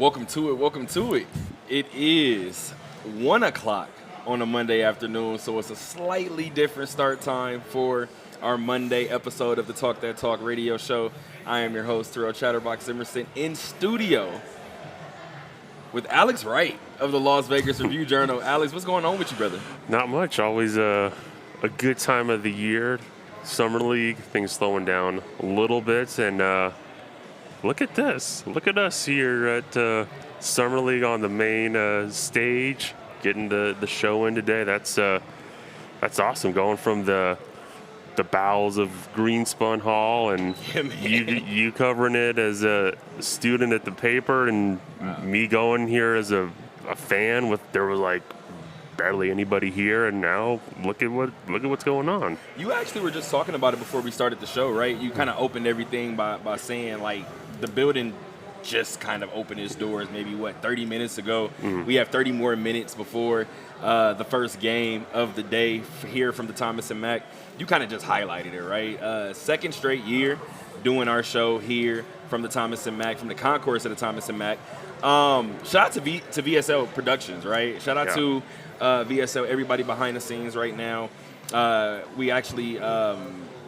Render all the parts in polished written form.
Welcome to it. Welcome to it. It is 1 o'clock on a Monday afternoon, so it's a slightly different start time for our Monday episode of the Talk That Talk radio show. I am your host, Terrell Chatterbox Emerson, in studio with Alex Wright of the Las Vegas Review-Journal. Alex, what's going on with you, brother? Not much. Always a good time of the year. Summer League, things slowing down a little bit, and look at this. Look at us here at Summer League on the main stage, getting the show in today. That's awesome. Going from the bowels of Greenspun Hall, and you covering it as a student at the paper, and me going here as a fan. There was like barely anybody here, and now look at what's going on. You actually were just talking about it before we started the show, right? You kind of opened everything by saying, like, the building just kind of opened its doors maybe, 30 minutes ago. Mm-hmm. We have 30 more minutes before the first game of the day here from the Thomas and Mack. You kind of just highlighted it, right? Second straight year doing our show here from the Thomas and Mack, from the concourse of the Thomas and Mack. Shout out to VSL Productions, right? Shout out to VSL, everybody behind the scenes right now. We actually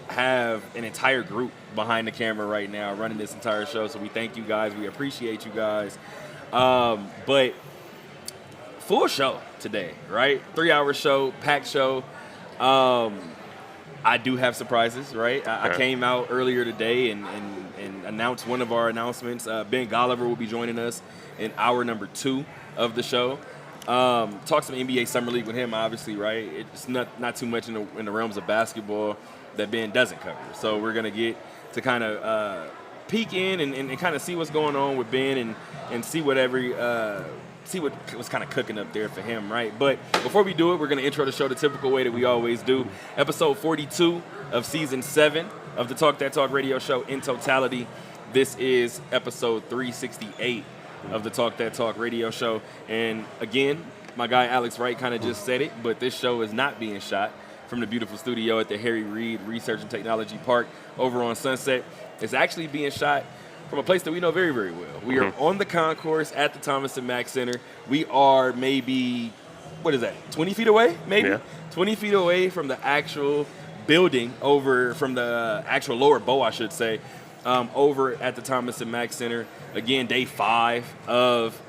have an entire group behind the camera right now running this entire show, so we thank you guys. We appreciate you guys. But full show today, right? 3-hour show, packed show. I do have surprises, right? I came out earlier today and announced one of our announcements. Ben Golliver will be joining us in hour number 2 of the show. Talk some NBA Summer League with him, obviously, right? It's not too much in the realms of basketball that Ben doesn't cover. So we're going to get to kind of peek in and kind of see what's going on with Ben and see what was kind of cooking up there for him, right? But before we do it, we're going to intro the show the typical way that we always do. Episode 42 of Season 7 of the Talk That Talk radio show in totality. This is episode 368 of the Talk That Talk radio show. And again, my guy Alex Wright kind of just said it, but this show is not being shot from the beautiful studio at the Harry Reid Research and Technology Park over on Sunset. It's actually being shot from a place that we know very, very well. We are on the concourse at the Thomas Mack Center. We are maybe, 20 feet away, maybe? Yeah. 20 feet away from the actual building, from the actual lower bow, I should say, over at the Thomas Mack Center. Again, day 5 of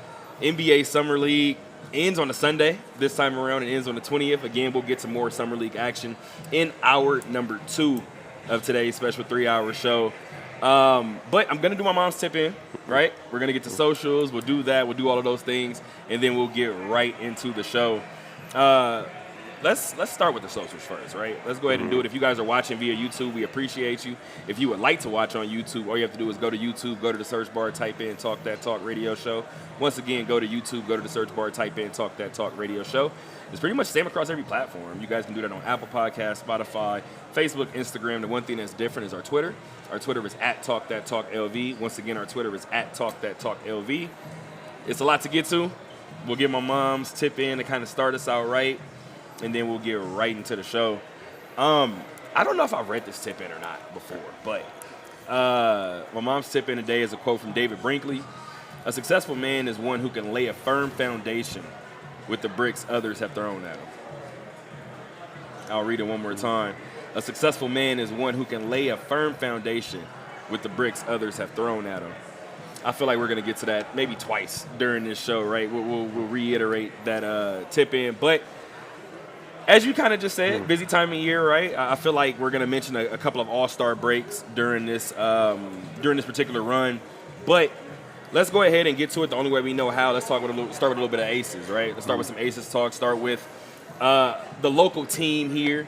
NBA Summer League. Ends on a Sunday this time around and ends on the 20th. Again, we'll get some more Summer League action in hour number 2 of today's special 3-hour show. But I'm going to do my mom's tip in, right? We're going to get to socials. We'll do that. We'll do all of those things. And then we'll get right into the show. Let's start with the socials first, right? Let's go ahead and do it. If you guys are watching via YouTube, we appreciate you. If you would like to watch on YouTube, all you have to do is go to YouTube, go to the search bar, type in Talk That Talk Radio Show. Once again, go to YouTube, go to the search bar, type in Talk That Talk Radio Show. It's pretty much the same across every platform. You guys can do that on Apple Podcasts, Spotify, Facebook, Instagram. The one thing that's different is our Twitter. Our Twitter is at Talk That Talk LV. Once again, our Twitter is at Talk That Talk LV. It's a lot to get to. We'll get my mom's tip in to kind of start us out right, and then we'll get right into the show. I don't know if I've read this tip in or not before, but my mom's tip in today is a quote from David Brinkley. A successful man is one who can lay a firm foundation with the bricks others have thrown at him. I'll read it one more time. A successful man is one who can lay a firm foundation with the bricks others have thrown at him. I feel like we're going to get to that maybe twice during this show, right? We'll reiterate that tip in. But as you kind of just said, busy time of year, right? I feel like we're going to mention a couple of all-star breaks during this particular run. But let's go ahead and get to it the only way we know how. Let's start with a little bit of aces, right? Let's start with some aces talk. Start with the local team here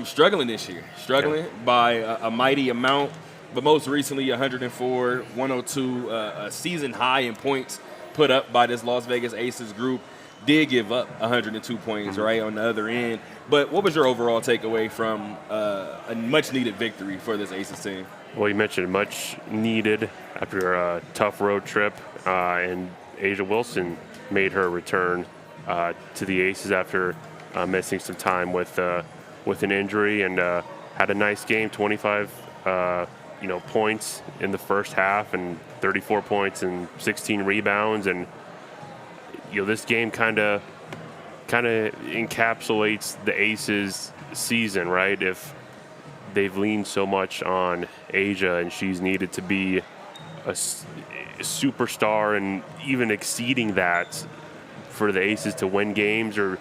struggling this year. Struggling by a mighty amount. But most recently, 104, 102, a season high in points put up by this Las Vegas Aces group. Did give up 102 points, right, on the other end. But what was your overall takeaway from a much-needed victory for this Aces team? Well, you mentioned much needed after a tough road trip, and Asia Wilson made her return to the Aces after missing some time with an injury, and had a nice game, 25 points in the first half and 34 points and 16 rebounds, and this game kind of encapsulates the Aces season, right? If they've leaned so much on Asia and she's needed to be a superstar and even exceeding that for the Aces to win games or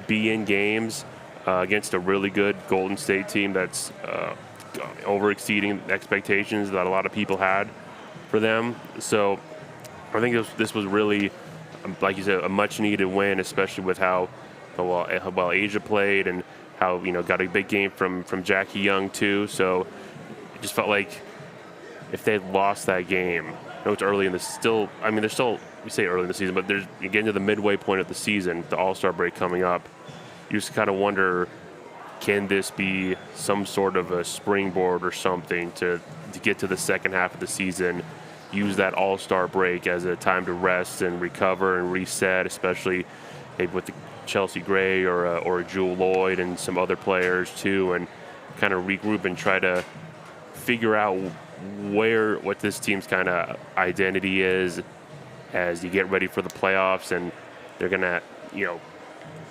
be in games against a really good Golden State team that's over exceeding expectations that a lot of people had for them. So I think this was really, like you said, a much needed win, especially with how well Asia played and how got a big game from Jackie Young too. So it just felt like if they had lost that game, I know it's early in the there's still, we say early in the season, but there's getting to the midway point of the season, the All-Star break coming up. You just kind of wonder, can this be some sort of a springboard or something to get to the second half of the season, use that All-Star break as a time to rest and recover and reset, especially maybe with the Chelsea Gray or a Jewel Lloyd and some other players too, and kind of regroup and try to figure out what this team's kind of identity is as you get ready for the playoffs. And they're gonna,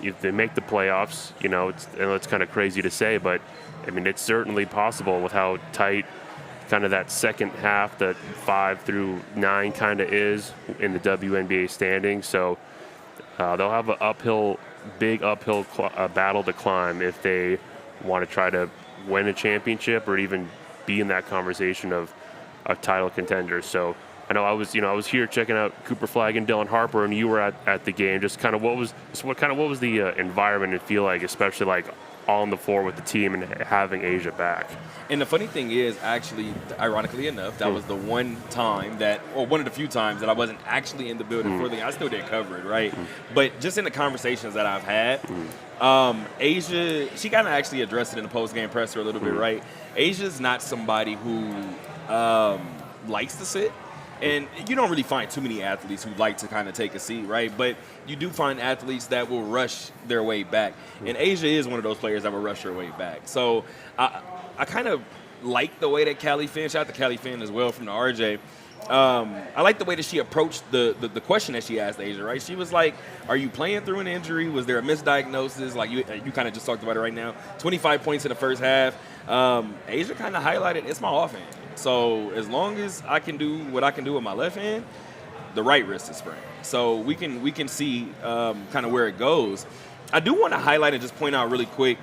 if they make the playoffs, it's kind of crazy to say, but I mean it's certainly possible with how tight kind of that second half, that 5 through 9 kind of is in the WNBA standings. So they'll have a big uphill battle to climb if they want to try to win a championship or even be in that conversation of title contenders. So I know I was here checking out Cooper Flagg and Dylan Harper, and you were at the game. Just kind of what was the environment and feel like, especially like on the floor with the team and having Asia back. And the funny thing is, actually, ironically enough, that was the one of the few times that I wasn't actually in the building for the game. I still did cover it, right? But just in the conversations that I've had, Asia, she kind of actually addressed it in the post-game presser a little bit, right? Asia's not somebody who likes to sit. And you don't really find too many athletes who like to kind of take a seat, right? But you do find athletes that will rush their way back. And Asia is one of those players that will rush her way back. So I kind of like the way that Callie Finn, shout out to Callie Finn as well from the RJ. I like the way that she approached the question that she asked Asia, right? She was like, are you playing through an injury? Was there a misdiagnosis? Like you kind of just talked about it right now. 25 points in the first half. Asia kind of highlighted, it's my offhand. So as long as I can do what I can do with my left hand, the right wrist is sprained. So we can see kind of where it goes. I do want to highlight and just point out really quick,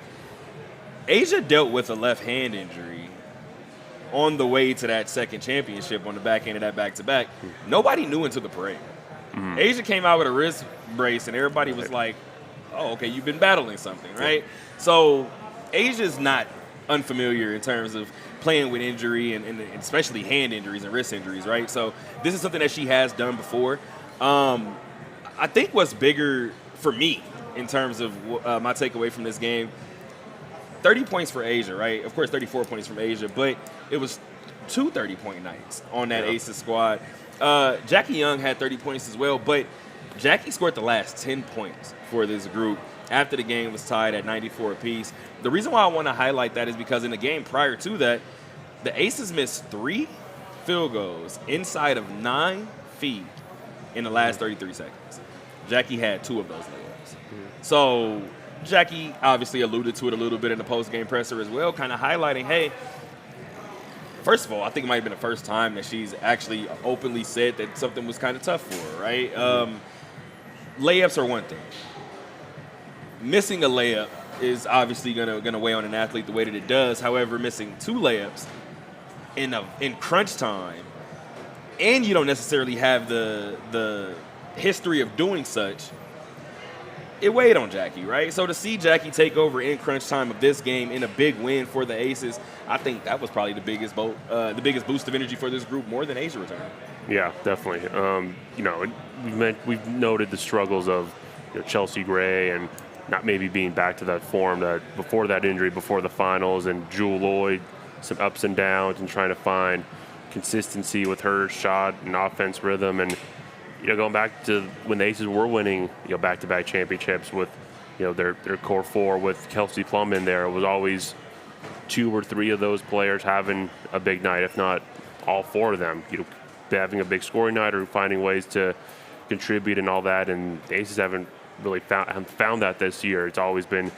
Asia dealt with a left hand injury on the way to that second championship on the back end of that back-to-back. Nobody knew until the parade. Asia came out with a wrist brace, and everybody was like, oh, okay, you've been battling something, right? So Asia's not unfamiliar in terms of playing with injury and especially hand injuries and wrist injuries, right? So this is something that she has done before. I think what's bigger for me in terms of my takeaway from this game, 30 points for Asia, right? Of course, 34 points from Asia, but it was 2 30-point nights on that Aces squad. Jackie Young had 30 points as well, but Jackie scored the last 10 points for this group after the game was tied at 94 apiece. The reason why I want to highlight that is because in the game prior to that, the Aces missed 3 field goals inside of 9 feet in the last 33 seconds. Jackie had 2 of those layups. So Jackie obviously alluded to it a little bit in the post-game presser as well, kind of highlighting, hey, first of all, I think it might have been the first time that she's actually openly said that something was kind of tough for her, right? Layups are one thing. Missing a layup is obviously gonna weigh on an athlete the way that it does. However, missing 2 layups in crunch time, and you don't necessarily have the history of doing such, it weighed on Jackie, right? So to see Jackie take over in crunch time of this game in a big win for the Aces, I think that was probably the biggest boost of energy for this group, more than Asia return. Yeah, definitely. We've noted the struggles of Chelsea Gray and not maybe being back to that form that before that injury, before the finals, and Jewel Lloyd, some ups and downs, and trying to find consistency with her shot and offense rhythm. And going back to when the Aces were winning back-to-back championships with their core 4 with Kelsey Plum in there, it was always 2 or 3 of those players having a big night, if not all 4 of them, having a big scoring night or finding ways to contribute and all that. And the Aces haven't really found that this year. It's always been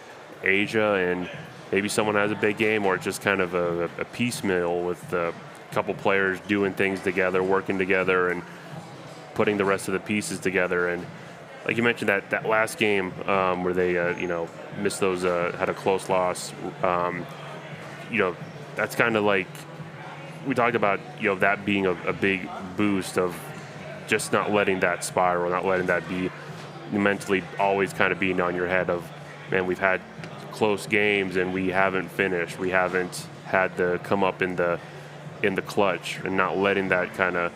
Asia and maybe someone has a big game, or it's just kind of a piecemeal with a couple players doing things together, working together, and putting the rest of the pieces together. And like you mentioned, that last game where they missed those, had a close loss. That's kind of like we talked about. That being a big boost of just not letting that spiral, not letting that be mentally always kind of being on your head of, man, we've had close games and we haven't finished. We haven't had the come up in the clutch, and not letting that kind of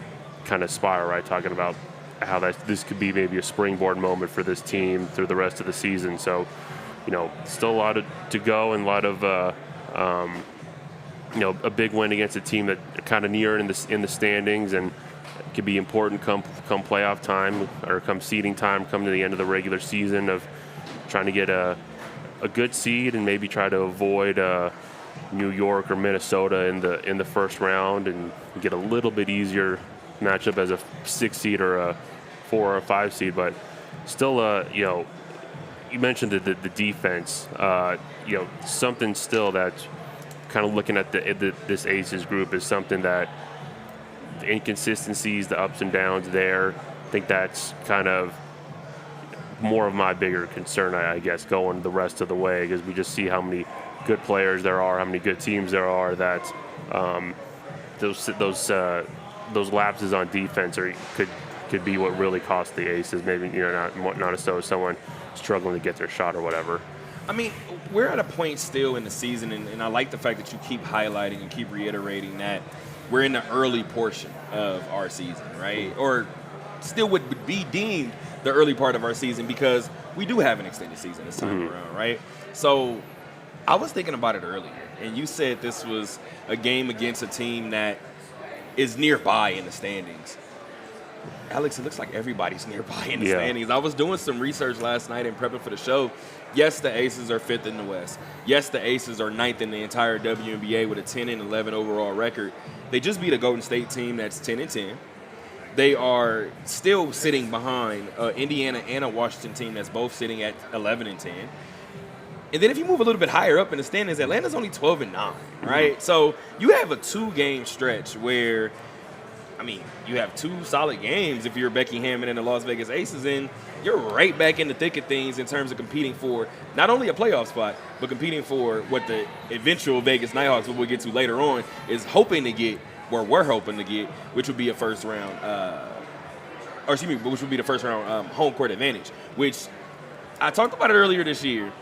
spiral. Right, talking about how this could be maybe a springboard moment for this team through the rest of the season. So, still a lot to go, and a lot of a big win against a team that kind of near in the standings, and could be important come playoff time or come seeding time, come to the end of the regular season, of trying to get a good seed and maybe try to avoid New York or Minnesota in the first round, and get a little bit easier matchup as a 6 seed or a 4 or 5 seed. But still, you mentioned the defense. Something still that kind of looking at this Aces group is something that the inconsistencies, the ups and downs there. I think that's kind of more of my bigger concern, I guess, going the rest of the way, because we just see how many good players there are, how many good teams there are, that those lapses on defense could be what really cost the Aces. Maybe not as though someone struggling to get their shot or whatever. I mean, we're at a point still in the season, and I like the fact that you keep highlighting and keep reiterating that we're in the early portion of our season, right? Or still would be deemed the early part of our season, because we do have an extended season this time around, right? So I was thinking about it earlier, and you said this was a game against a team that is nearby in the standings. Alex, it looks like everybody's nearby in the standings. I was doing some research last night and prepping for the show. Yes, the Aces are 5th in the West. Yes, the Aces are 9th in the entire WNBA with a 10-11 overall record. They just beat a Golden State team that's 10-10. They are still sitting behind Indiana and a Washington team that's both sitting at 11-10. And then if you move a little bit higher up in the standings, Atlanta's only 12-9, right? So you have a 2-game stretch where, I mean, you have 2 solid games if you're Becky Hammond and the Las Vegas Aces, and you're right back in the thick of things in terms of competing for not only a playoff spot, but competing for what the eventual Vegas Nighthawks, what we'll get to later on, is hoping to get, or we're hoping to get, which would be a first round, which would be the first round home court advantage, which I talked about it earlier this year.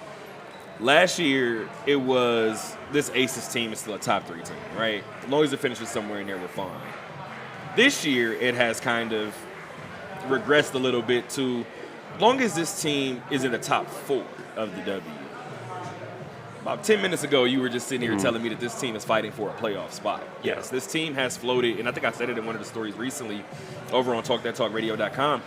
Last year, it was this Aces team is still a top 3 team, right? As long as it finishes somewhere in there, we're fine. This year, it has kind of regressed a little bit to, as long as this team is in the top 4 of the W. About 10 minutes ago, you were just sitting here telling me that this team is fighting for a playoff spot. Yes, this team has floated, and I think I said it in one of the stories recently over on TalkThatTalkRadio.com.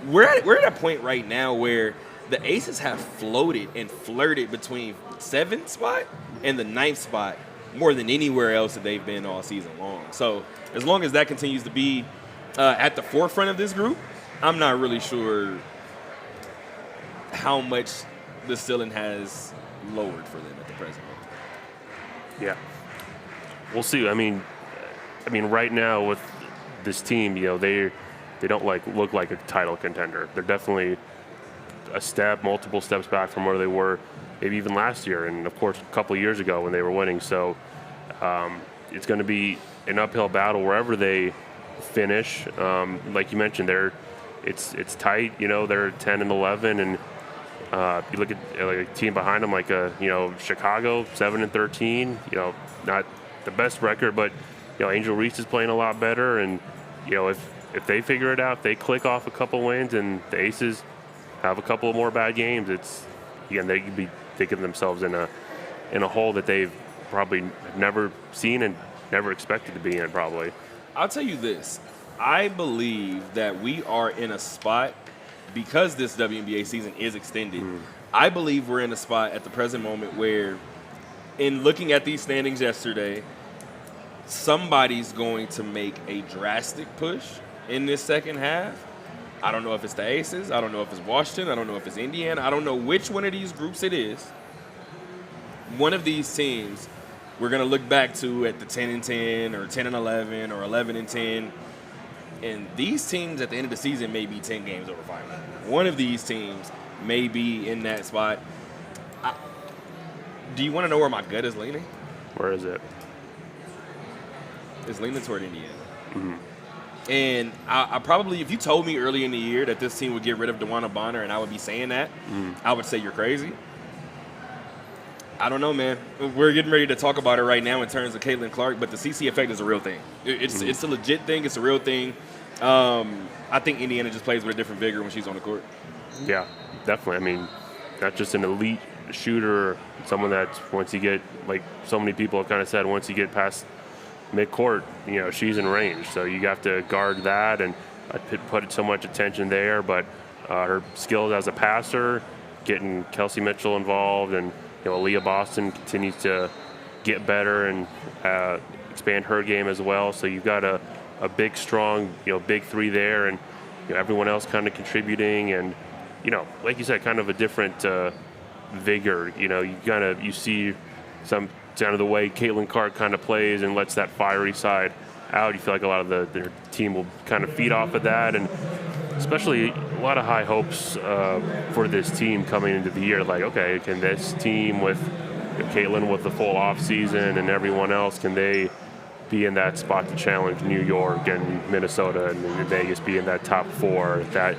We're at a point right now where the Aces have floated and flirted between 7th spot and the 9th spot more than anywhere else that they've been all season long. So as long as that continues to be at the forefront of this group, I'm not really sure how much the ceiling has lowered for them at the present moment. Yeah, we'll see. I mean, right now with this team, they don't look like a title contender. They're definitely multiple steps back from where they were, maybe even last year, and of course a couple of years ago when they were winning. So it's going to be an uphill battle wherever they finish. Like you mentioned, it's tight. They're 10-11, and you look at like a team behind them, like Chicago 7-13. Not the best record, but Angel Reese is playing a lot better, and if they figure it out, if they click off a couple wins, and the Aces have a couple of more bad games, they could be digging themselves in a hole that they've probably never seen and never expected to be in, probably. I'll tell you this. I believe that we are in a spot, because this WNBA season is extended, I believe we're in a spot at the present moment where in looking at these standings yesterday, somebody's going to make a drastic push in this second half. I don't know if it's the Aces. I don't know if it's Washington. I don't know if it's Indiana. I don't know which one of these groups it is. One of these teams we're going to look back to at the 10-10 or 10-11 or 11-10. And these teams at the end of the season may be 10 games over 500. One of these teams may be in that spot. Do you want to know where my gut is leaning? Where is it? It's leaning toward Indiana. Mm-hmm. And I probably, if you told me early in the year that this team would get rid of DeWanna Bonner and I would be saying that, I would say you're crazy. I don't know, man. We're getting ready to talk about it right now in terms of Caitlin Clark, but the CC effect is a real thing. It's a legit thing. It's a real thing. I think Indiana just plays with a different vigor when she's on the court. Yeah, definitely. I mean, not just an elite shooter, someone that once you get, like so many people have kind of said, once you get past midcourt, she's in range. So you have to guard that, and I put so much attention there. But her skills as a passer, getting Kelsey Mitchell involved, and Aaliyah Boston continues to get better and expand her game as well. So you've got a big, strong, big three there, and everyone else kind of contributing, and like you said, kind of a different vigor. You see some kind of the way Caitlin Clark kind of plays and lets that fiery side out. You feel like a lot of their team will kind of feed off of that, and especially a lot of high hopes for this team coming into the year. Like, okay, can this team with Caitlin with the full off season and everyone else, can they be in that spot to challenge New York and Minnesota and Vegas, be in that top four, that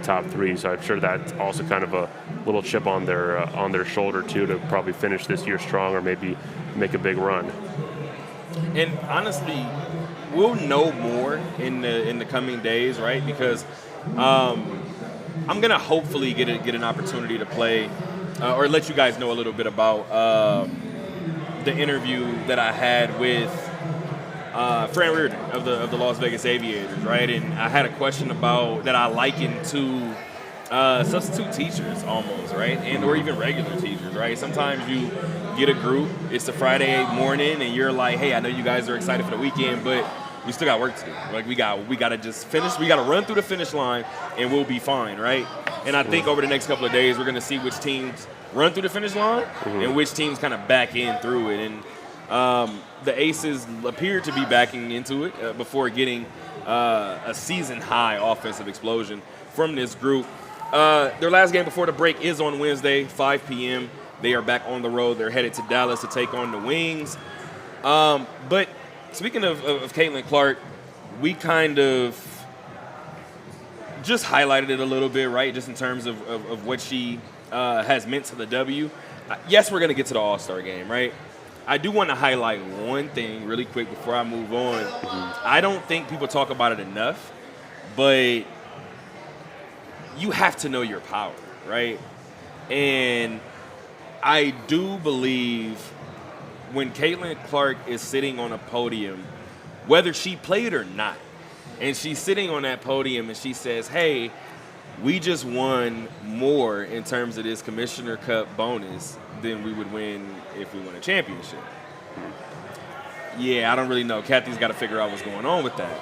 top three? So I'm sure that's also kind of a little chip on their shoulder too, to probably finish this year strong or maybe make a big run. And honestly, we'll know more in the coming days, right? Because I'm gonna hopefully get an opportunity to play or let you guys know a little bit about the interview that I had with Fran Reardon of the Las Vegas Aviators, right? And I had a question about that I likened to substitute teachers almost, right? And or even regular teachers, right? Sometimes you get a group, it's a Friday morning, and you're like, hey, I know you guys are excited for the weekend, but we still got work to do. Like we got to just finish. We got to run through the finish line, and we'll be fine, right? And I think over the next couple of days, we're going to see which teams run through the finish line and which teams kind of back in through it. And the Aces appear to be backing into it before getting a season-high offensive explosion from this group. Their last game before the break is on Wednesday, 5 p.m. They are back on the road. They're headed to Dallas to take on the Wings. But speaking of Caitlin Clark, we kind of just highlighted it a little bit, right, just in terms of what she has meant to the W. Yes, we're going to get to the All-Star game, right? I do want to highlight one thing really quick before I move on. I don't think people talk about it enough, but you have to know your power, right? And I do believe when Caitlin Clark is sitting on a podium, whether she played or not, and she's sitting on that podium and she says, hey, we just won more in terms of this Commissioner Cup bonus than we would win if we won a championship. Yeah, I don't really know. Kathy's got to figure out what's going on with that.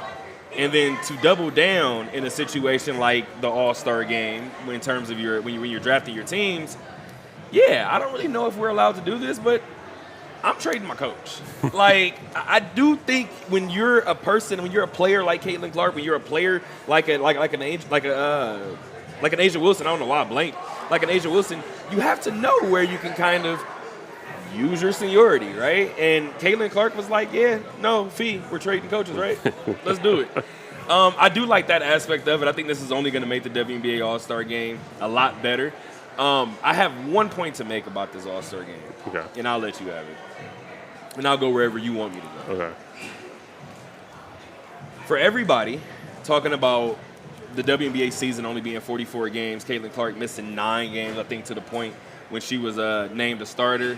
And then to double down in a situation like the All-Star game, in terms of when you're drafting your teams, yeah, I don't really know if we're allowed to do this, but I'm trading my coach. Like, I do think when you're a person, when you're a player like Caitlin Clark, when you're a player like an Asia Wilson, I don't know why I blanked, like an Asia Wilson, you have to know where you can kind of use your seniority, right? And Caitlin Clark was like, yeah, no, Fee, we're trading coaches, right? Let's do it. I do like that aspect of it. I think this is only going to make the WNBA All-Star game a lot better. I have one point to make about this All-Star game, okay, and I'll let you have it. And I'll go wherever you want me to go. Okay. For everybody talking about the WNBA season only being 44 games, Caitlin Clark missing 9 games, I think, to the point when she was named a starter.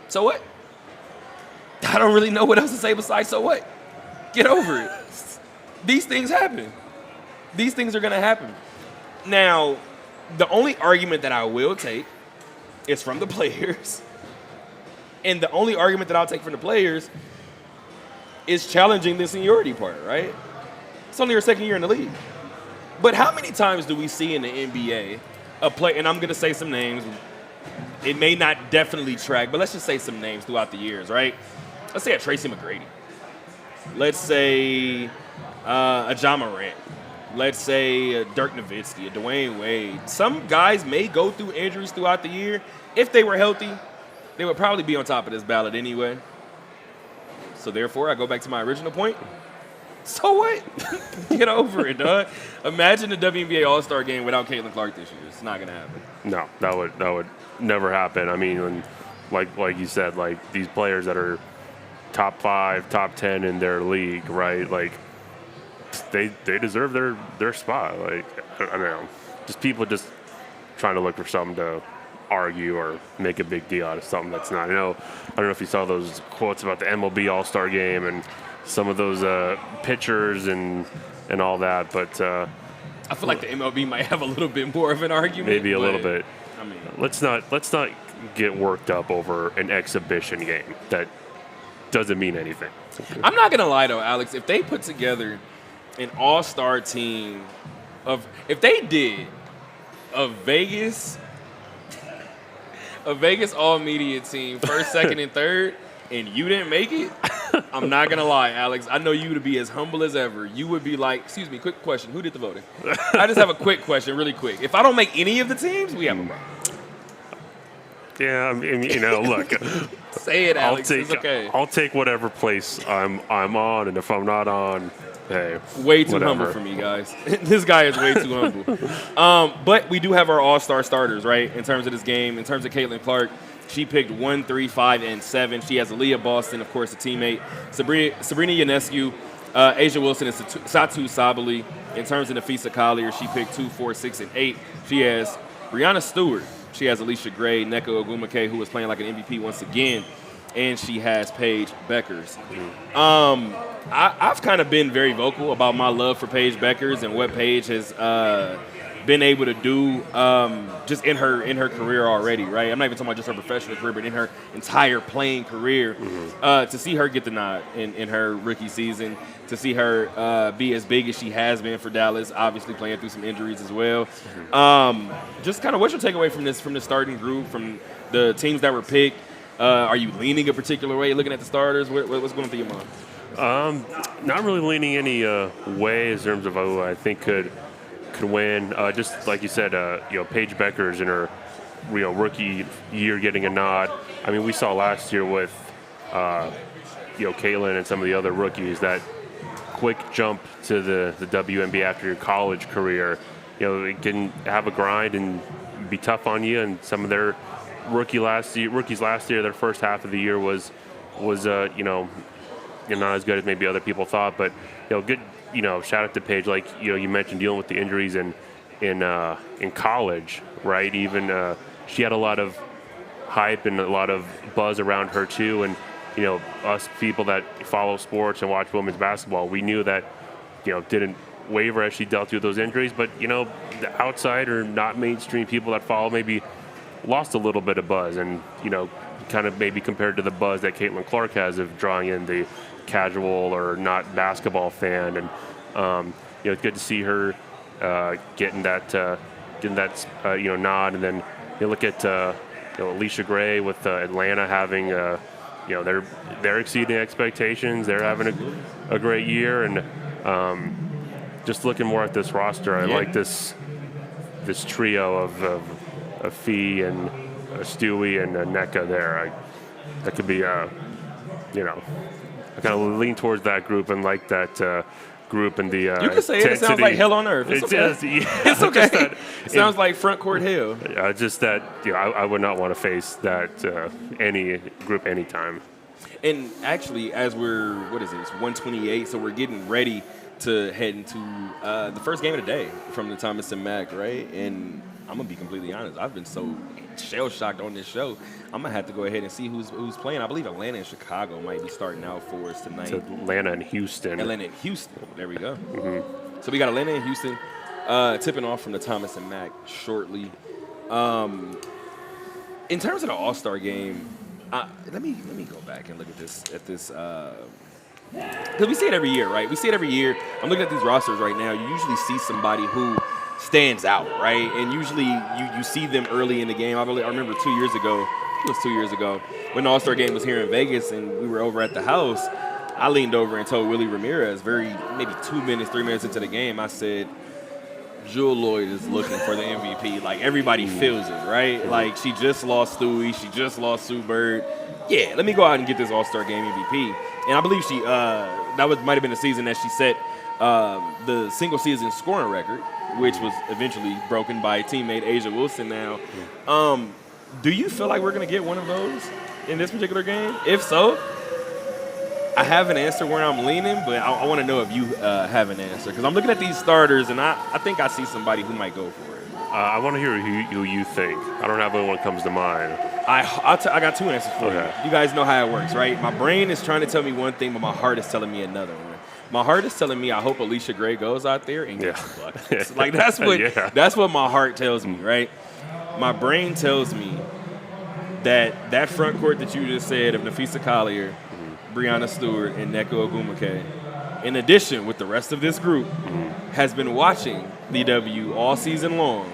So what? I don't really know what else to say besides so what? Get over it. These things happen. These things are going to happen. Now, the only argument that I will take It's from the players. And the only argument that I'll take from the players is challenging the seniority part, right? It's only her second year in the league. But how many times do we see in the NBA a play, and I'm going to say some names, it may not definitely track, but let's just say some names throughout the years, right? Let's say a Tracy McGrady. Let's say a John Morant. Let's say a Dirk Nowitzki, a Dwayne Wade. Some guys may go through injuries throughout the year. If they were healthy, they would probably be on top of this ballot anyway. So therefore, I go back to my original point. So what? Get over it, dog. Imagine the WNBA All-Star game without Caitlin Clark this year. It's not gonna happen. No, that would never happen. I mean, like you said, like these players that are top 5, top 10 in their league, right? Like they deserve their spot. Like I don't know, just people just trying to look for something to argue or make a big deal out of something that's not. I don't know if you saw those quotes about the MLB All-Star game and some of those pitchers and all that, but I feel like the MLB might have a little bit more of an argument. Maybe a little bit. I mean, let's not get worked up over an exhibition game that doesn't mean anything. I'm not gonna lie though, Alex. If they put together an all-star team if they did a Vegas all-media team, first, second, and third, and you didn't make it, I'm not gonna lie, Alex. I know you to be as humble as ever. You would be like, excuse me, quick question. Who did the voting? I just have a quick question, really quick. If I don't make any of the teams, we have a problem. Yeah, I mean, look. Say it, Alex. It's okay. I'll take whatever place I'm on, and if I'm not on, hey, way too whatever. humble for me, guys. This guy is way too humble. But we do have our all-star starters, right, in terms of this game. In terms of Caitlin Clark, she picked 1, 3, 5, and 7. She has Aaliyah Boston, of course, a teammate. Sabrina Ionescu, Asia Wilson, and Satu Sabali. In terms of Nafisa Collier, she picked 2, 4, 6, and 8. She has Brianna Stewart. She has Alicia Gray, Nneka Ogwumike, who was playing like an MVP once again. And she has Paige Beckers. I've kind of been very vocal about my love for Paige Beckers and what Paige has been able to do just in her career already, right? I'm not even talking about just her professional career, but in her entire playing career. To see her get the nod in her rookie season, to see her be as big as she has been for Dallas, obviously playing through some injuries as well. Just kind of what's your takeaway from this starting group, from the teams that were picked? Are you leaning a particular way, looking at the starters? What's going through your mind? Not really leaning any way in terms of who I think could win. Just like you said, Paige Beckers in her rookie year getting a nod. I mean, we saw last year with Caitlin and some of the other rookies that quick jump to the WNBA after your college career. It can have a grind and be tough on you. And some of their rookies last year, their first half of the year was not as good as maybe other people thought, but good. Shout out to Paige, like you mentioned, dealing with the injuries in college, right? Even she had a lot of hype and a lot of buzz around her too, and us people that follow sports and watch women's basketball, we knew that didn't waver as she dealt through those injuries, but the outside or not mainstream people that follow maybe lost a little bit of buzz, and kind of maybe compared to the buzz that Caitlin Clark has of drawing in the casual or not basketball fan, and it's good to see her getting that nod. And then you look at Alicia Gray with Atlanta having they're exceeding expectations. They're having a great year, and just looking more at this roster, I like this trio of Fee and Stewie and Nneka there. That could be I kind of lean towards that group and like that group and the you can say it sounds like hell on earth. It's okay. It's okay. It sounds like front court hell. Just that I would not want to face that any group anytime. And actually, as we're 128, so we're getting ready to head into the first game of the day from the Thomas and Mack, right? And I'm gonna be completely honest, I've been so shell shocked on this show. I'm gonna have to go ahead and see who's playing. I believe Atlanta and Chicago might be starting out for us tonight. It's Atlanta and Houston. There we go. So we got Atlanta and Houston tipping off from the Thomas and Mack shortly. In terms of the All-Star game, let me go back and look at this. Because we see it every year, right? We see it every year. I'm looking at these rosters right now. You usually see somebody who stands out, right? And usually you see them early in the game. I remember 2 years ago, it was 2 years ago, when the All-Star game was here in Vegas and we were over at the house, I leaned over and told Willie Ramirez, maybe 2 minutes, 3 minutes into the game, I said, Jewel Lloyd is looking for the MVP. Like, everybody feels it, right? Like, she just lost Stewie. She just lost Sue Bird. Yeah, let me go out and get this All-Star game MVP. And I believe might have been the season that she set the single-season scoring record, which was eventually broken by teammate Asia Wilson now. Do you feel like we're going to get one of those in this particular game? If so, I have an answer where I'm leaning, but I want to know if you have an answer. Because I'm looking at these starters, and I think I see somebody who might go for it. I want to hear who you think. I don't have anyone that comes to mind. I got two answers for you. You guys know how it works, right? My brain is trying to tell me one thing, but my heart is telling me another one. My heart is telling me I hope Alicia Gray goes out there and gets some buckets. Like, that's what my heart tells me, right? My brain tells me that front court that you just said of Nafisa Collier, Breonna Stewart, and Nneka Ogwumike, in addition with the rest of this group, has been watching the W all season long.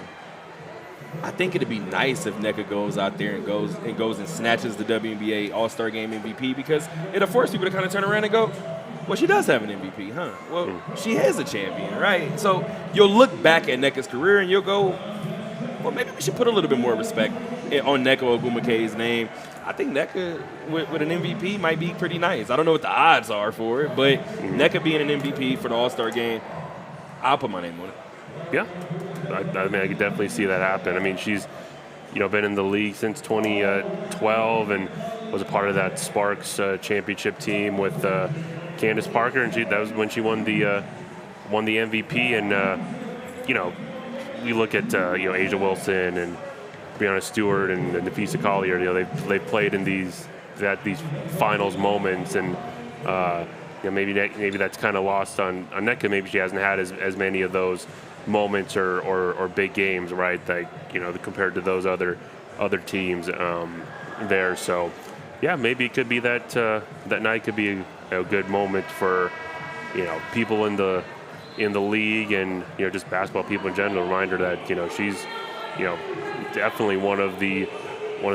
I think it'd be nice if Nneka goes out there and goes and snatches the WNBA All-Star Game MVP, because it'll force people to kind of turn around and go, well, she does have an MVP, huh? Well, she is a champion, right? So you'll look back at Nneka's career and you'll go, well, maybe we should put a little bit more respect on Nneka Ogwumike's name. I think Nneka with an MVP might be pretty nice. I don't know what the odds are for it, but Nneka being an MVP for the All-Star game, I'll put my name on it. Yeah, I mean, I could definitely see that happen. I mean, she's, been in the league since 2012 and was a part of that Sparks championship team with Candace Parker, and that was when she won the MVP. And we look at Asia Wilson and Breonna Stewart and Nafisa Collier. They've played in these finals moments, and maybe that's kind of lost on Nneka. Maybe she hasn't had as many of those moments or big games, right? Like compared to those other teams there. So yeah, maybe it could be that night could be a good moment for people in the league and just basketball people in general. Reminder that she's definitely one of the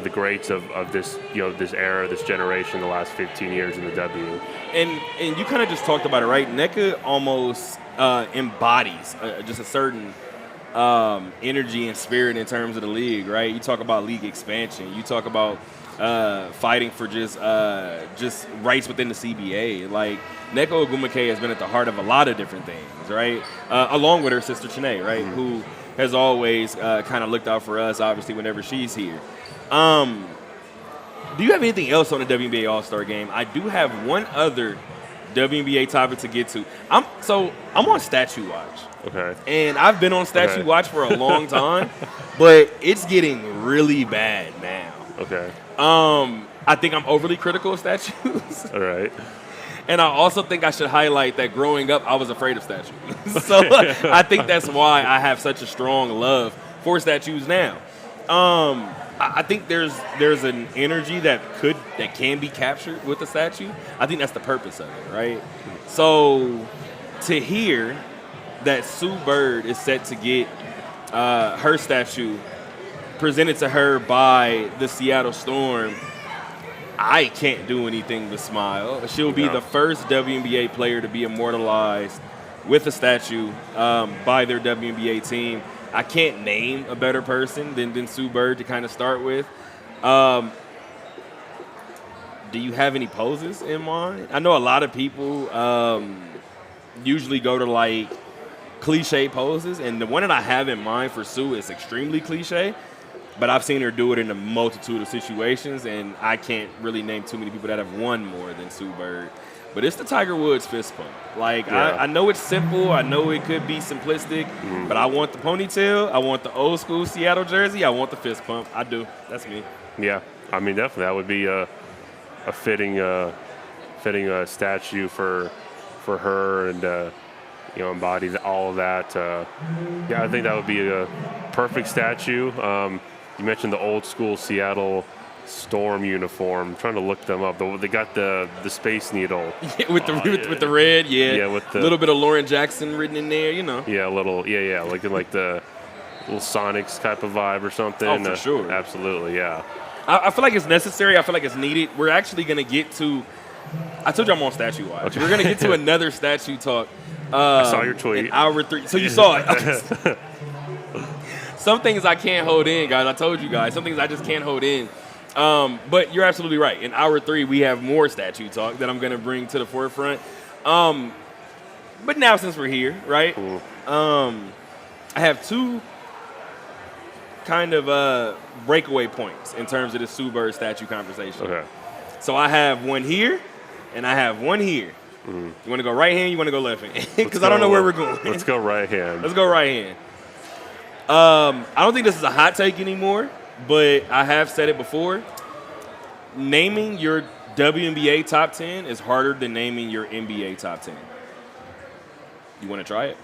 greats of this this era, this generation, the last 15 years in the W. And you kind of just talked about it, right? Nneka almost embodies just a certain energy and spirit in terms of the league, right? You talk about league expansion. You talk about fighting for just rights within the CBA. Like, Nneka Ogwumike has been at the heart of a lot of different things, right? Along with her sister Chanae, right? Who has always kind of looked out for us, obviously, whenever she's here. Do you have anything else on the WNBA All-Star Game? I do have one other WNBA topic to get to. I'm on Statue Watch. Okay. And I've been on Statue Watch for a long time, but it's getting really bad now. Okay. I think I'm overly critical of statues. All right. And I also think I should highlight that growing up, I was afraid of statues. So I think that's why I have such a strong love for statues now. I think there's an energy that can be captured with a statue. I think that's the purpose of it, right? So to hear that Sue Bird is set to get her statue presented to her by the Seattle Storm, I can't do anything but smile. She'll be the first WNBA player to be immortalized with a statue by their WNBA team. I can't name a better person than Sue Bird to kind of start with. Do you have any poses in mind? I know a lot of people usually go to like cliche poses, and the one that I have in mind for Sue is extremely cliche, but I've seen her do it in a multitude of situations, and I can't really name too many people that have won more than Sue Bird. But it's the Tiger Woods fist pump. Like, I know it's simple. I know it could be simplistic, but I want the ponytail. I want the old school Seattle jersey. I want the fist pump. I do. That's me. Yeah, I mean, definitely that would be a fitting statue for her, and embodies all of that. I think that would be a perfect statue. you mentioned the old school Seattle Storm uniform. I'm trying to look them up. They got the Space Needle. with the red, Yeah, with the little bit of Lauren Jackson written in there, Yeah, like the little Sonics type of vibe or something. Oh, for sure. Absolutely, yeah. I feel like it's necessary. I feel like it's needed. We're actually going to get to – I told you I'm on Statue Watch. Okay. We're going to get to another statue talk. I saw your tweet. In hour 3. So you saw it. Okay. Some things I can't hold in, guys. I told you guys. Some things I just can't hold in. But you're absolutely right. In hour 3, we have more statue talk that I'm going to bring to the forefront. But now since we're here, right, I have 2 kind of breakaway points in terms of the Sue Bird statue conversation. Okay. So I have one here, and I have one here. You want to go right hand? You want to go left hand? Because I don't know where we're going. Let's go right hand. Let's go right hand. I don't think this is a hot take anymore, but I have said it before. Naming your WNBA top 10 is harder than naming your NBA top 10. You want to try it?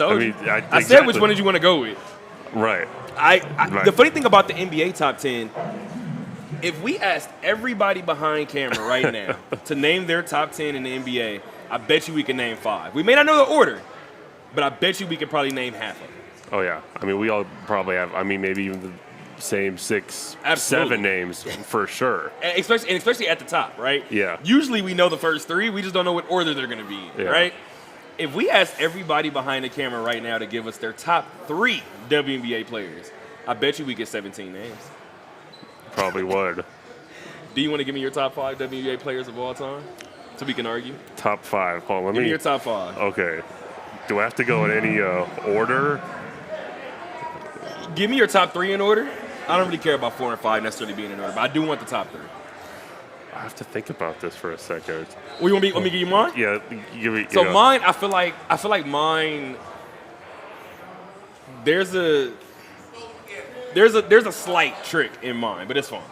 I said which one did you want to go with. Right. Right. The funny thing about the NBA top 10, if we asked everybody behind camera right now to name their top 10 in the NBA, I bet you we can name 5. We may not know the order, but I bet you we could probably name half of them. Oh, yeah. I mean, we all probably have, maybe even the same 6, Absolutely. 7 names for sure. And especially at the top, right? Yeah. Usually we know the first 3. We just don't know what order they're going to be in, right? If we ask everybody behind the camera right now to give us their top 3 WNBA players, I bet you we get 17 names. Probably would. Do you want to give me your top 5 WNBA players of all time so we can argue? Top 5. Hold on, give me your top 5. Okay. Do I have to go in any order? Give me your top 3 in order. I don't really care about 4 and 5 necessarily being in order, but I do want the top 3. I have to think about this for a second. Well, you want me to give you mine? Yeah, give me. So mine, I feel like mine. There's a slight trick in mine, but it's fine.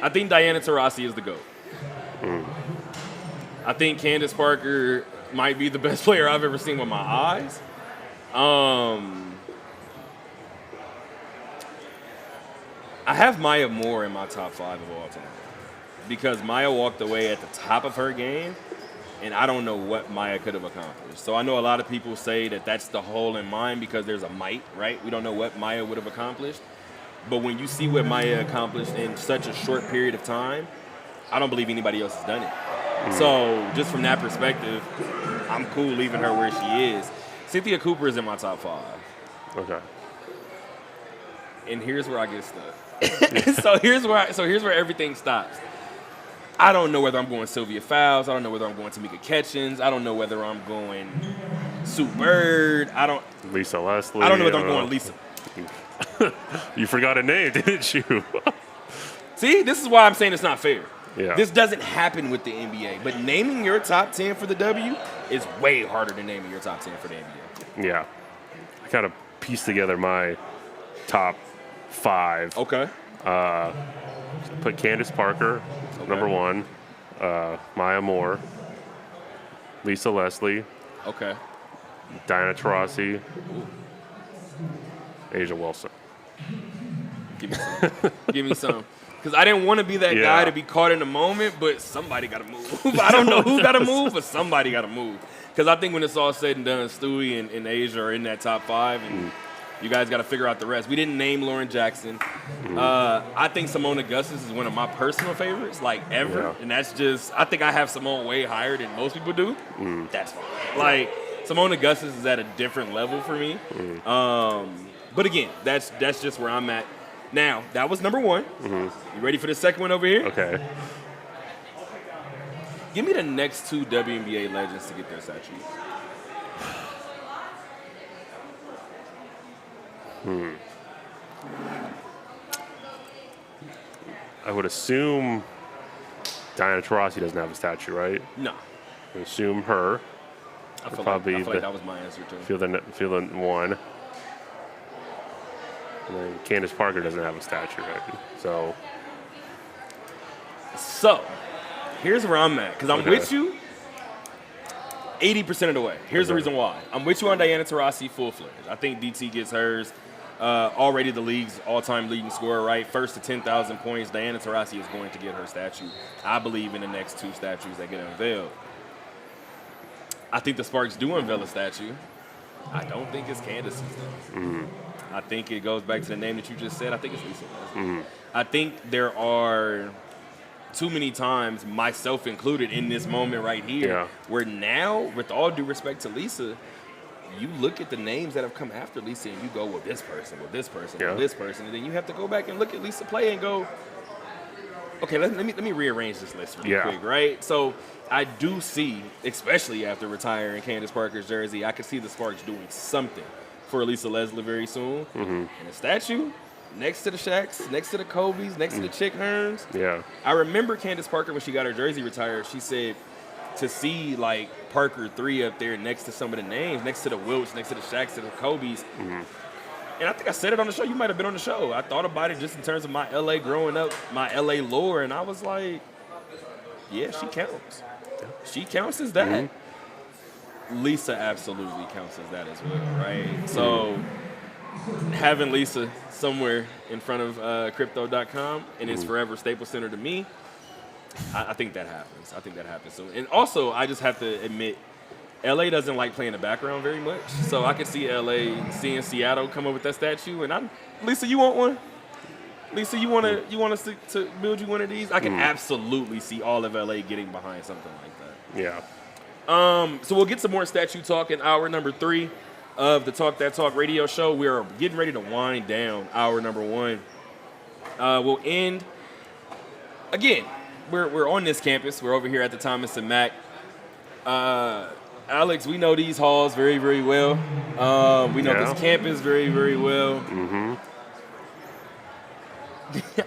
I think Diana Taurasi is the GOAT. I think Candace Parker might be the best player I've ever seen with my eyes. I have Maya Moore in my top 5 of all time because Maya walked away at the top of her game, and I don't know what Maya could have accomplished. So I know a lot of people say that that's the hole in mine because there's a might, right? We don't know what Maya would have accomplished. But when you see what Maya accomplished in such a short period of time, I don't believe anybody else has done it. So just from that perspective, I'm cool leaving her where she is. Cynthia Cooper is in my top 5. Okay. And here's where I get stuck. So here's where everything stops. I don't know whether I'm going Sylvia Fowles. I don't know whether I'm going Tamika Catchings. I don't know whether I'm going Sue Bird. Lisa Leslie. I don't know whether I'm going Lisa. You forgot a name, didn't you? See, this is why I'm saying it's not fair. Yeah. This doesn't happen with the NBA. But naming your top 10 for the W is way harder than naming your top 10 for the NBA. Yeah. I got to piece together my top 5. Okay. Put Candace Parker, number 1. Maya Moore. Lisa Leslie. Okay. Diana Taurasi. Asia Wilson. Give me some. Give me some. Because I didn't want to be that guy to be caught in the moment, but somebody got to move. I don't know who got to move, but somebody got to move. Because I think when it's all said and done, Stewie and Asia are in that top 5, and you guys got to figure out the rest. We didn't name Lauren Jackson. I think Simone Augustus is one of my personal favorites, like ever. Yeah. And that's just, I think I have Simone way higher than most people do. That's fine. Like, Simone Augustus is at a different level for me. But again, that's just where I'm at. Now, that was number 1. You ready for the second one over here? Okay. Give me the next 2 WNBA legends to get their statue. I would assume Diana Taurasi doesn't have a statue, right? No. I assume her. I feel like that was my answer, too. Feel the one. And then Candace Parker doesn't have a statue, right? So, here's where I'm at. Because I'm with you. 80% of the way. Here's the reason why. I'm with you on Diana Taurasi full-fledged. I think DT gets hers. Already the league's all-time leading scorer, right? First to 10,000 points, Diana Taurasi is going to get her statue. I believe in the next 2 statues that get unveiled. I think the Sparks do unveil a statue. I don't think it's Candace's, though. Mm-hmm. I think it goes back to the name that you just said. I think it's Lisa. Mm-hmm. I think there are too many times, myself included, in this moment right here, where now, with all due respect to Lisa, you look at the names that have come after Lisa and you go, well, this person, well, this person, well, this person, and then you have to go back and look at Lisa play and go, okay, let me rearrange this list real quick, right? So I do see, especially after retiring Candace Parker's jersey, I could see the Sparks doing something for Lisa Leslie very soon. Mm-hmm. And a statue next to the Shaqs, next to the Kobe's, next to the Chick Hearns. Yeah. I remember Candace Parker, when she got her jersey retired, she said to see, like, Parker 3 up there next to some of the names, next to the Wilts, next to the Shaqs, to the Kobe's. Mm-hmm. And I think I said it on the show. You might have been on the show. I thought about it just in terms of my L.A. growing up, my L.A. lore, and I was like, yeah, she counts. She counts as that. Mm-hmm. Lisa absolutely counts as that as well, right? So having Lisa somewhere in front of Crypto.com and it's forever Staples Center to me, I think that happens. I think that happens soon. And also, I just have to admit, LA doesn't like playing the background very much, so I could see LA seeing Seattle come up with that statue. And Lisa, you want one? Lisa, you want us to build you one of these? I can absolutely see all of LA getting behind something like that. Yeah. So we'll get some more statue talk in hour number 3 of the Talk That Talk radio show. We are getting ready to wind down hour number 1. We'll end again. We're on this campus. We're over here at the Thomas and Mack. Alex, we know these halls very, very well. We know this campus very, very well. Mm-hmm.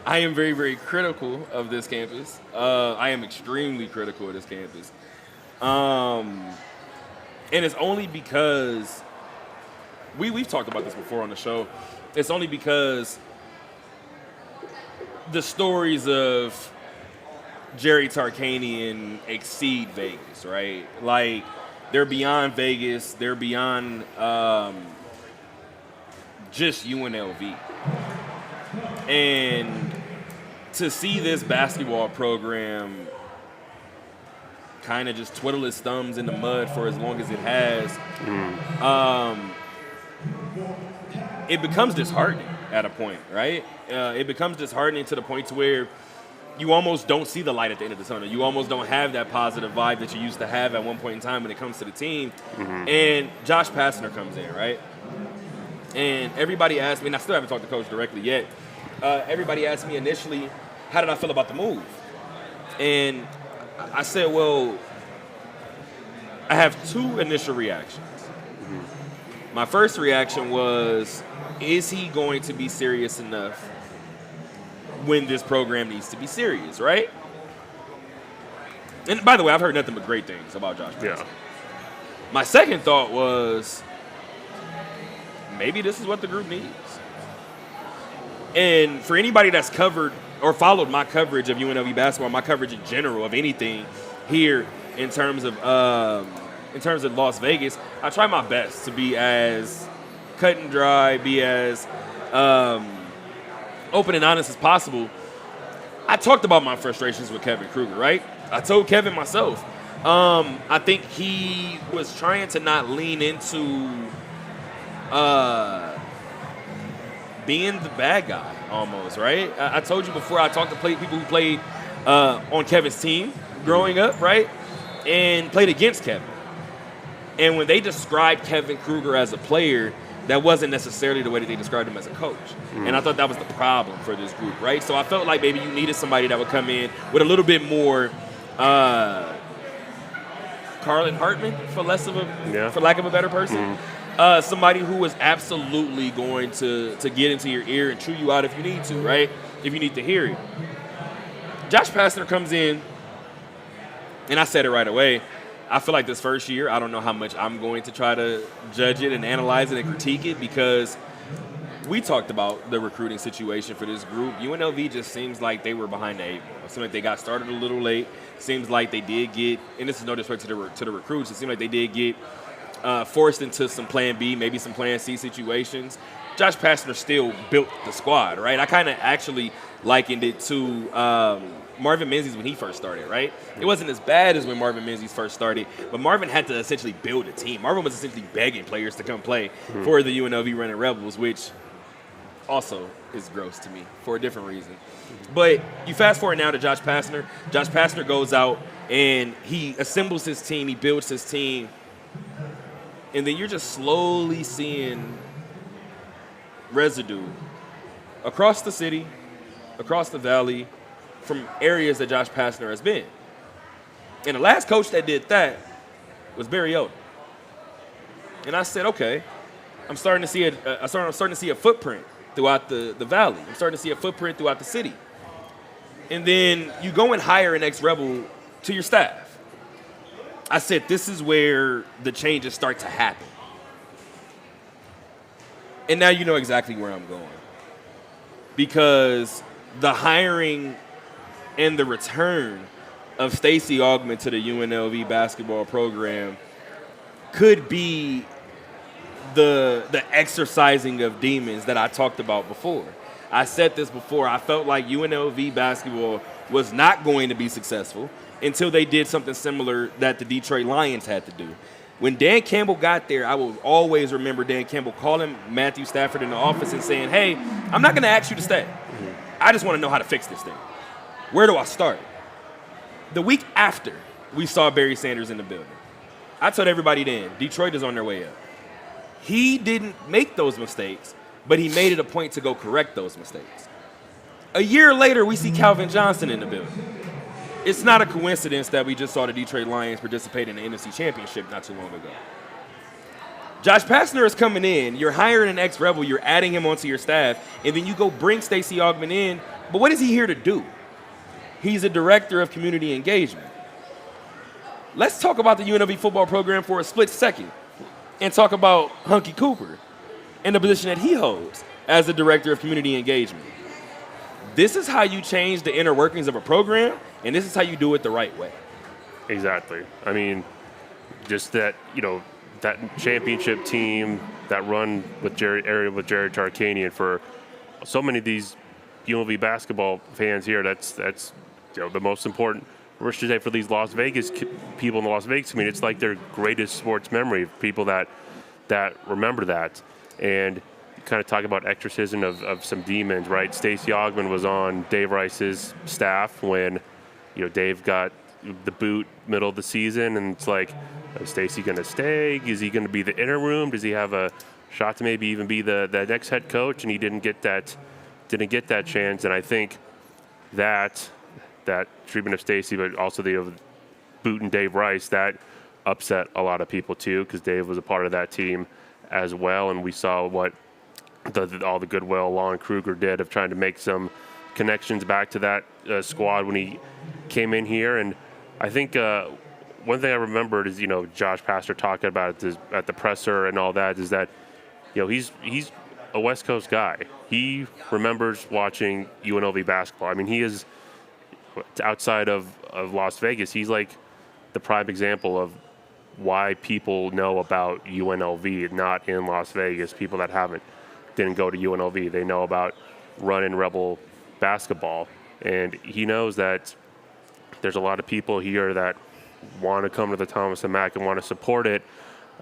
I am very, very critical of this campus. I am extremely critical of this campus. And it's only because we've talked about this before on the show. It's only because the stories of Jerry Tarkanian exceed Vegas, right? Like, they're beyond Vegas. They're beyond just UNLV. And to see this basketball program kind of just twiddle its thumbs in the mud for as long as it has, it becomes disheartening at a point, right? It becomes disheartening to the point to where you almost don't see the light at the end of the tunnel. You almost don't have that positive vibe that you used to have at one point in time when it comes to the team. Mm-hmm. And Josh Pastner comes in, right? And everybody asked me, and I still haven't talked to Coach directly yet, everybody asked me initially, how did I feel about the move? And I said, well, I have 2 initial reactions. Mm-hmm. My first reaction was, is he going to be serious enough when this program needs to be serious, right? And by the way, I've heard nothing but great things about Josh Pastner. Yeah. My second thought was, maybe this is what the group needs. And for anybody that's covered or followed my coverage of UNLV basketball, my coverage in general of anything here in terms of Las Vegas, I try my best to be as cut and dry, be as open and honest as possible. I talked about my frustrations with Kevin Kruger, right? I told Kevin myself. I think he was trying to not lean into being the bad guy almost, right? I told you before, I talked to people who played on Kevin's team growing up, right? And played against Kevin. And when they described Kevin Kruger as a player, that wasn't necessarily the way that they described him as a coach. Mm. And I thought that was the problem for this group, right? So I felt like maybe you needed somebody that would come in with a little bit more Carlin Hartman, for lack of a better person. Mm. Somebody who was absolutely going to get into your ear and chew you out if you need to, right? If you need to hear it. Josh Pastner comes in, and I said it right away. I feel like this first year, I don't know how much I'm going to try to judge it and analyze it and critique it, because we talked about the recruiting situation for this group. UNLV just seems like they were behind the eight ball. It seems like they got started a little late. Seems like they did get, and this is no disrespect to the recruits, it seemed like they did get forced into some plan B, maybe some plan C situations. Josh Pastner still built the squad, right? I kind of actually likened it to Marvin Menzies when he first started, right? It wasn't as bad as when Marvin Menzies first started, but Marvin had to essentially build a team. Marvin was essentially begging players to come play for the UNLV Running Rebels, which also is gross to me for a different reason. But you fast forward now to Josh Pastner. Josh Pastner goes out and he assembles his team, he builds his team, and then you're just slowly seeing residue across the city, across the valley, from areas that Josh Pastner has been. And the last coach that did that was Barry Odom. And I said, okay, I'm starting to see a footprint throughout the valley. I'm starting to see a footprint throughout the city. And then you go and hire an ex-Rebel to your staff. I said, this is where the changes start to happen. And now you know exactly where I'm going. Because the hiring and the return of Stacey Augmon to the UNLV basketball program could be the exercising of demons that I talked about before. I said this before. I felt like UNLV basketball was not going to be successful until they did something similar that the Detroit Lions had to do. When Dan Campbell got there, I will always remember Dan Campbell calling Matthew Stafford in the office and saying, hey, I'm not going to ask you to stay. I just want to know how to fix this thing. Where do I start? The week after we saw Barry Sanders in the building, I told everybody then, Detroit is on their way up. He didn't make those mistakes, but he made it a point to go correct those mistakes. A year later, we see Calvin Johnson in the building. It's not a coincidence that we just saw the Detroit Lions participate in the NFC Championship not too long ago. Josh Pastner is coming in. You're hiring an ex-Rebel. You're adding him onto your staff. And then you go bring Stacey Augmon in. But what is he here to do? He's a director of community engagement. Let's talk about the UNLV football program for a split second and talk about Hunky Cooper and the position that he holds as the director of community engagement. This is how you change the inner workings of a program, and this is how you do it the right way. Exactly. I mean, just that, that championship team, that run with Jared Tarkanian, for so many of these UNLV basketball fans here, that's the most important. For these Las Vegas people in the Las Vegas community, it's like their greatest sports memory, people that remember that. And kind of talk about exorcism of some demons, right? Stacey Augmon was on Dave Rice's staff when, Dave got the boot middle of the season, and it's like, is Stacey going to stay? Is he going to be the interim? Does he have a shot to maybe even be the next head coach? And he didn't get that chance. And I think that treatment of Stacey, but also the boot and Dave Rice, that upset a lot of people too, because Dave was a part of that team as well, and we saw what all the goodwill Lon Kruger did of trying to make some connections back to that squad when he came in here. And I think one thing I remembered is, Josh Pastner talking about it at the presser and all that, is that, he's a West Coast guy. He remembers watching UNLV basketball. I mean, he is, outside of Las Vegas, he's like the prime example of why people know about UNLV, not in Las Vegas. People that didn't go to UNLV, they know about running Rebel basketball. And he knows that there's a lot of people here that want to come to the Thomas Mack and want to support it,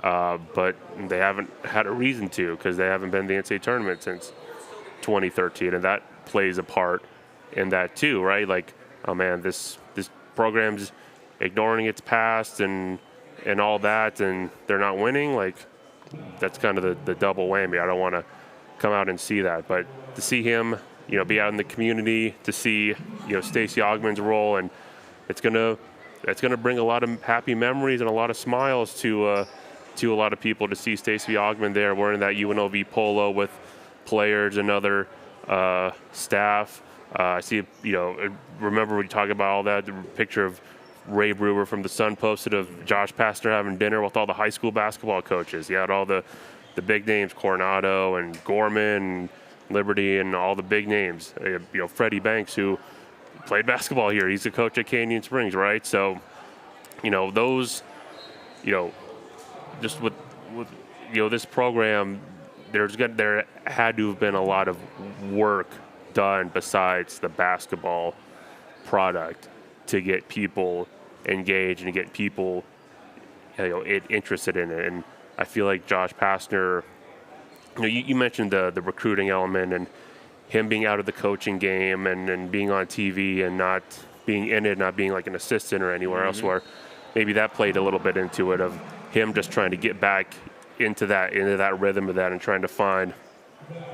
but they haven't had a reason to, because they haven't been in the NCAA tournament since 2013, and that plays a part in that too, right? Like, oh man, this program's ignoring its past and all that, and they're not winning. Like, that's kind of the double whammy. I don't want to come out and see that, but to see him, be out in the community, to see, Stacey Augmon's role, and it's gonna bring a lot of happy memories and a lot of smiles to a lot of people to see Stacey Augmon there wearing that UNLV polo with players and other staff. I see, remember we talked about all that, the picture of Ray Brewer from the Sun posted of Josh Pastner having dinner with all the high school basketball coaches. He had all the the big names, Coronado and Gorman, and Liberty, and all the big names. Freddie Banks, who played basketball here. He's a coach at Canyon Springs, right? So, those, just with this program, there had to have been a lot of work done besides the basketball product to get people engaged and to get people interested in it. And I feel like Josh Pastner, you mentioned the recruiting element and him being out of the coaching game and being on TV and not being in it, not being like an assistant or anywhere else, where maybe that played a little bit into it, of him just trying to get back into that rhythm of that and trying to find,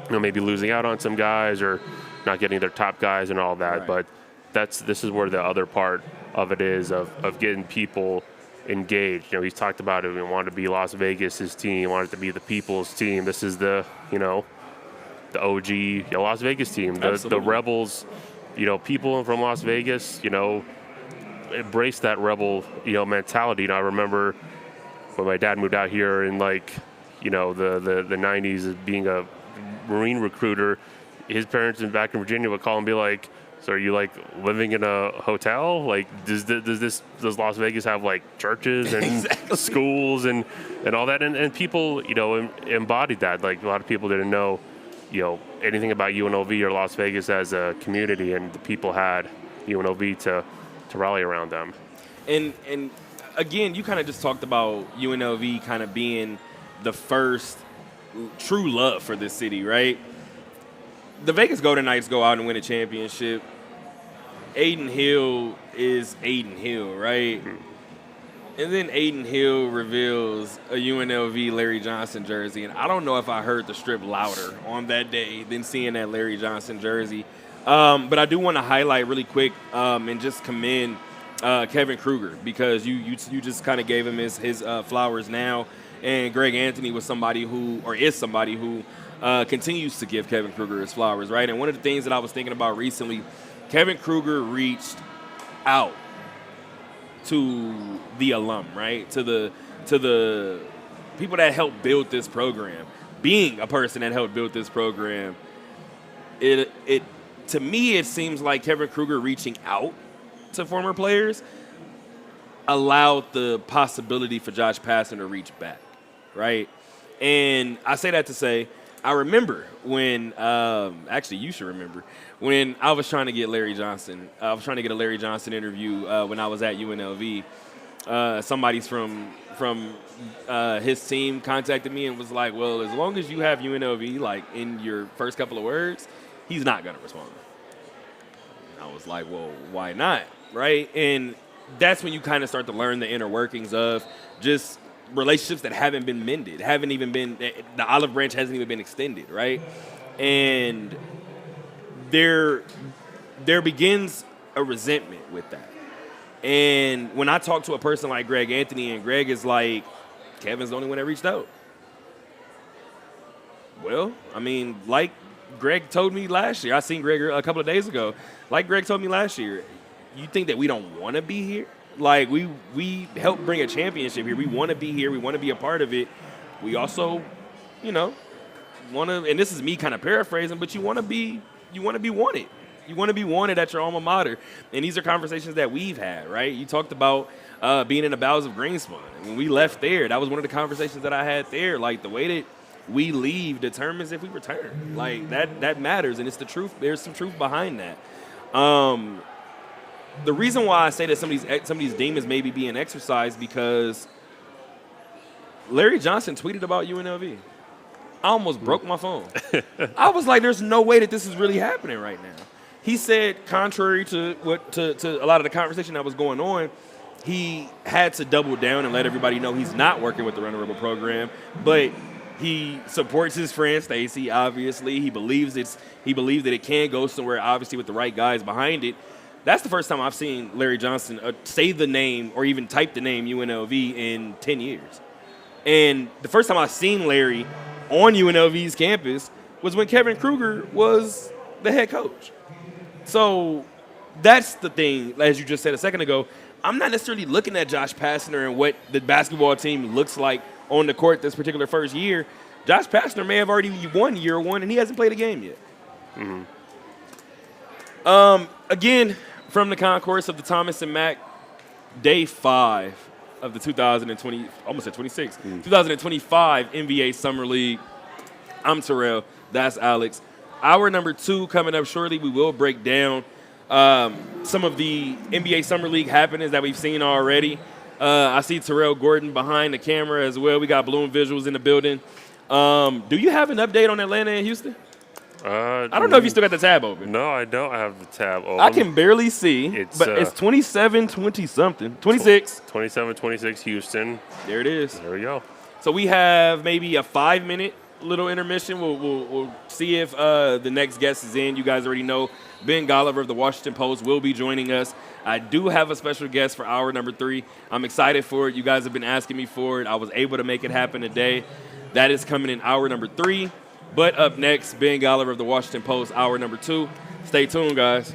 maybe losing out on some guys or not getting their top guys and all that. Right. But this is where the other part of it is, of getting people engaged. He's talked about it. We wanted to be Las Vegas's team. He wanted to be the people's team. This is the OG Las Vegas team. The Rebels, people from Las Vegas, embrace that rebel, mentality. I remember when my dad moved out here in the 90s, as being a Marine recruiter, his parents back in Virginia would call and be like, so are you living in a hotel? Does Las Vegas have churches and Exactly. schools and all that? And people, embodied that. A lot of people didn't know, anything about UNLV or Las Vegas as a community, and the people had UNLV to rally around them. And again, you kind of just talked about UNLV kind of being the first true love for this city, right? The Vegas Golden Knights go out and win a championship. Aiden Hill is Aiden Hill, right? And then Aiden Hill reveals a UNLV Larry Johnson jersey. And I don't know if I heard the strip louder on that day than seeing that Larry Johnson jersey. But I do want to highlight really quick and just commend Kevin Kruger, because you just kind of gave him his flowers now. And Greg Anthony is somebody who continues to give Kevin Kruger his flowers, right? And one of the things that I was thinking about recently, Kevin Kruger reached out to the alum, right? To the people that helped build this program. Being a person that helped build this program, it to me, it seems like Kevin Kruger reaching out to former players allowed the possibility for Josh Pastner to reach back, right? And I say that to say, I remember when, actually you should remember, when I was trying to get Larry Johnson. I was trying to get a Larry Johnson interview when I was at UNLV. Somebody from his team contacted me and was like, well, as long as you have UNLV in your first couple of words, he's not going to respond. And I was like, well, why not, right? And that's when you kind of start to learn the inner workings of just relationships that haven't been mended, the olive branch hasn't even been extended, right? And there begins a resentment with that. And when I talk to a person like Greg Anthony, and Greg is like, Kevin's the only one that reached out. Well, I mean, like Greg told me last year, I seen Greg a couple of days ago, like Greg told me last year, you think that we don't want to be here? We helped bring a championship here. We want to be here. We want to be a part of it. We also, want to, and this is me kind of paraphrasing, but you want to be wanted. You want to be wanted at your alma mater. And these are conversations that we've had, right? You talked about being in the bowels of Greenspun. When we left there, that was one of the conversations that I had there. The way that we leave determines if we return. That matters, and it's the truth. There's some truth behind that. The reason why I say that some of these demons may be being exercised, because Larry Johnson tweeted about UNLV. I almost broke my phone. I was like, there's no way that this is really happening right now. He said, contrary to to a lot of the conversation that was going on, he had to double down and let everybody know he's not working with the Run the Rebel program, but he supports his friend Stacy. Obviously, he believes that it can go somewhere. Obviously, with the right guys behind it. That's the first time I've seen Larry Johnson say the name or even type the name UNLV in 10 years. And the first time I've seen Larry on UNLV's campus was when Kevin Kruger was the head coach. So that's the thing, as you just said a second ago. I'm not necessarily looking at Josh Pastner and what the basketball team looks like on the court this particular first year. Josh Pastner may have already won year one, and he hasn't played a game yet. Again, from the concourse of the Thomas and Mack, day 5 of the 2020, almost at 26, 2025 NBA Summer League. I'm Terrell. That's Alex. Hour number 2 coming up shortly. We will break down some of the NBA Summer League happenings that we've seen already. I see Terrell Gordon behind the camera as well. We got Bloom Visuals in the building. Do you have an update on Atlanta and Houston? I don't know if you still got the tab open. No, I don't have the tab open. I can barely see, but it's 27, 20-something. 26. 27-26 Houston. There it is. There we go. So we have maybe a 5-minute little intermission. We'll see if the next guest is in. You guys already know Ben Golliver of the Washington Post will be joining us. I do have a special guest for hour number 3. I'm excited for it. You guys have been asking me for it. I was able to make it happen today. That is coming in hour number 3. But up next, Ben Golliver of the Washington Post, hour number 2. Stay tuned, guys.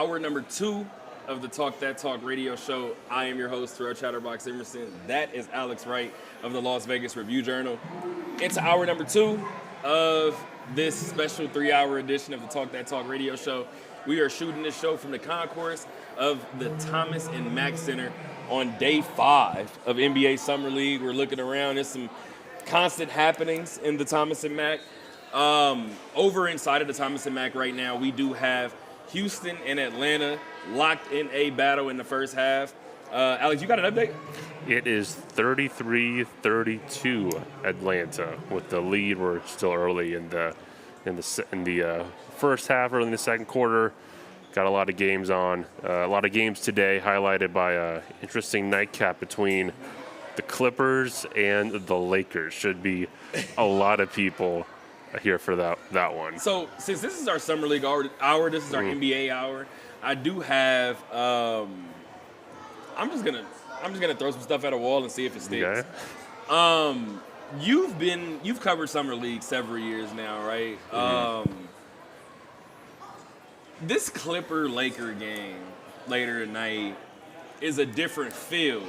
hour number 2 of the Talk That Talk radio show. I am your host, Terrell Chatterbox Emerson. That is Alex Wright of the Las Vegas Review-Journal. It's hour number 2 of this special 3-hour edition of the Talk That Talk radio show. We are shooting this show from the concourse of the Thomas and Mack Center on day 5 of NBA Summer League. We're looking around. There's some constant happenings in the Thomas and Mack. Over inside of the Thomas and Mack right now, we do have Houston and Atlanta locked in a battle in the first half. Alex, you got an update? It is 33-32 Atlanta with the lead. We're still early in the first half, early in the second quarter. Got a lot of games on. A lot of games today, highlighted by an interesting nightcap between the Clippers and the Lakers. Should be a lot of people here for that one. So since this is our Summer League hour, this is our NBA hour. I do have. I'm just gonna throw some stuff at a wall and see if it sticks. Okay. You've covered Summer League several years now, right? This Clipper-Laker game later tonight is a different feel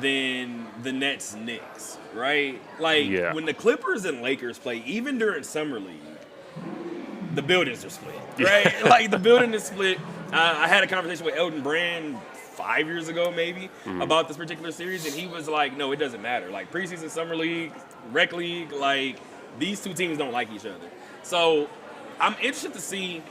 than the Nets-Knicks, right? Like, when the Clippers and Lakers play, even during Summer League, the buildings are split, right? Like, the building is split. I had a conversation with Elton Brand 5 years ago, maybe, about this particular series, and he was like, no, it doesn't matter. Like, preseason, Summer League, Rec League, like, these two teams don't like each other. So I'm interested to see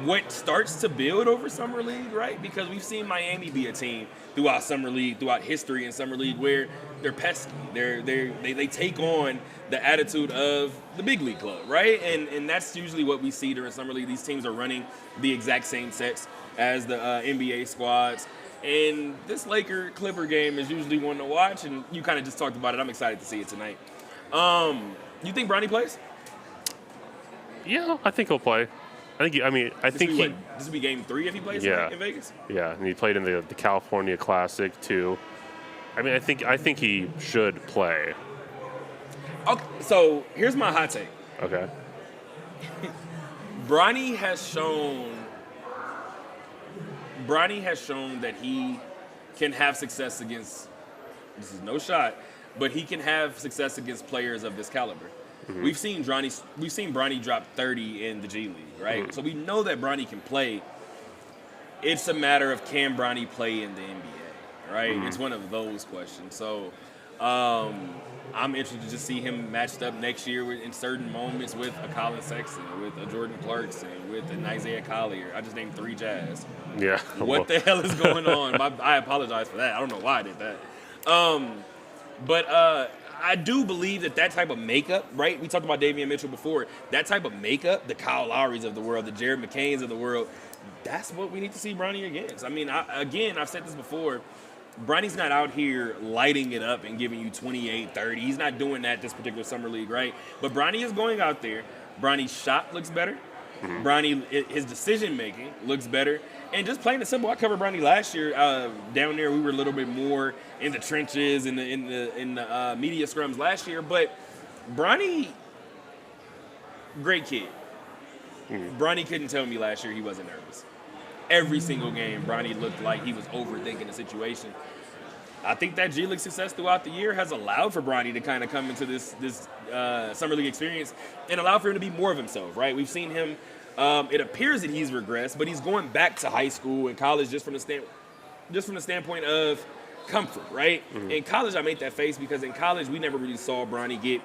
what starts to build over Summer League, right? Because we've seen Miami be a team throughout Summer League, throughout history in Summer League, where they're pesky. They take on the attitude of the big league club, right? And that's usually what we see during Summer League. These teams are running the exact same sets as the NBA squads. And this Laker-Clipper game is usually one to watch, and you kind of just talked about it. I'm excited to see it tonight. You think Bronny plays? Yeah, I think he'll play. I think this will be game 3 if he plays in Vegas. Yeah, and he played in the California Classic too. I mean, I think he should play. Okay, so here's my hot take. Okay. Bronny has shown that he can have success against. This is no shot, but he can have success against players of this caliber. Mm-hmm. We've seen Bronny drop 30 in the G League, right? Mm-hmm. So we know that Bronny can play. It's a matter of can Bronny play in the NBA, right? Mm-hmm. It's one of those questions. So I'm interested to see him matched up next year in certain moments with a Colin Sexton, with a Jordan Clarkson, with an Isaiah Collier. I just named 3 Jazz. Yeah. What the hell is going on? I apologize for that. I don't know why I did that. But I do believe that type of makeup, right? We talked about Davion Mitchell before. That type of makeup, the Kyle Lowrys of the world, the Jared McCains of the world, that's what we need to see Bronny against. I mean, I've said this before. Bronny's not out here lighting it up and giving you 28, 30. He's not doing that this particular Summer League, right? But Bronny is going out there. Bronny's shot looks better. Mm-hmm. Bronny, his decision-making looks better. And just plain and simple, I covered Bronny last year. Down there, we were a little bit more in the trenches, in the media scrums last year. But Bronny, great kid. Mm-hmm. Bronny couldn't tell me last year he wasn't nervous. Every single game, Bronny looked like he was overthinking the situation. I think that G League success throughout the year has allowed for Bronny to kind of come into this Summer League experience and allow for him to be more of himself, right? We've seen him. It appears that he's regressed, but he's going back to high school and college just from the standpoint of comfort, right? Mm-hmm. In college, I made that face because in college we never really saw Bronny get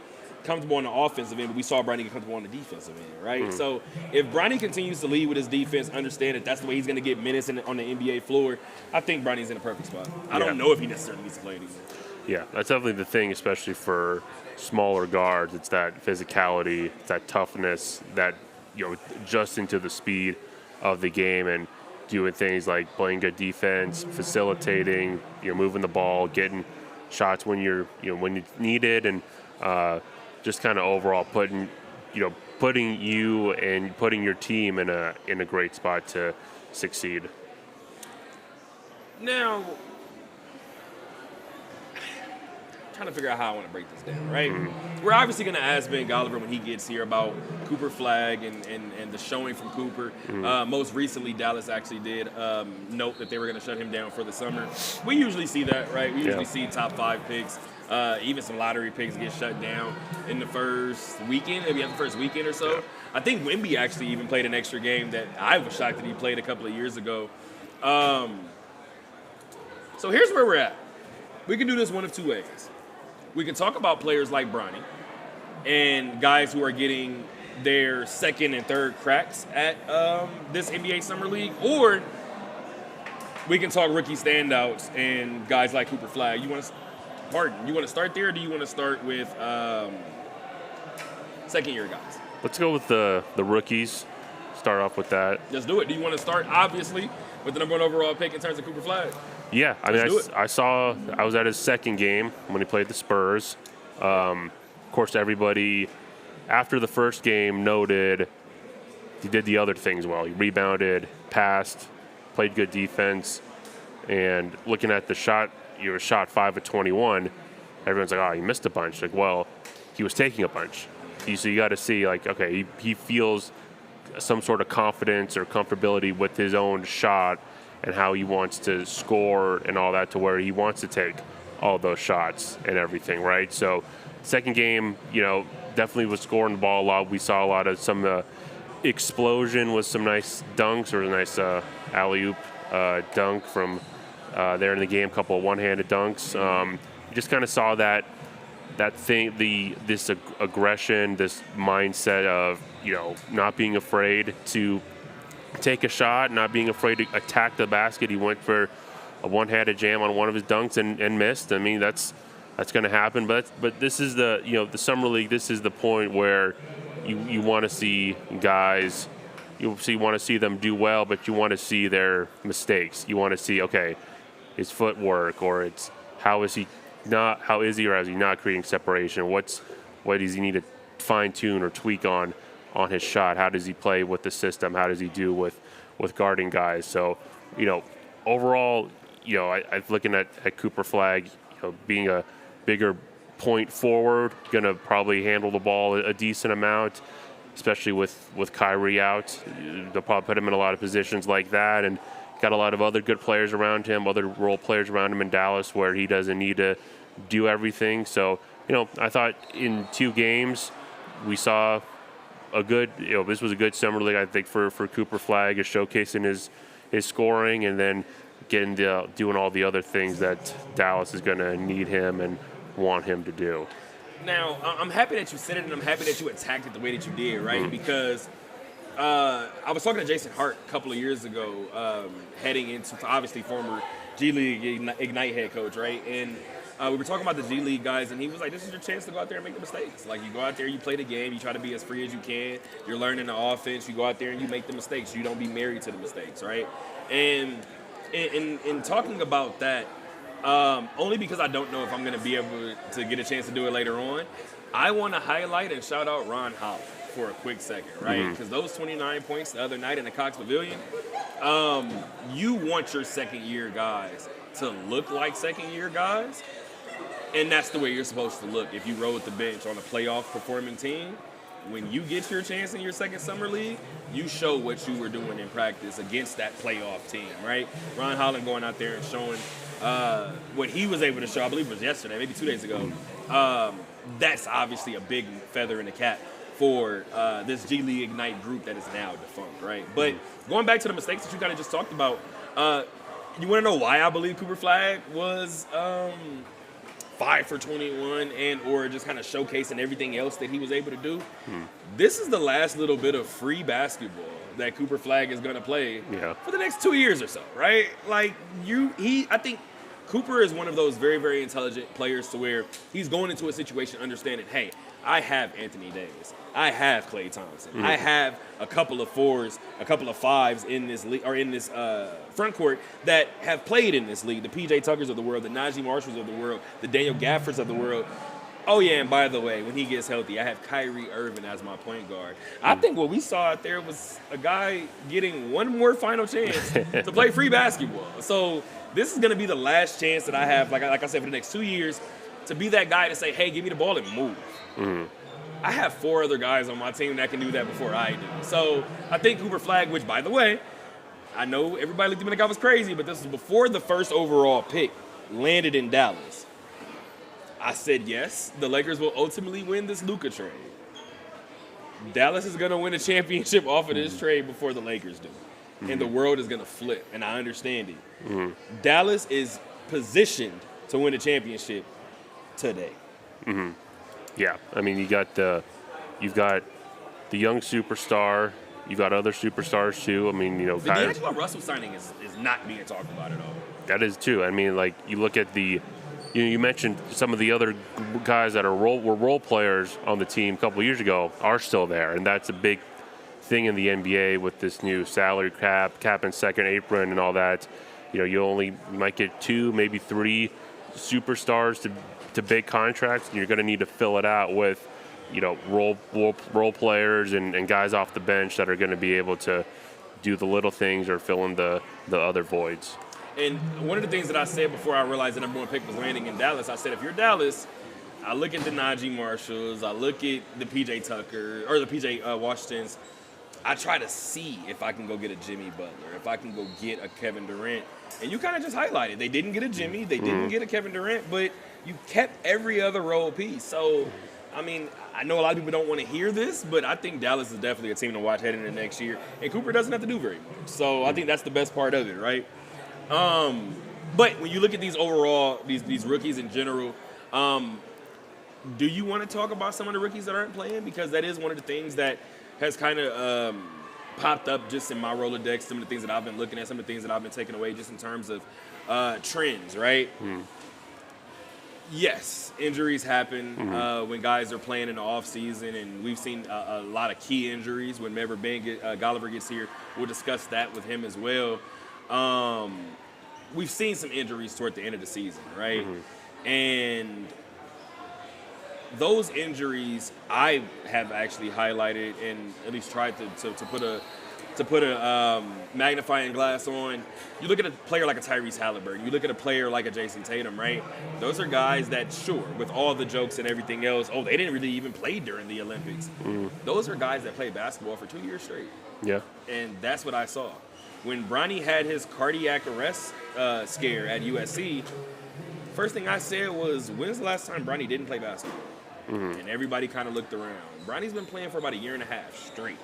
comfortable on the offensive end, but we saw Bronny get comfortable on the defensive end, right? Mm-hmm. So if Bronny continues to lead with his defense, understand that that's the way he's going to get minutes on the NBA floor, I think Bronny's in a perfect spot. I don't know if he necessarily needs to play anymore. Yeah, that's definitely the thing, especially for smaller guards. It's that physicality, it's that toughness, that adjusting to the speed of the game and doing things like playing good defense, facilitating, moving the ball, getting shots when when you need it, and just kind of overall putting you and putting your team in a great spot to succeed. Now, trying to figure out how I want to break this down, right? We're obviously going to ask Ben Golliver when he gets here about Cooper Flagg and the showing from Cooper. Most recently, Dallas actually did note that they were going to shut him down for the summer. We usually see that, right? We usually see top 5 picks, even some lottery picks get shut down in the first weekend, maybe after the first weekend or so. I think Wemby actually even played an extra game that I was shocked that he played a couple of years ago. So here's where we're at. We can do this one of 2 ways. We can talk about players like Bronny and guys who are getting their second and third cracks at this NBA Summer League, or we can talk rookie standouts and guys like Cooper Flagg. You want to start there, or do you want to start with second-year guys? Let's go with the rookies. Start off with that. Let's do it. Do you want to start, obviously, with the number 1 overall pick in terms of Cooper Flagg? Yeah, I mean, I was at his second game when he played the Spurs. Of course, everybody after the first game noted he did the other things well. He rebounded, passed, played good defense, and looking at the shot, you were shot 5 of 21. Everyone's like, oh, he missed a bunch. Like, well, he was taking a bunch. So you got to see, like, okay, he feels some sort of confidence or comfortability with his own shot and how he wants to score and all that, to where he wants to take all those shots and everything, right? So second game, definitely was scoring the ball a lot. We saw a lot of some explosion with some nice dunks, or a nice alley-oop dunk from there in the game, a couple of one-handed dunks. Just kind of saw that thing, this aggression, this mindset of, not being afraid to take a shot, not being afraid to attack the basket. He went for a one-handed jam on one of his dunks and missed. I mean, that's going to happen. But this is the Summer League. This is the point where you want to see guys. You want to see them do well, but you want to see their mistakes. You want to see, okay, his footwork, or it's how is he or has he not creating separation? What does he need to fine-tune or tweak on his shot? How does he play with the system? How does he do with guarding guys? So, overall, I'm looking at Cooper Flagg, being a bigger point forward, going to probably handle the ball a decent amount, especially with Kyrie out. They'll probably put him in a lot of positions like that, and got a lot of other good players around him, other role players around him in Dallas, where he doesn't need to do everything. So, I thought in 2 games we saw a good, this was a good Summer League, I think, for Cooper Flagg, is showcasing his scoring, and then doing all the other things that Dallas is going to need him and want him to do. Now, I'm happy that you said it, and I'm happy that you attacked it the way that you did, right? Because I was talking to Jason Hart a couple of years ago, heading into, obviously, former G League Ignite head coach, right? And we were talking about the G League guys, and he was like, this is your chance to go out there and make the mistakes. Like, you go out there, you play the game, you try to be as free as you can, you're learning the offense, you go out there and you make the mistakes. You don't be married to the mistakes, right? And in talking about that, only because I don't know if I'm going to be able to get a chance to do it later on, I want to highlight and shout out Ron Holland for a quick second, right? Because those 29 points the other night in the Cox Pavilion, you want your second-year guys to look like second-year guys, and that's the way you're supposed to look. If you rode the bench on a playoff-performing team, when you get your chance in your second Summer League, you show what you were doing in practice against that playoff team, right? Ron Holland going out there and showing what he was able to show, I believe it was yesterday, maybe 2 days ago. That's obviously a big feather in the cap for this G League Ignite group that is now defunct, right? But going back to the mistakes that you kind of just talked about, you want to know why I believe Cooper Flagg was 5 for 21 and or just kind of showcasing everything else that he was able to do? This is the last little bit of free basketball that Cooper Flagg is going to play for the next 2 years or so, right? Like, I think Cooper is one of those very, very intelligent players to where he's going into a situation understanding, hey, I have Anthony Davis. I have Klay Thompson. I have a couple of 4s, a couple of 5s in this league, or in this front court that have played in this league. The P.J. Tuckers of the world, the Najee Marshalls of the world, the Daniel Gaffords of the world. Oh, yeah, and by the way, when he gets healthy, I have Kyrie Irving as my point guard. I think what we saw out there was a guy getting one more final chance to play free basketball. So this is going to be the last chance that I have, like I said, for the next 2 years. to be that guy to say, hey, give me the ball and move. I have 4 other guys on my team that can do that before I do. So I think Cooper Flagg, which, by the way, I know everybody looked at me like I was crazy, but this was before the first overall pick landed in Dallas. I said, yes, the Lakers will ultimately win this Luka trade. Dallas is going to win a championship off of this trade before the Lakers do. And the world is going to flip, and I understand it. Dallas is positioned to win a championship today. Yeah, I mean, you've got the young superstar. You've got other superstars, too. I mean, The D'Angelo Russell signing is not being talked about at all. That is, too. I mean, like, you look at you mentioned some of the other guys that were role players on the team a couple of years ago are still there, and that's a big thing in the NBA with this new salary cap and second apron and all that. You might get 2, maybe 3 superstars to big contracts, and you're going to need to fill it out with, role players and guys off the bench that are going to be able to do the little things or fill in the other voids. And one of the things that I said before I realized the number 1 pick was landing in Dallas, I said, if you're Dallas, I look at the Najee Marshalls, I look at the P.J. Tucker, or the P.J. Washingtons, I try to see if I can go get a Jimmy Butler, if I can go get a Kevin Durant. And you kind of just highlighted, they didn't get a Jimmy, they didn't get a Kevin Durant, but you kept every other role piece. So, I mean, I know a lot of people don't want to hear this, but I think Dallas is definitely a team to watch heading into next year. And Cooper doesn't have to do very much. So I think that's the best part of it, right? But when you look at these overall, these rookies in general, do you want to talk about some of the rookies that aren't playing? Because that is one of the things that has kind of popped up just in my Rolodex, some of the things that I've been looking at, some of the things that I've been taking away just in terms of trends, right? Yes, injuries happen when guys are playing in the offseason, and we've seen a lot of key injuries. Whenever Ben Golliver gets here, we'll discuss that with him as well. We've seen some injuries toward the end of the season, right? And those injuries I have actually highlighted and at least tried to put a magnifying glass on. You look at a player like a Tyrese Halliburton, you look at a player like a Jason Tatum, right? Those are guys that, sure, with all the jokes and everything else, they didn't really even play during the Olympics. Those are guys that played basketball for 2 years straight. Yeah. And that's what I saw. When Bronny had his cardiac arrest scare at USC, first thing I said was, when's the last time Bronny didn't play basketball? And everybody kind of looked around. Bronny's been playing for about 1.5 years straight.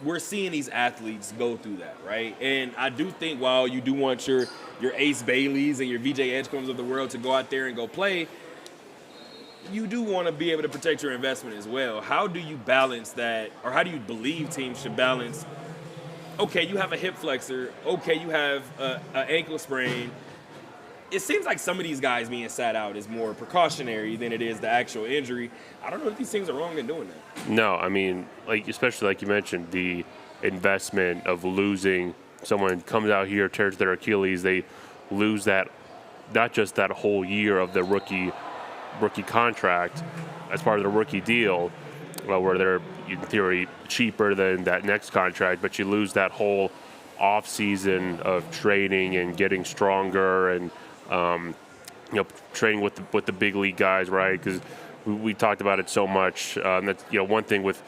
We're seeing these athletes go through that, right? And I do think while you do want your Ace Baileys and your VJ Edgecombs of the world to go out there and go play, you do want to be able to protect your investment as well. How do you balance that, or how do you believe teams should balance, okay, you have a hip flexor, okay, you have an ankle sprain. It seems like some of these guys being sat out is more precautionary than it is the actual injury. I don't know if these things are wrong in doing that. No, I mean, especially like you mentioned, the investment of losing someone comes out here, tears their Achilles, they lose that, not just that whole year of the rookie contract as part of the rookie deal, where they're in theory cheaper than that next contract, but you lose that whole off season of training and getting stronger and training with the big league guys, right? Because we talked about it so much. That's one thing with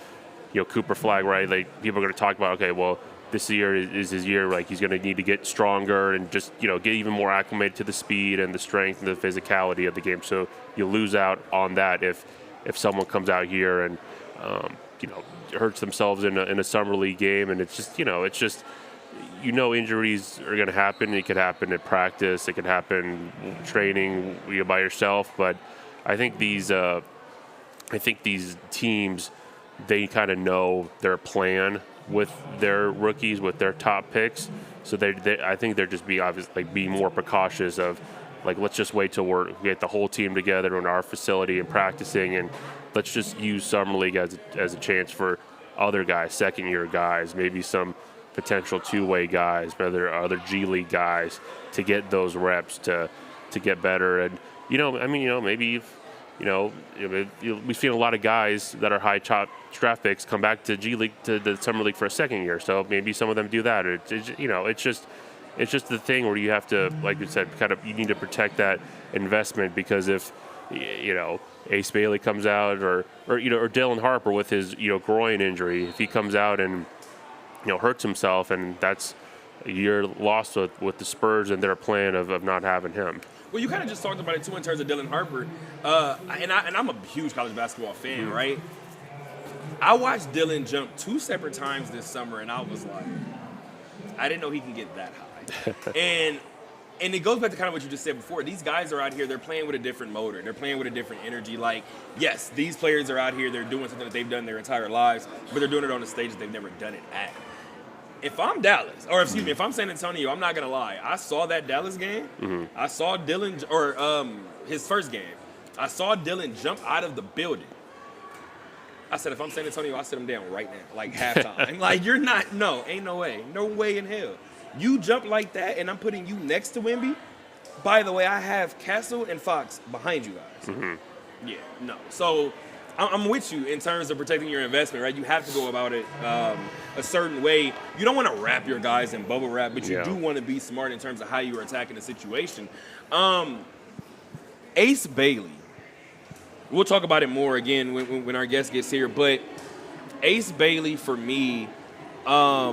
Cooper Flagg, right? Like people are going to talk about, okay, well, this year is his year. Like he's going to need to get stronger and just get even more acclimated to the speed and the strength and the physicality of the game. So you lose out on that if someone comes out here and hurts themselves in a summer league game, and it's just injuries are going to happen. It could happen at practice. It could happen training by yourself. But I think these teams, they kind of know their plan with their rookies, with their top picks. So I think they're just being more precautious of, like, let's just wait till we get the whole team together in our facility and practicing, and let's just use summer league as a chance for other guys, second-year guys, maybe some potential two-way guys, whether other G League guys, to get those reps to get better. And maybe we've seen a lot of guys that are high draft picks come back to G League, to the summer league for a second year. So maybe some of them do that. It's just the thing where you have to, like you said, you need to protect that investment, because if Ace Bailey comes out, or Dylan Harper with his groin injury, if he comes out and hurts himself, and that's a year lost with the Spurs and their plan of not having him. Well, you kind of just talked about it too in terms of Dylan Harper, and I'm a huge college basketball fan, right? I watched Dylan jump 2 separate times this summer, and I was like, I didn't know he can get that high. And it goes back to kind of what you just said before. These guys are out here, they're playing with a different motor. They're playing with a different energy. Like, yes, these players are out here, they're doing something that they've done their entire lives, but they're doing it on a stage that they've never done it at. If I'm Dallas, or excuse me, if I'm San Antonio, I'm not going to lie. I saw that Dallas game. I saw Dylan, or his first game. I saw Dylan jump out of the building. I said, if I'm San Antonio, I'll sit him down right now, like halftime. Like, you're not, no, ain't no way. No way in hell. You jump like that, and I'm putting you next to Wemby. By the way, I have Castle and Fox behind you guys. Yeah, no. So I'm with you in terms of protecting your investment, right? You have to go about it a certain way. You don't want to wrap your guys in bubble wrap, but you do want to be smart in terms of how you're attacking the situation. Ace Bailey. We'll talk about it more again when our guest gets here, but Ace Bailey, for me, I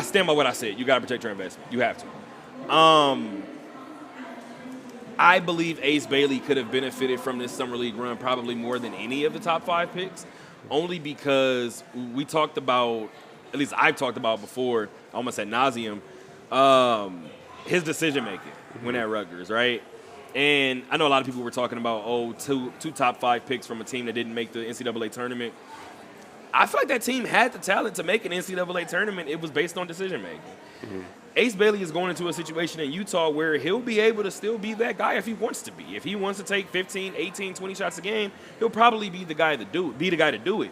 stand by what I said. You got to protect your investment. You have to. I believe Ace Bailey could have benefited from this Summer League run probably more than any of the top 5 picks, only because we talked about, at least I've talked about before, almost ad nauseum, his decision-making when at Rutgers, right? And I know a lot of people were talking about, two top 5 picks from a team that didn't make the NCAA tournament. I feel like that team had the talent to make an NCAA tournament. It was based on decision-making. Ace Bailey is going into a situation in Utah where he'll be able to still be that guy if he wants to be. If he wants to take 15, 18, 20 shots a game, he'll probably be the guy to do it.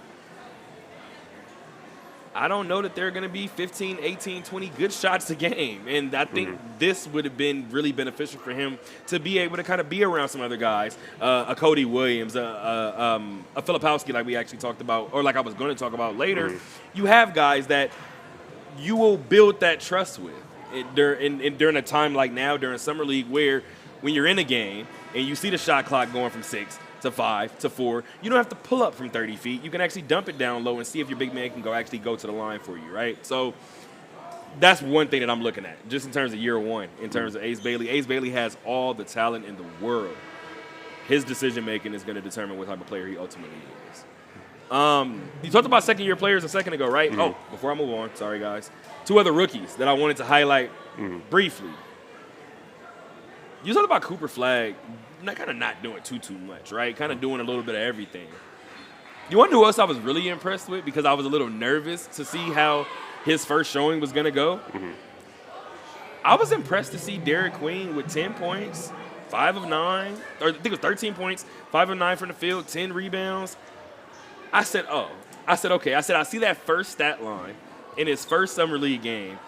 I don't know that there are going to be 15, 18, 20 good shots a game. And I think this would have been really beneficial for him to be able to kind of be around some other guys, a Cody Williams, a Filipowski like we actually talked about, or like I was going to talk about later. You have guys that you will build that trust with during a time like now, during Summer League, where when you're in a game and you see the shot clock going from 6 to 5 to 4, you don't have to pull up from 30 feet. You can actually dump it down low and see if your big man can actually go to the line for you, right? So that's one thing that I'm looking at, just in terms of year one, in terms of Ace Bailey. Ace Bailey has all the talent in the world. His decision-making is going to determine what type of player he ultimately is. You talked about second-year players a second ago, right? Oh, before I move on, sorry, guys. 2 other rookies that I wanted to highlight briefly. You talked about Cooper Flagg kind of not doing too much, right? Kind of doing a little bit of everything. You want to know who else I was really impressed with because I was a little nervous to see how his first showing was going to go? I was impressed to see Derek Queen with 10 points, 5 of 9, or I think it was 13 points, 5 of 9 from the field, 10 rebounds. I said, okay. I see that first stat line in his first Summer League game.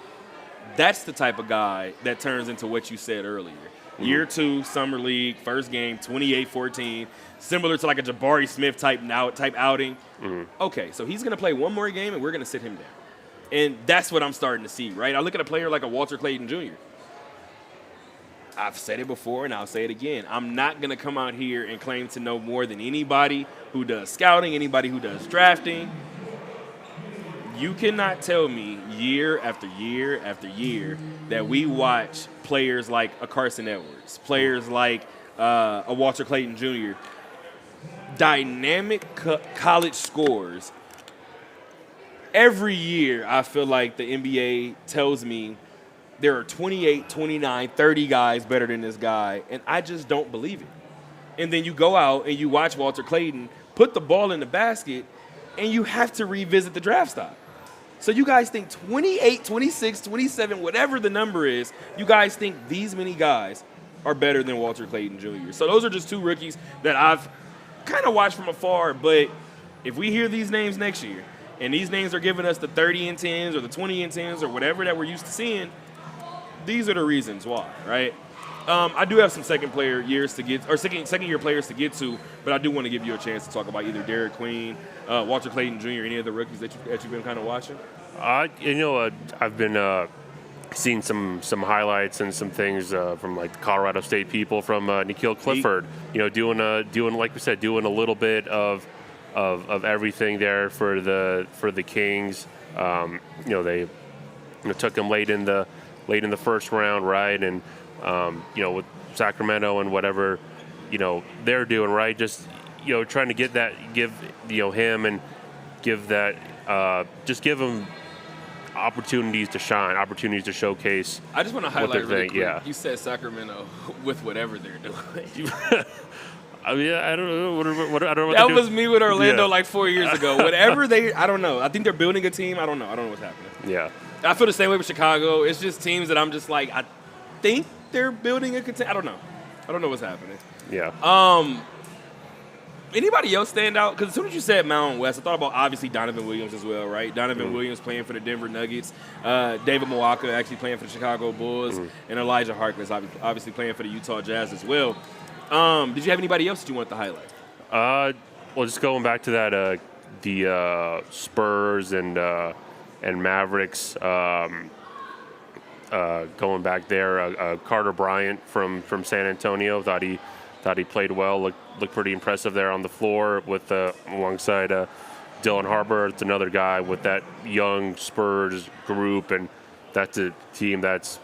That's the type of guy that turns into what you said earlier. Year 2, Summer League, first game, 28-14, similar to like a Jabari Smith type outing. Okay, so he's going to play one more game, and we're going to sit him down. And that's what I'm starting to see, right? I look at a player like a Walter Clayton Jr. I've said it before, and I'll say it again. I'm not going to come out here and claim to know more than anybody who does scouting, anybody who does drafting. You cannot tell me year after year after year that we watch players like a Carson Edwards, players like a Walter Clayton Jr., dynamic college scores. Every year I feel like the NBA tells me there are 28, 29, 30 guys better than this guy, and I just don't believe it. And then you go out and you watch Walter Clayton put the ball in the basket, and you have to revisit the draft stock. So you guys think 28, 26, 27, whatever the number is, you guys think these many guys are better than Walter Clayton Jr. So those are just 2 rookies that I've kind of watched from afar. But if we hear these names next year, and these names are giving us the 30 and 10s or the 20 and 10s or whatever that we're used to seeing, these are the reasons why, right? I do have some second year players to get to, but I do want to give you a chance to talk about either Derek Queen, Walter Clayton Jr., any of the rookies that you've been kind of watching. I've been seen some highlights and some things from like the Colorado State people from Nikhil Clifford. Doing like we said, doing a little bit of everything there for the Kings. They took him late in the first round, right? And with Sacramento and whatever they're doing, right? Just trying to give him and give that just give him opportunities to shine, opportunities to showcase. I just want to highlight really quick. Yeah. You said Sacramento with whatever they're doing. I mean, I don't know. I don't know what that was me with Orlando yeah. like 4 years ago. Whatever I don't know. I think they're building a team. I don't know what's happening. Yeah. I feel the same way with Chicago. It's just teams that I'm just like, I think they're building a contender. I don't know. I don't know what's happening. Yeah. Anybody else stand out? Because as soon as you said Mountain West, I thought about obviously Donovan Williams as well, right? Donovan Williams playing for the Denver Nuggets. David Milwaukee actually playing for the Chicago Bulls. And Elijah Harkless obviously playing for the Utah Jazz as well. Did you have anybody else that you wanted to highlight? Well, just going back to that, the Spurs and Mavericks, going back there, Carter Bryant from San Antonio, thought he played well, looked pretty impressive there on the floor with alongside Dylan Harper. It's another guy with that young Spurs group, and that's a team that's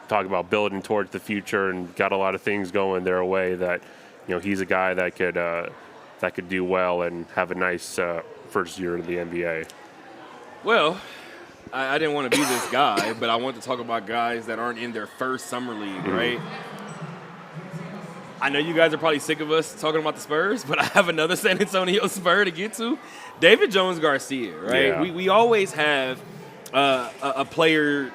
talking about building towards the future and got a lot of things going their way. That he's a guy that could do well and have a nice first year in the NBA. Well, I didn't want to be this guy, but I want to talk about guys that aren't in their first summer league, right? I know you guys are probably sick of us talking about the Spurs, but I have another San Antonio Spur to get to. David Jones-Garcia, right? Yeah. We always have a player,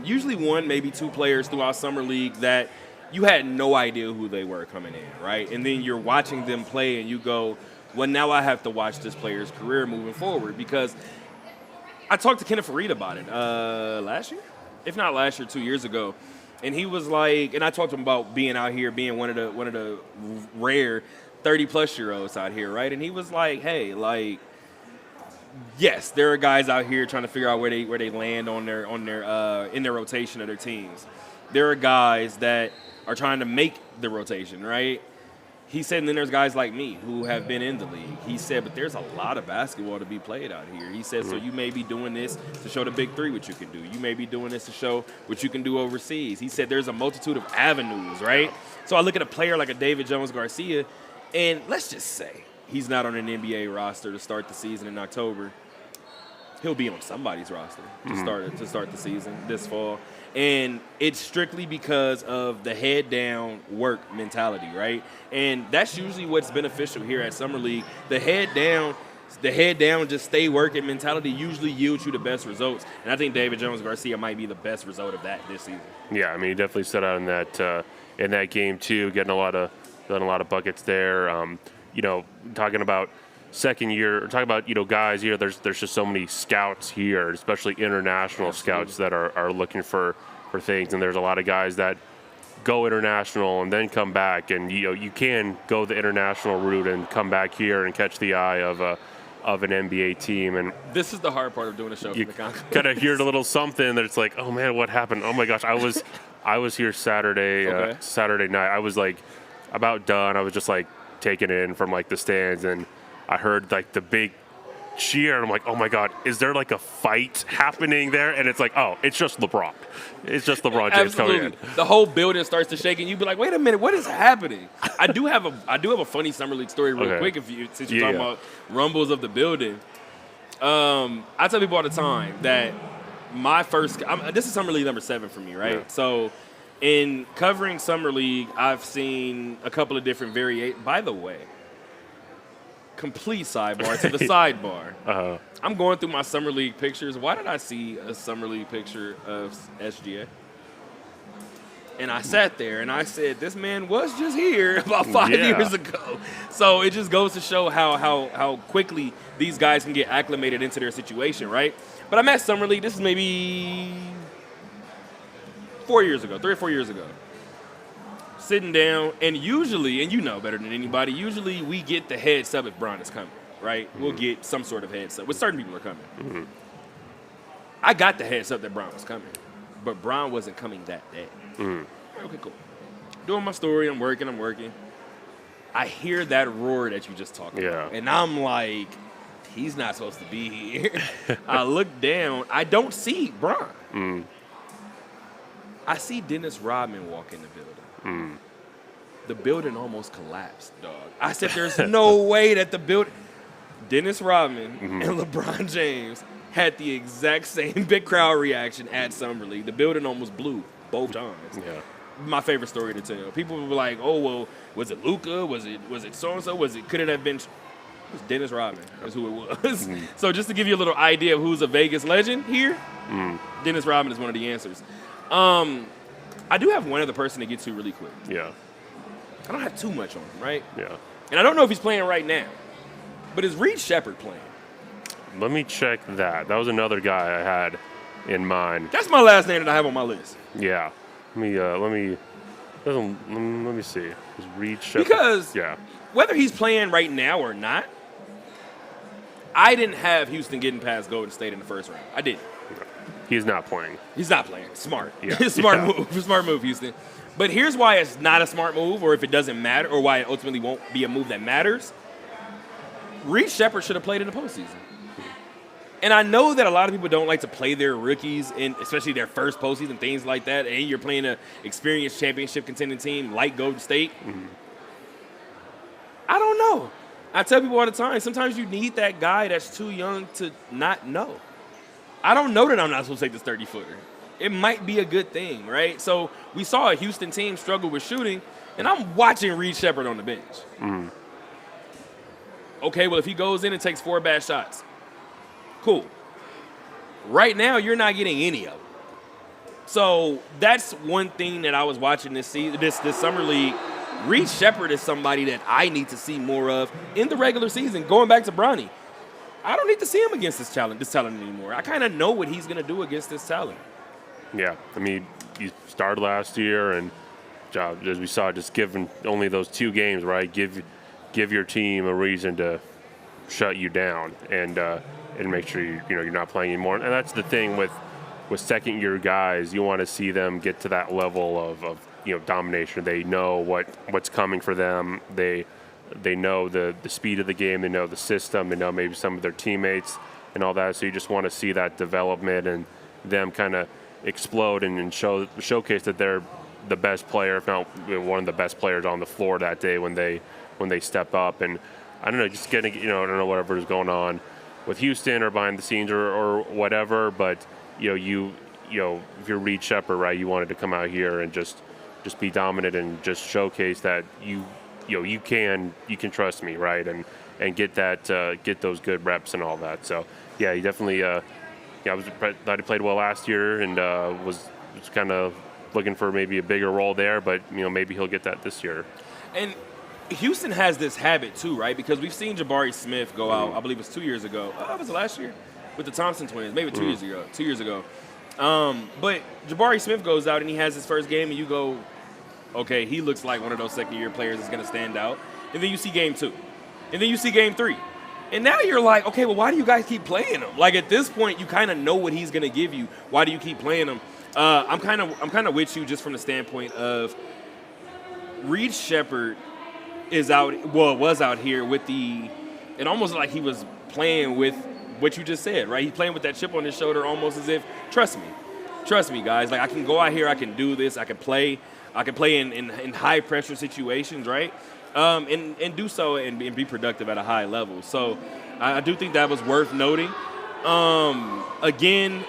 usually one, maybe two players throughout summer league that you had no idea who they were coming in, right? And then you're watching them play and you go, well, now I have to watch this player's career moving forward. Because I talked to Kenneth Farid about it last year, if not last year, 2 years ago. And he was like, and I talked to him about being out here, being one of the rare 30-plus-year-olds out here, right? And he was like, hey, like, yes, there are guys out here trying to figure out where they land on their in their rotation of their teams. There are guys that are trying to make the rotation, right? He said, and then there's guys like me who have been in the league. He said, but there's a lot of basketball to be played out here. He said, so you may be doing this to show the big three what you can do. You may be doing this to show what you can do overseas. He said there's a multitude of avenues, right? So I look at a player like a David Jones-Garcia, and let's just say he's not on an NBA roster to start the season in October. He'll be on somebody's roster to start the season this fall. And it's strictly because of the head-down work mentality, right? And that's usually what's beneficial here at Summer League. The head-down, just stay working mentality usually yields you the best results. And I think David Jones-Garcia might be the best result of that this season. Yeah, I mean, he definitely stood out in that game too, getting a lot of buckets there. Talking about second year, talking about guys here. There's just so many scouts here, especially international scouts that are looking for things. And there's a lot of guys that go international and then come back, and you can go the international route and come back here and catch the eye of an NBA team. And this is the hard part of doing a show from the concourse. Kind of hear a little something that's like, oh man, what happened? Oh my gosh, I was here Saturday night. I was like about done. I was just like taking it in from like the stands, and I heard like the big cheer, and I'm like, oh my God, is there like a fight happening there? And it's like, oh, it's just LeBron. It's just LeBron James coming in. The whole building starts to shake, and you be like, wait a minute, what is happening? I do have a funny summer league story real quick since you're talking about rumbles of the building. I tell people all the time that this is summer league number 7 for me, right? Yeah. So in covering summer league, I've seen a couple of different variations. By the way, complete sidebar to the sidebar. Uh-huh. I'm going through my summer league pictures. Why did I see a summer league picture of SGA? And I sat there and I said, this man was just here about 5 years ago. So it just goes to show how quickly these guys can get acclimated into their situation, right? But I'm at summer league. This is maybe 3 or 4 years ago. Sitting down, and usually, and you know better than anybody, usually we get the heads up if Bron is coming, right? Mm-hmm. We'll get some sort of heads up. With certain people are coming. Mm-hmm. I got the heads up that Bron was coming. but Bron wasn't coming that day. Okay, cool. Doing my story, I'm working. I hear that roar that you just talked about, and I'm like, he's not supposed to be here. I look down, I don't see Bron. I see Dennis Rodman walk in the building. The building almost collapsed, dog. I said, there's no way that the building... Dennis Rodman and LeBron James had the exact same big crowd reaction at Summer League. The building almost blew both times. Yeah. My favorite story to tell. People were like, "Oh well, was it Luka? Was it so and so? Could it have been?" It was Dennis Rodman. That's who it was. So just to give you a little idea of who's a Vegas legend here, Dennis Rodman is one of the answers. I do have one other person to get to really quick. Yeah. I don't have too much on him, right? Yeah. And I don't know if he's playing right now, but is Reed Sheppard playing? Let me check that. That was another guy I had in mind. That's my last name that I have on my list. Yeah. Let me see. Is Reed Sheppard? Because yeah. whether he's playing right now or not, I didn't have Houston getting past Golden State in the first round. I didn't. He's not playing. He's not playing. Smart. Yeah. Smart move. Smart move, Houston. But here's why it's not a smart move, or if it doesn't matter, or why it ultimately won't be a move that matters. Reed Sheppard should have played in the postseason. And I know that a lot of people don't like to play their rookies, in especially their first postseason, things like that, and you're playing an experienced championship contending team like Golden State. I don't know. I tell people all the time, sometimes you need that guy that's too young to not know. I don't know that I'm not supposed to take this 30-footer. It might be a good thing, right? So we saw a Houston team struggle with shooting, and I'm watching Reed Sheppard on the bench. Okay, well, if he goes in and takes 4 bad shots, cool. Right now, you're not getting any of them. So that's one thing that I was watching this season, this summer league. Reed Sheppard is somebody that I need to see more of in the regular season. Going back to Bronny, I don't need to see him against this talent anymore. I kind of know what he's going to do against this talent. Yeah, I mean, he started last year, and as we saw, just given only those 2 games, right? Give your team a reason to shut you down and make sure you're not playing anymore. And that's the thing with second-year guys. You want to see them get to that level of domination. They know what's coming for them. They know the speed of the game. They know the system. They know maybe some of their teammates and all that. So you just want to see that development and them kind of explode and showcase that they're the best player, if not one of the best players on the floor that day when they step up. And I don't know, just getting I don't know whatever is going on with Houston or behind the scenes or whatever, but if you're Reed Sheppard, right, you wanted to come out here and just be dominant and just showcase that you can trust me, right, and get those good reps and all that. So yeah, he definitely I thought he played well last year and was kind of looking for maybe a bigger role there, but maybe he'll get that this year. And Houston has this habit too, right? Because we've seen Jabari Smith go out, I believe it was 2 years ago. Was it last year? With the Thompson twins, maybe 2 years ago. 2 years ago. But Jabari Smith goes out and he has his first game and you go, okay, he looks like one of those second-year players that's going to stand out. And then you see game 2. And then you see game 3. And now you're like, okay, well, why do you guys keep playing him? Like at this point, you kind of know what he's going to give you. Why do you keep playing him? I'm kind of with you just from the standpoint of Reed Sheppard was out here with it almost like he was playing with what you just said, right? He's playing with that chip on his shoulder almost as if, trust me, guys. Like I can go out here, I can do this, I can play in high pressure situations, right? And do so and be productive at a high level. So I do think that was worth noting. Again,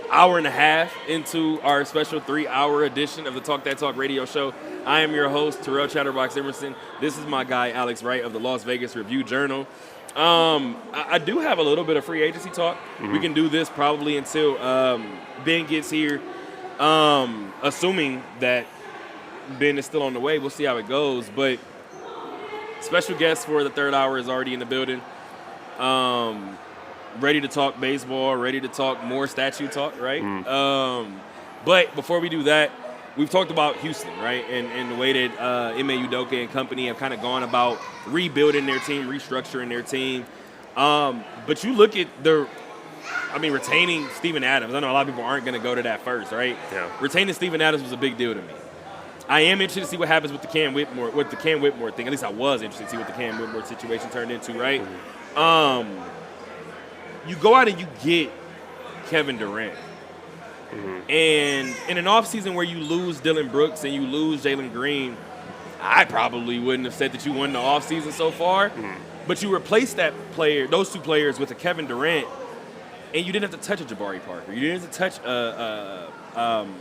hour and a half into our special 3-hour edition of the Talk That Talk radio show. I am your host, Terrell Chatterbox Emerson. This is my guy, Alex Wright of the Las Vegas Review-Journal. I do have a little bit of free agency talk. We can do this probably until Ben gets here, assuming that Ben is still on the way. We'll see how it goes. But special guest for the 3rd hour is already in the building. Ready to talk baseball, ready to talk more statue talk, right? But before we do that, we've talked about Houston, right? And the way that Ime Udoka and company have kind of gone about rebuilding their team, restructuring their team. But you look at retaining Steven Adams. I know a lot of people aren't going to go to that first, right? Yeah. Retaining Steven Adams was a big deal to me. I am interested to see what happens with the Cam Whitmore thing. At least I was interested to see what the Cam Whitmore situation turned into, right? Mm-hmm. You go out and you get Kevin Durant. Mm-hmm. And in an offseason where you lose Dillon Brooks and you lose Jalen Green, I probably wouldn't have said that you won the offseason so far. Mm-hmm. But you replaced those two players with a Kevin Durant, and you didn't have to touch a Jabari Parker. You didn't have to touch an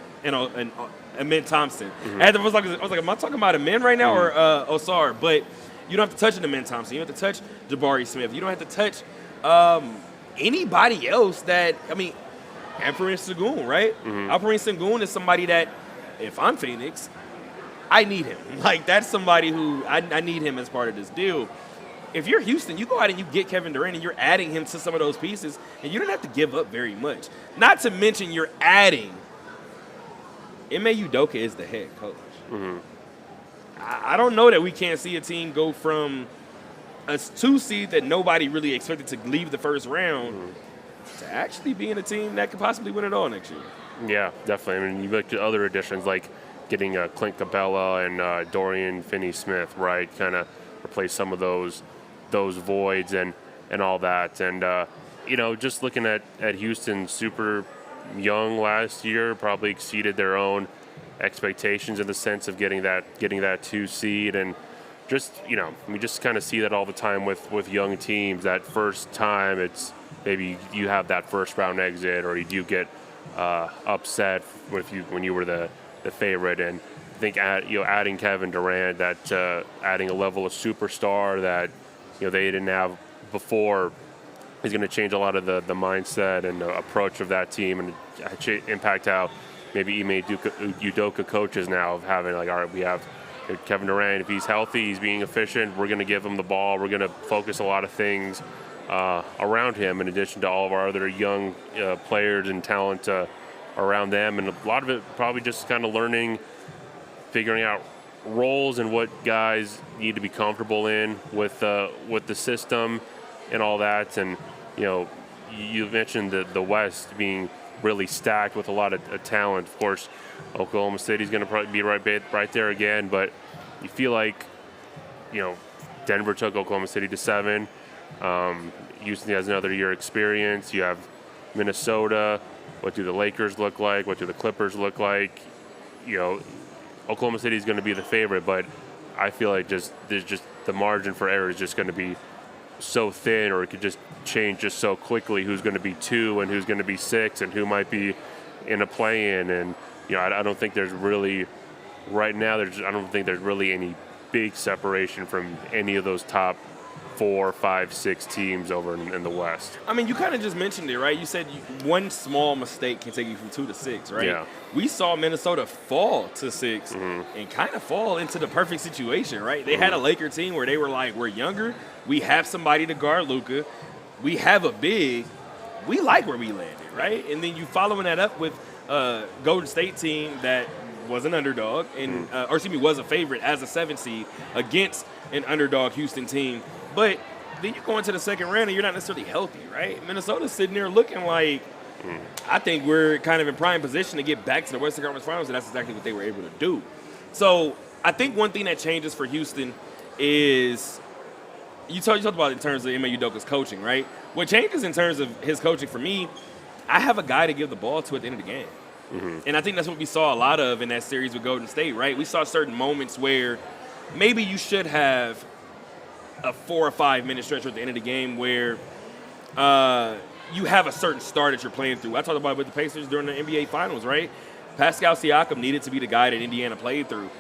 Amen Thompson. Mm-hmm. I was like, am I talking about Amen right now or Osar? But you don't have to touch an Amen Thompson. You don't have to touch Jabari Smith. You don't have to touch anybody else that, Alperen Sengun, right? Mm-hmm. Alperen Sengun is somebody that, if I'm Phoenix, I need him. Like, that's somebody who I need him as part of this deal. If you're Houston, you go out and you get Kevin Durant and you're adding him to some of those pieces, and you don't have to give up very much. Not to mention you're adding Ime Udoka is the head coach. Mm-hmm. I don't know that we can't see a team go from a 2 seed that nobody really expected to leave the first round to actually being a team that could possibly win it all next year. Yeah, definitely. You look at other additions like getting Clint Capella and Dorian Finney-Smith, right? Kind of replace some of those voids and all that. And, just looking at Houston, super young last year, probably exceeded their own expectations in the sense of getting that 2 seed. And just, we just kind of see that all the time with young teams. That first time, it's maybe you have that first round exit, or you do get upset when you were the favorite. And I think adding Kevin Durant, that adding a level of superstar that they didn't have before, is going to change a lot of the mindset and approach of that team, and impact how maybe Ime Udoka coaches now, of having all right, we have Kevin Durant. If he's healthy, he's being efficient, we're going to give him the ball. We're going to focus a lot of things around him, in addition to all of our other young players and talent around them. And a lot of it probably just kind of figuring out roles and what guys need to be comfortable in with the system and all that. And you mentioned the West being really stacked with a lot of talent. Of course, Oklahoma City's going to probably be right there again, but you feel like Denver took Oklahoma City to 7. Houston has another year experience. You have Minnesota. What do the Lakers look like? What do the Clippers look like? Oklahoma City is going to be the favorite, but I feel like there's just the margin for error is just going to be so thin, or it could just change just so quickly. Who's going to be 2 and who's going to be 6, and who might be in a play-in. And I don't think there's really right now. I don't think there's really any big separation from any of those top 4, 5, 6 teams over in the West. You kind of just mentioned it, right? You said one small mistake can take you from 2 to 6, right? Yeah. We saw Minnesota fall to 6 and kind of fall into the perfect situation, right? They had a Laker team where they were like, we're younger, we have somebody to guard Luka, we have a big, we like where we landed, right? And then you following that up with a Golden State team that was an underdog, and was a favorite as a 7 seed against an underdog Houston team. But then you go into the second round and you're not necessarily healthy, right? Minnesota's sitting there looking like, I think we're kind of in prime position to get back to the Western Conference Finals, and that's exactly what they were able to do. So I think one thing that changes for Houston is you talked about it in terms of Ime Udoka's coaching, right? What changes in terms of his coaching for me, I have a guy to give the ball to at the end of the game. Mm-hmm. And I think that's what we saw a lot of in that series with Golden State, right? We saw certain moments where maybe you should have a 4 or 5 minute stretch at the end of the game where you have a certain star that you're playing through. I talked about it with the Pacers during the NBA Finals, right? Pascal Siakam needed to be the guy that Indiana played through.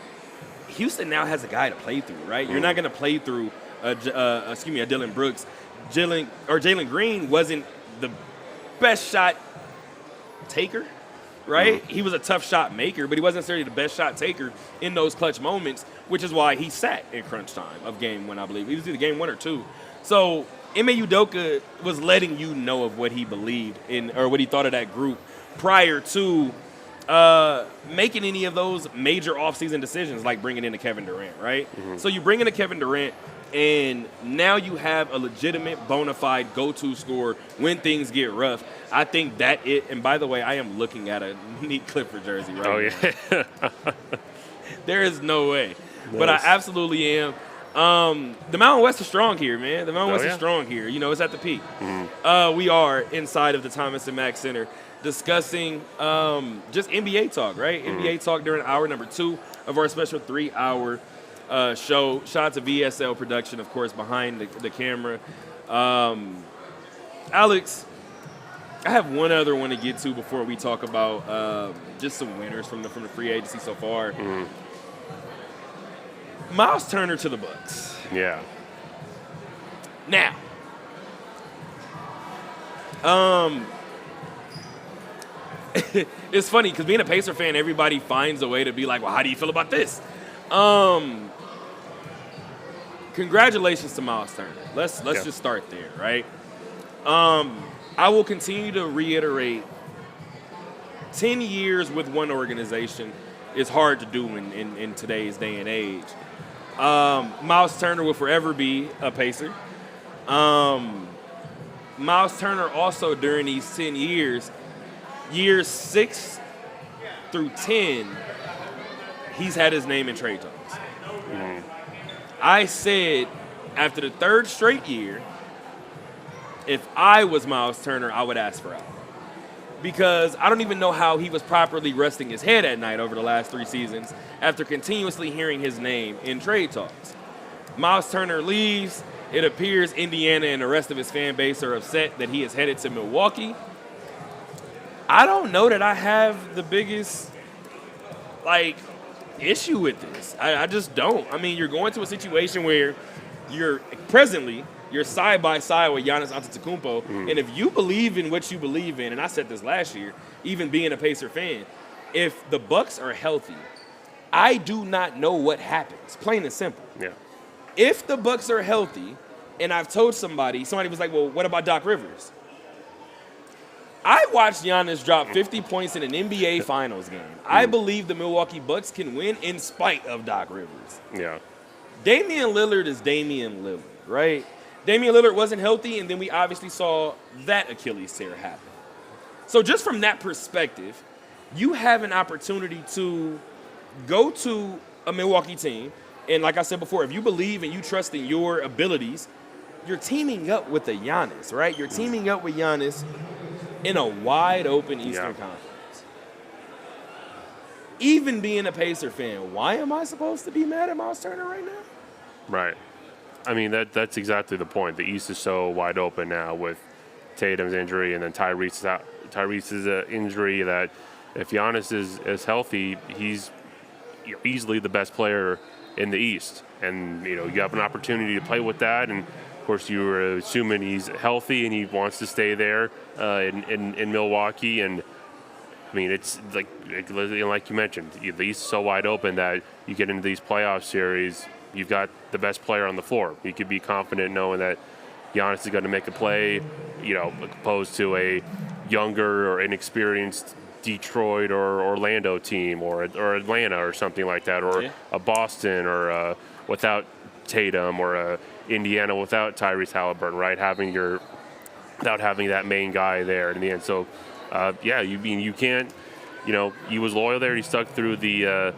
Houston now has a guy to play through, right? You're not going to play through a Dillon Brooks. Jalen Green wasn't the best shot taker, right? He was a tough shot maker, but he wasn't necessarily the best shot taker in those clutch moments, which is why he sat in crunch time of game 1, I believe. He was either game 1 or 2. So Ime Udoka was letting you know of what he believed in, or what he thought of that group prior to making any of those major offseason decisions, like bringing in a Kevin Durant, right? So you bring in a Kevin Durant, And now you have a legitimate, bona fide go-to scorer when things get rough. I think that it. And by the way, I am looking at a neat Clifford jersey right now. There is no way, Nice. but I absolutely am. The Mountain West is strong here, man. The Mountain West is strong here. You know, it's at the peak. We are inside of the Thomas Mack Center discussing just NBA talk, right? NBA talk during hour number 2 of our special 3-hour show. Shout out to VSL Production, of course, behind the camera. Alex, I have one other one to get to before we talk about just some winners from the free agency so far. Miles Turner to the Bucks. Yeah. Now, it's funny because being a Pacer fan, everybody finds a way to be like, well, how do you feel about this? Congratulations to Miles Turner. Let's just start there, right? I will continue to reiterate 10 years with one organization is hard to do in today's day and age. Miles Turner will forever be a Pacer. Miles Turner also during these 10 years 6 through 10, he's had his name in trade talks. I said after the 3rd straight year, if I was Miles Turner, I would ask for out. Because I don't even know how he was properly resting his head at night over the last 3 seasons after continuously hearing his name in trade talks. Miles Turner leaves. It appears Indiana and the rest of his fan base are upset that he is headed to Milwaukee. I don't know that I have the biggest, issue with this. I just don't. I mean, you're going to a situation where you're side by side with Giannis Antetokounmpo, and if you believe in what you believe in, and I said this last year, even being a Pacer fan, if the Bucks are healthy, I do not know what happens. Plain and simple. Yeah. If the Bucks are healthy, and I've told somebody was like, well, what about Doc Rivers? I watched Giannis drop 50 points in an NBA Finals game. I believe the Milwaukee Bucks can win in spite of Doc Rivers. Yeah. Damian Lillard is Damian Lillard, right? Damian Lillard wasn't healthy, and then we obviously saw that Achilles tear happen. So just from that perspective, you have an opportunity to go to a Milwaukee team, and like I said before, if you believe and you trust in your abilities, you're teaming up with a Giannis, right? You're teaming up with Giannis in a wide-open Eastern Conference. Even being a Pacer fan, why am I supposed to be mad at Miles Turner right now? Right. I mean, that's exactly the point. The East is so wide open now with Tatum's injury and then Tyrese's injury that if Giannis is healthy, he's easily the best player in the East. And, you have an opportunity to play with that. And, of course, you were assuming he's healthy and he wants to stay there in Milwaukee. And, I mean, it's like you mentioned, the East is so wide open that you get into these playoff series, you've got the best player on the floor. You could be confident knowing that Giannis is going to make a play, opposed to a younger or inexperienced Detroit or Orlando team or Atlanta or something like that, or a Boston or without Tatum or a Indiana without Tyrese Halliburton, right? Without having that main guy there in the end. So, you can't, he was loyal there. He stuck through the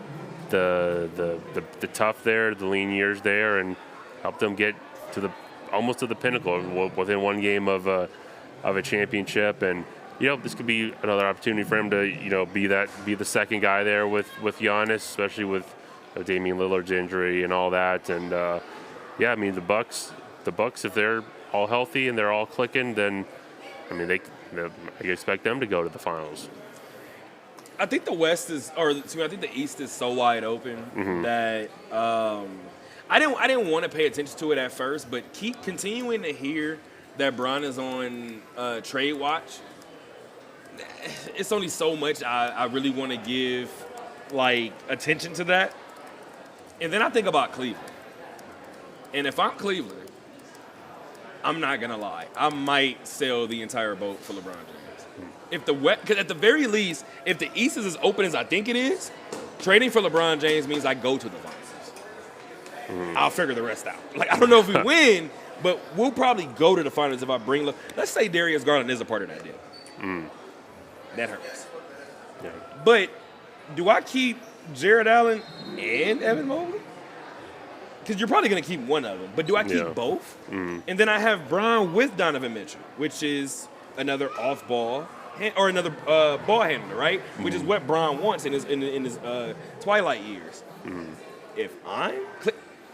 tough there, the lean years there, and helped them get to almost to the pinnacle within one game of a championship. And this could be another opportunity for him to be the second guy there with Giannis, especially with Damian Lillard's injury and all that. And I mean the Bucks, if they're all healthy and they're all clicking, then I mean I expect them to go to the finals. I think the I think the East is so wide open that I didn't want to pay attention to it at first, but keep continuing to hear that Bron is on trade watch. It's only so much I really want to give attention to that, and then I think about Cleveland. And if I'm Cleveland, I'm not gonna lie, I might sell the entire boat for LeBron James. Because at the very least, if the East is as open as I think it is, trading for LeBron James means I go to the finals. I'll figure the rest out. Like, I don't know if we win, but we'll probably go to the finals if I bring. Let's say Darius Garland is a part of that deal. That hurts. Yeah. But do I keep Jared Allen and Evan Mobley? Because you're probably going to keep one of them. But do I keep both? And then I have Bron with Donovan Mitchell, which is another off-ball or another ball handler, right? Which is what Bron wants in his twilight years. If I'm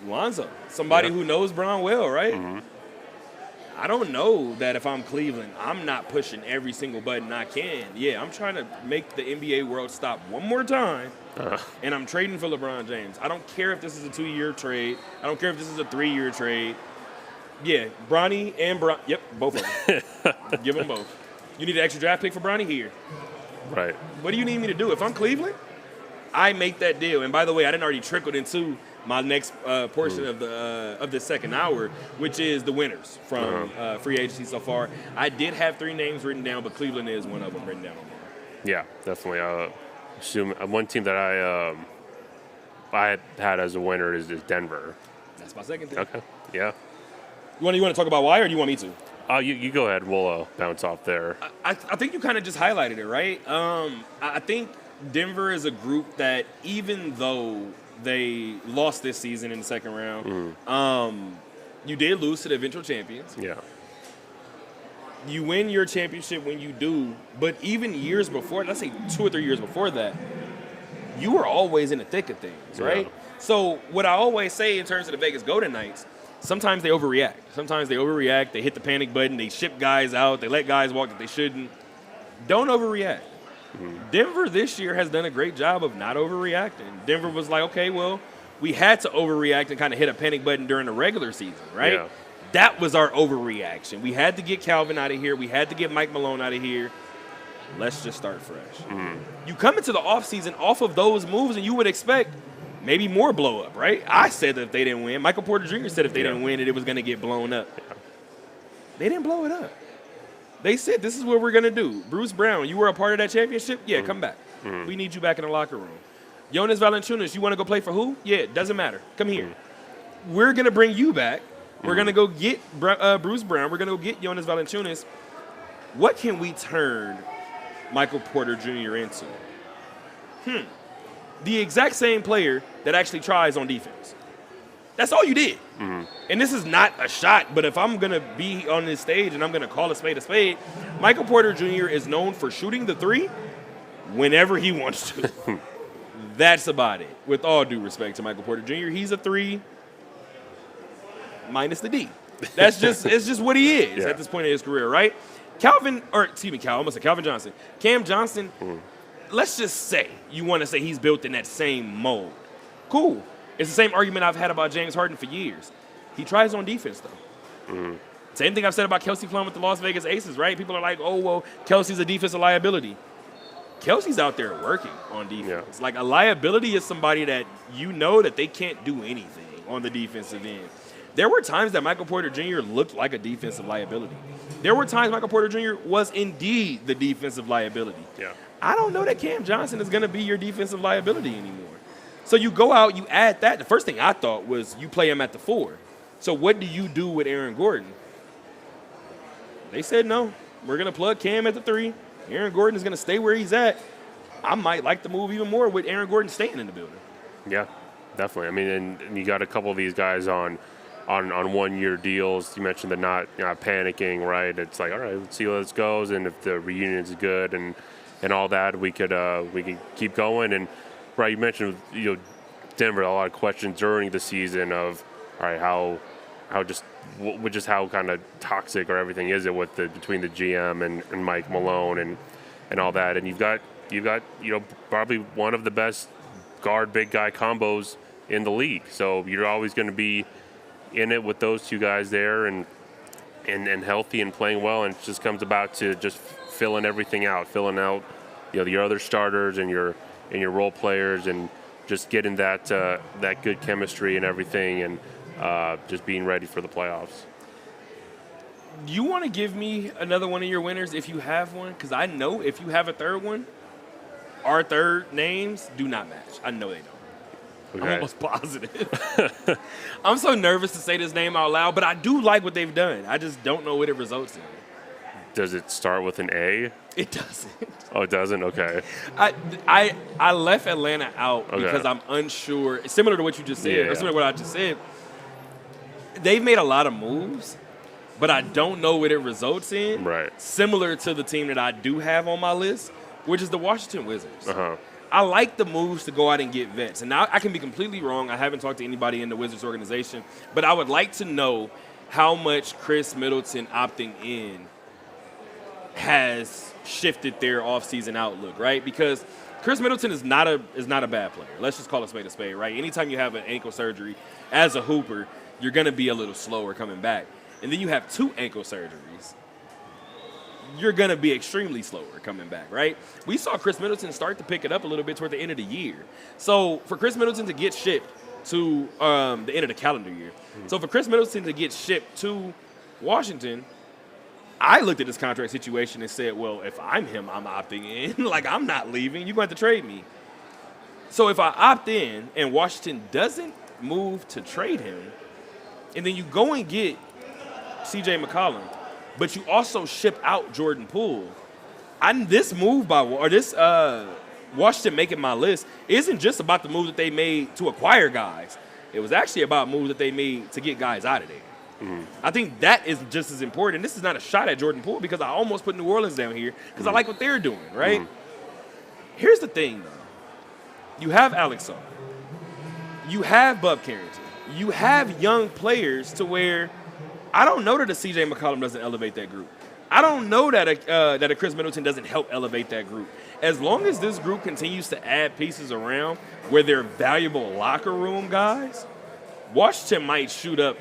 Lonzo, somebody who knows Bron well, right? I don't know that if I'm Cleveland, I'm not pushing every single button I can. Yeah, I'm trying to make the NBA world stop one more time, and I'm trading for LeBron James. I don't care if this is a 2-year trade. I don't care if this is a 3-year trade. Yeah, Bronny and Bron. Yep, both of them. Give them both. You need an extra draft pick for Bronny? Here. Right. What do you need me to do? If I'm Cleveland, I make that deal. And by the way, I didn't already trickled into my next portion of the second hour, which is the winners from free agency so far. I did have 3 names written down, but Cleveland is one of them written down on there. Yeah, definitely. Assume one team that I had as a winner is Denver. That's my second thing. Okay. Yeah. You want to talk about why, or do you want me to? You go ahead. We'll bounce off there. I think you kind of just highlighted it, right? I think Denver is a group that, even though they lost this season in the second round, you did lose to the eventual champions. Yeah. You win your championship when you do, but even years before, let's say 2 or 3 years before that, you were always in the thick of things, right? Yeah. So what I always say in terms of the Vegas Golden Knights, sometimes they overreact. They hit the panic button. They ship guys out. They let guys walk that they shouldn't. Don't overreact. Denver this year has done a great job of not overreacting. Denver was like, okay, well, we had to overreact and kind of hit a panic button during the regular season, right? Yeah. That was our overreaction. We had to get Calvin out of here. We had to get Mike Malone out of here. Let's just start fresh. You come into the offseason off of those moves, and you would expect maybe more blow up, right? I said that if they didn't win. Michael Porter Jr. said if they didn't win it was going to get blown up. Yeah. They didn't blow it up. They said, this is what we're going to do. Bruce Brown, you were a part of that championship? Yeah, come back. We need you back in the locker room. Jonas Valanciunas, you want to go play for who? Yeah, it doesn't matter. Come here. We're going to bring you back. We're going to go get Bruce Brown. We're going to go get Jonas Valanciunas. What can we turn Michael Porter Jr. into? The exact same player that actually tries on defense. That's all you did. And this is not a shot, but if I'm going to be on this stage and I'm going to call a spade, Michael Porter Jr. is known for shooting the 3 whenever he wants to. That's about it. With all due respect to Michael Porter Jr., he's a 3 minus the D. It's just what he is at this point in his career, right? Calvin Johnson. Cam Johnson, let's just say you want to say he's built in that same mold. Cool. It's the same argument I've had about James Harden for years. He tries on defense, though. Same thing I've said about Kelsey Plum with the Las Vegas Aces, right? People are like, oh, well, Kelsey's a defensive liability. Kelsey's out there working on defense. Yeah. Like, a liability is somebody that you know that they can't do anything on the defensive end. There were times that Michael Porter Jr. looked like a defensive liability. There were times Michael Porter Jr. was indeed the defensive liability. Yeah. I don't know that Cam Johnson is going to be your defensive liability anymore. So you go out, you add that. The first thing I thought was you play him at the 4. So what do you do with Aaron Gordon? They said no. We're going to plug Cam at the 3. Aaron Gordon is going to stay where he's at. I might like the move even more with Aaron Gordon staying in the building. Yeah, definitely. I mean, and you got a couple of these guys on 1-year deals. You mentioned the not panicking, right? It's like, all right, let's see how this goes, and if the reunion is good and all that, we could keep going. And right, you mentioned Denver, a lot of questions during the season of, all right, how kind of toxic or everything is it between the GM and Mike Malone and all that. And you've got probably one of the best guard big guy combos in the league. So you're always going to be in it with those two guys there and healthy and playing well, and it just comes about to just filling out your other starters and your role players, and just getting that good chemistry and everything, and just being ready for the playoffs. Do you want to give me another one of your winners if you have one? Because I know if you have a third one, our third names do not match. I know they don't. I'm Okay. almost positive. I'm so nervous to say this name out loud, but I do like what they've done. I just don't know what it results in. Does it start with an A? It doesn't. Oh, it doesn't? Okay. I left Atlanta out Okay. because I'm unsure. Similar to what you just said, Yeah. or similar to what I just said. They've made a lot of moves, but I don't know what it results in. Right. Similar to the team that I do have on my list, which is the Washington Wizards. Uh-huh. I like the moves to go out and get vets. And now I can be completely wrong. I haven't talked to anybody in the Wizards organization, but I would like to know how much Chris Middleton opting in has shifted their offseason outlook, right? Because Chris Middleton is not a bad player. Let's just call a spade, right? Anytime you have an ankle surgery as a hooper, you're going to be a little slower coming back. And then you have 2 ankle surgeries. You're going to be extremely slower coming back, right? We saw Chris Middleton start to pick it up a little bit toward the end of the year. So for Chris Middleton to get shipped to the end of the calendar year. So for Chris Middleton to get shipped to Washington, I looked at this contract situation and said, well, if I'm him, I'm opting in. Like, I'm not leaving. You're going to have to trade me. So if I opt in and Washington doesn't move to trade him, and then you go and get C.J. McCollum, but you also ship out Jordan Poole, this move Washington making my list isn't just about the move that they made to acquire guys. It was actually about moves that they made to get guys out of there. I think that is just as important. This is not a shot at Jordan Poole because I almost put New Orleans down here because I like what they're doing, right? Here's the thing, though. You have Alex Sar. You have Bub Carrington. You have young players to where I don't know that a C.J. McCollum doesn't elevate that group. I don't know that a Chris Middleton doesn't help elevate that group. As long as this group continues to add pieces around where they're valuable locker room guys, Washington might shoot up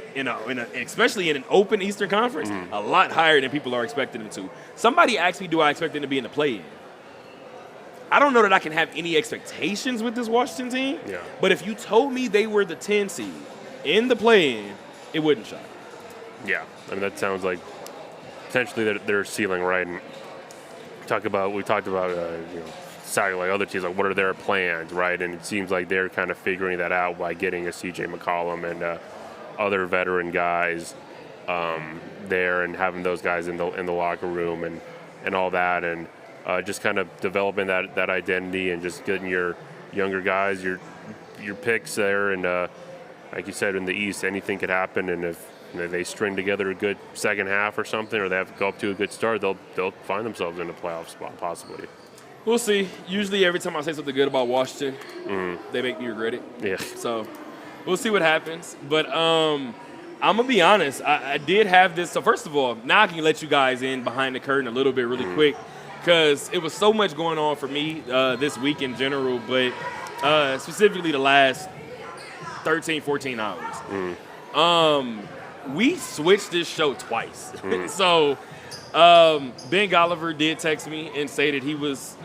especially in an open Eastern Conference, a lot higher than people are expecting them to. Somebody asked me, do I expect them to be in the play-in? I don't know that I can have any expectations with this Washington team, but if you told me they were the 10 seed in the play-in, it wouldn't shock me. Yeah, I mean, that sounds like potentially their ceiling, right? And we talked about like other teams, like what are their plans, right? And it seems like they're kind of figuring that out by getting a C.J. McCollum and other veteran guys there and having those guys in the locker room and all that, and just kind of developing that identity and just getting your younger guys, your picks there, and like you said, in the East, anything could happen, and if they string together a good second half or something, or they have to go up to a good start, they'll find themselves in a playoff spot possibly. We'll see. Usually every time I say something good about Washington, they make me regret it. Yeah. So we'll see what happens. But I'm going to be honest. I did have this. So first of all, now I can let you guys in behind the curtain a little bit really quick because it was so much going on for me this week in general, but specifically the last 13, 14 hours. We switched this show twice. So Ben Golliver did text me and say that he was,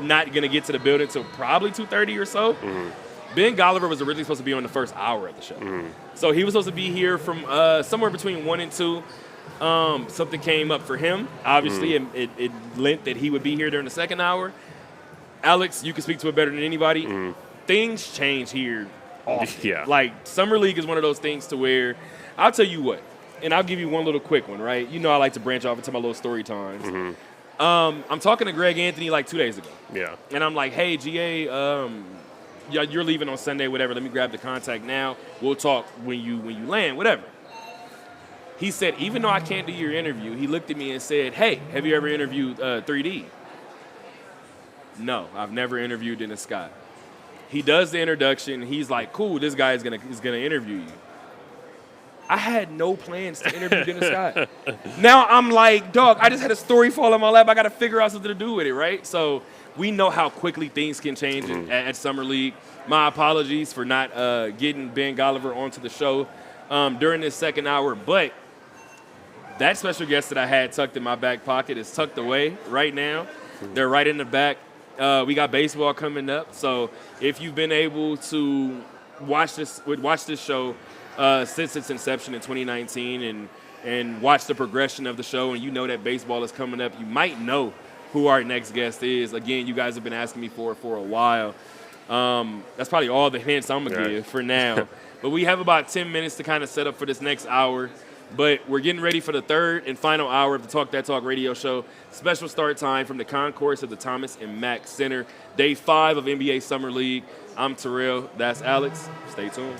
not going to get to the building until probably 2:30 or so. Ben Golliver was originally supposed to be on the first hour of the show. So he was supposed to be here from somewhere between 1 and 2. Something came up for him, obviously, and it lent that he would be here during the second hour. Alex, you can speak to it better than anybody. Things change here often. Yeah. Like, Summer League is one of those things to where, I'll tell you what, and I'll give you one little quick one, right? You know I like to branch off into my little story times. I'm talking to Greg Anthony like 2 days ago. Yeah. And I'm like, hey, GA, you're leaving on Sunday, whatever. Let me grab the contact now. We'll talk when you land, whatever. He said, even though I can't do your interview, he looked at me and said, hey, have you ever interviewed 3D? No, I've never interviewed Dennis Scott. He does the introduction. He's like, cool, this guy is gonna interview you. I had no plans to interview Dennis Scott. Now I'm like, dog, I just had a story fall on my lap. I got to figure out something to do with it, right? So we know how quickly things can change at Summer League. My apologies for not getting Ben Golliver onto the show during this second hour. But that special guest that I had tucked in my back pocket is tucked away right now. They're right in the back. We got baseball coming up. So if you've been able to watch this show since its inception in 2019 and watch the progression of the show, and you know that baseball is coming up, you might know who our next guest is. Again, you guys have been asking me for a while. That's probably all the hints I'm going to Right. give for now. But we have about 10 minutes to kind of set up for this next hour. But we're getting ready for the third and final hour of the Talk That Talk radio show. Special start time from the concourse of the Thomas and Mack Center. Day 5 of NBA Summer League. I'm Terrell. That's Alex. Stay tuned.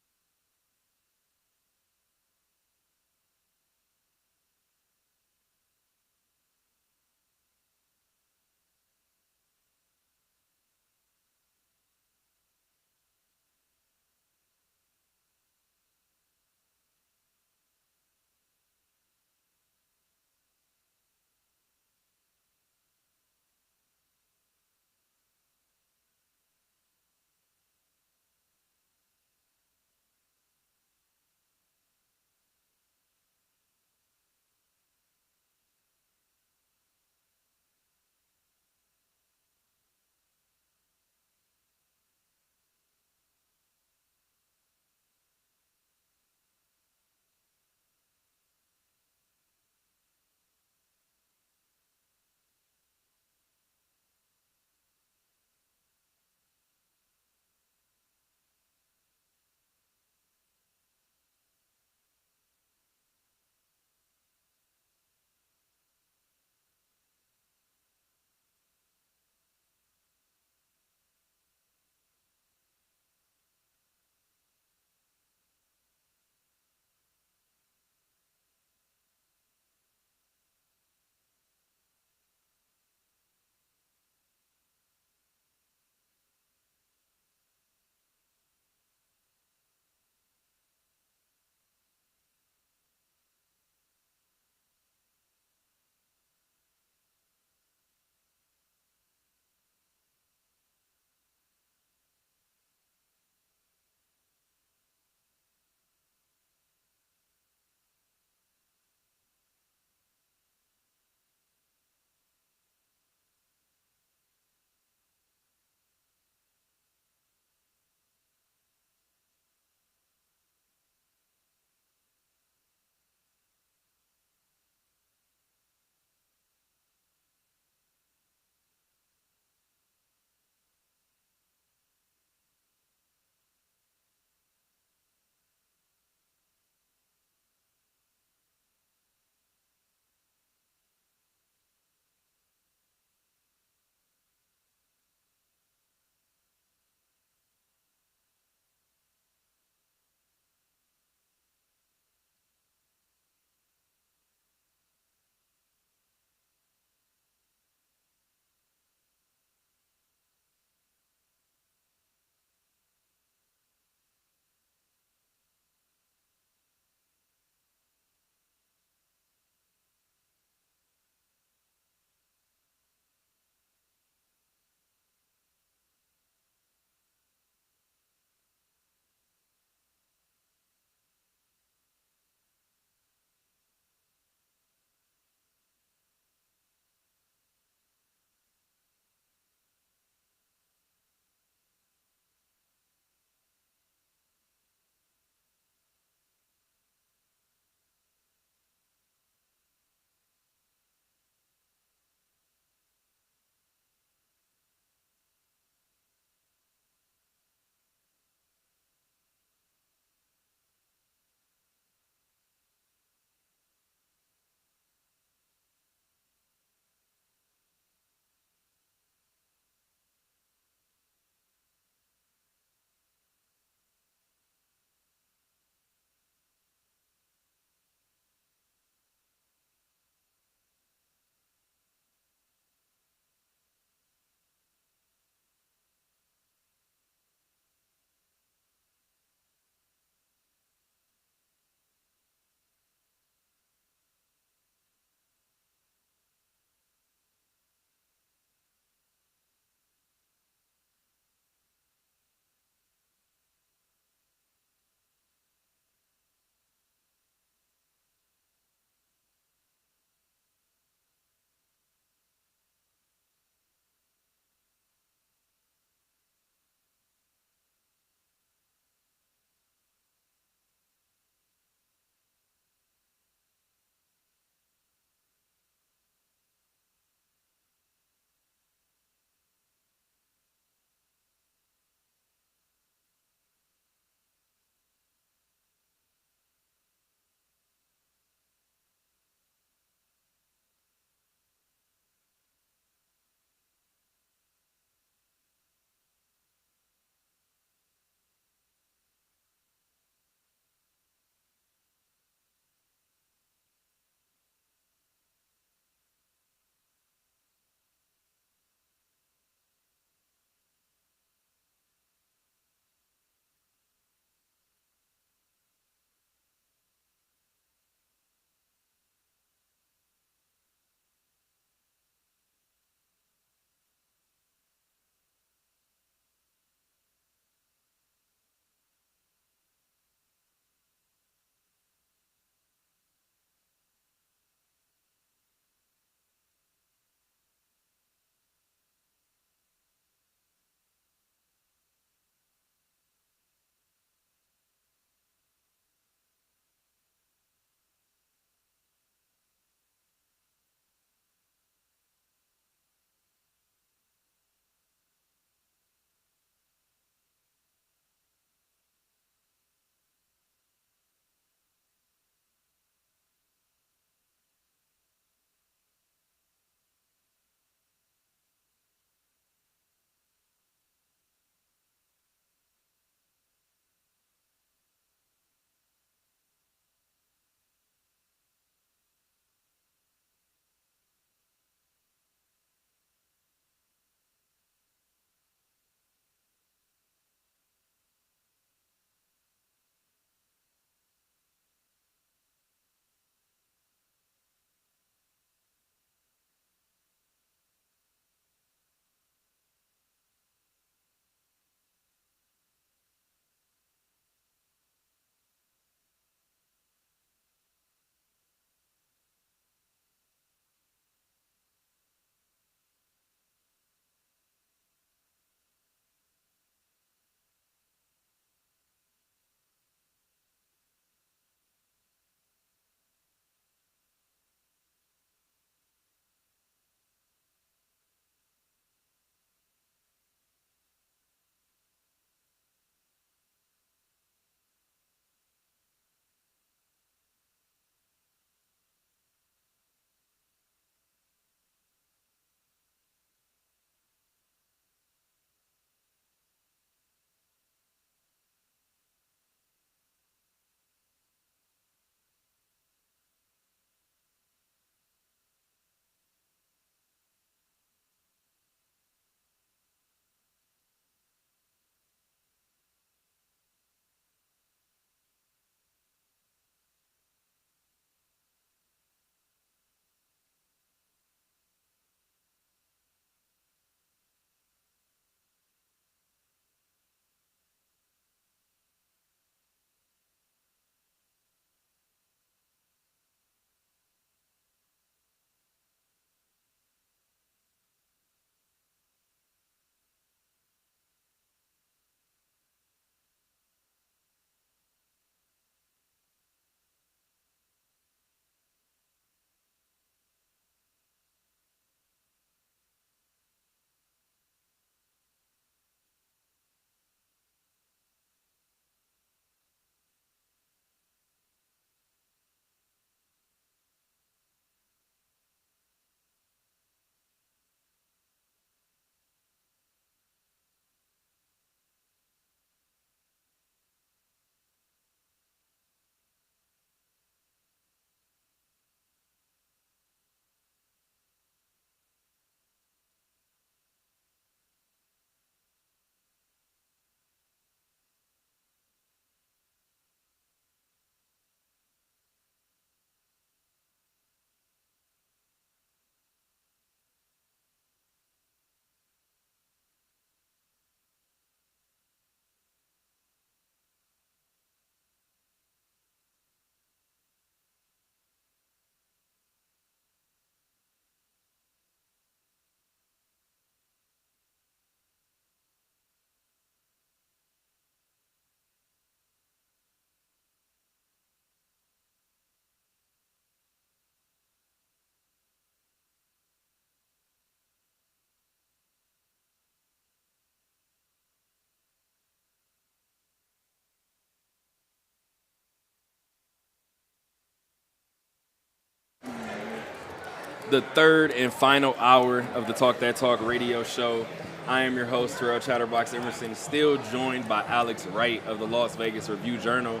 the third and final hour of the Talk That Talk radio show. I am your host, Terrell Chatterbox Emerson, still joined by Alex Wright of the Las Vegas Review-Journal.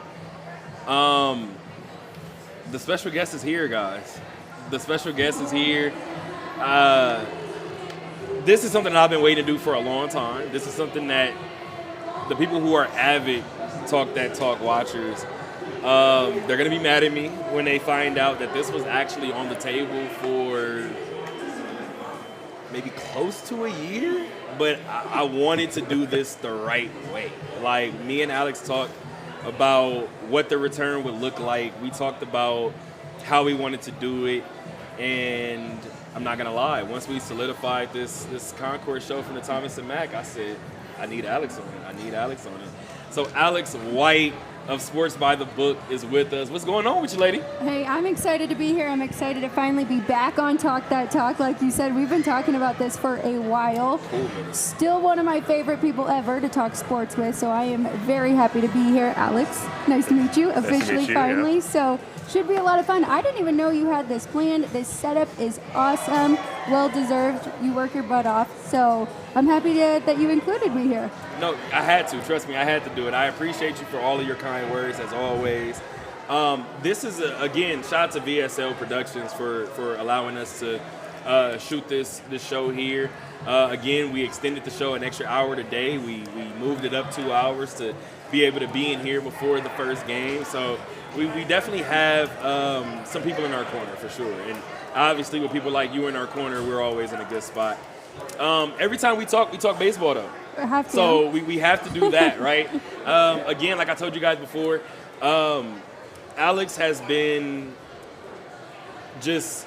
The special guest is here, guys. The special guest is here. This is something that I've been waiting to do for a long time. This is something that the people who are avid Talk That Talk watchers, they're going to be mad at me when they find out that this was actually on the table for maybe close to a year. But I wanted to do this the right way. Like, me and Alex talked about what the return would look like. We talked about how we wanted to do it. And I'm not going to lie, once we solidified this concourse show from the Thomas and Mack, I said, I need Alex on it. So Alex White of Sports by the Book is with us. What's going on with you, lady? Hey, I'm excited to be here. I'm excited to finally be back on Talk That Talk. Like you said, we've been talking about this for a while. Cool. Still one of my favorite people ever to talk sports with, so I am very happy to be here. Alex, nice to meet you. Officially, finally. Yeah. So should be a lot of fun. I didn't even know you had this planned. This setup is awesome. Well deserved. You work your butt off. So I'm happy that you included me here. No, I had to. Trust me, I had to do it. I appreciate you for all of your kind words, as always. This is, again, shout out to VSL Productions for allowing us to shoot this show here. Again, we extended the show an extra hour today. We moved it up 2 hours to be able to be in here before the first game. So we definitely have some people in our corner for sure. And obviously with people like you in our corner, we're always in a good spot. Every time we talk baseball, though. Have to. So we have to do that, right? Again, like I told you guys before, Alex has been just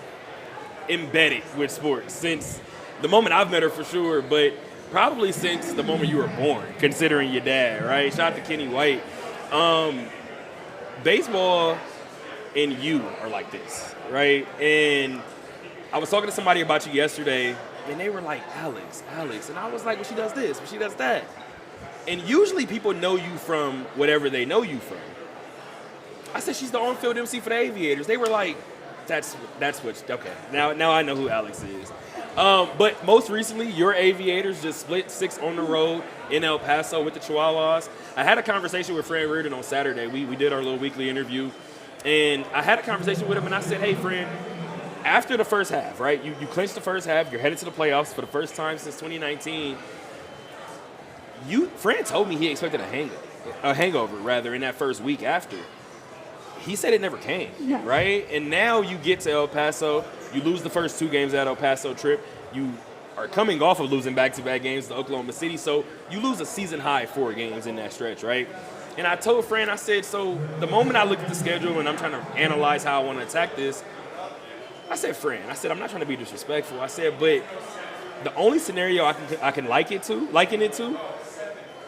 embedded with sports since the moment I've met her for sure, but probably since the moment you were born, considering your dad, right? Shout out to Kenny White. Baseball and you are like this, right? And I was talking to somebody about you yesterday, and they were like, Alex. And I was like, well, she does this, well, she does that. And usually people know you from whatever they know you from. I said, she's the on-field MC for the Aviators. They were like, that's what, okay. Now I know who Alex is. But most recently, your Aviators just split 6 on the road in El Paso with the Chihuahuas. I had a conversation with Fran Reardon on Saturday. We did our little weekly interview. And I had a conversation with him, and I said, hey, Fran, after the first half, right? You clinched the first half. You're headed to the playoffs for the first time since 2019. Fran told me he expected a hangover in that first week after. He said it never came, right? And now you get to El Paso. You lose the first 2 games at El Paso trip. You are coming off of losing back-to-back games to Oklahoma City. So you lose a season-high 4 games in that stretch, right? And I told Fran, I said, so the moment I look at the schedule and I'm trying to analyze how I want to attack this, I said, Fran, I'm not trying to be disrespectful. I said, but the only scenario I can liken it to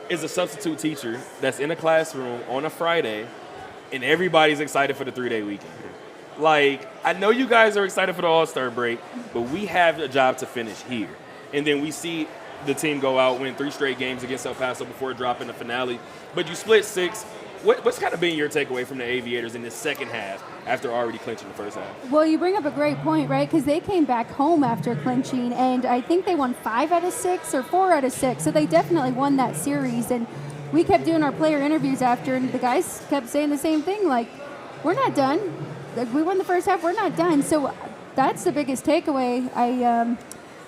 is a substitute teacher that's in a classroom on a Friday and everybody's excited for the 3-day weekend. Like, I know you guys are excited for the All-Star break, but we have a job to finish here. And then we see the team go out, win 3 straight games against El Paso before dropping the finale. But you split 6. What's kind of been your takeaway from the Aviators in this second half after already clinching the first half? Well, you bring up a great point, right? Because they came back home after clinching, and I think they won 5 out of 6 or 4 out of 6. So they definitely won that series. And we kept doing our player interviews after, and the guys kept saying the same thing, like, we're not done. We won the first half, we're not done. So that's the biggest takeaway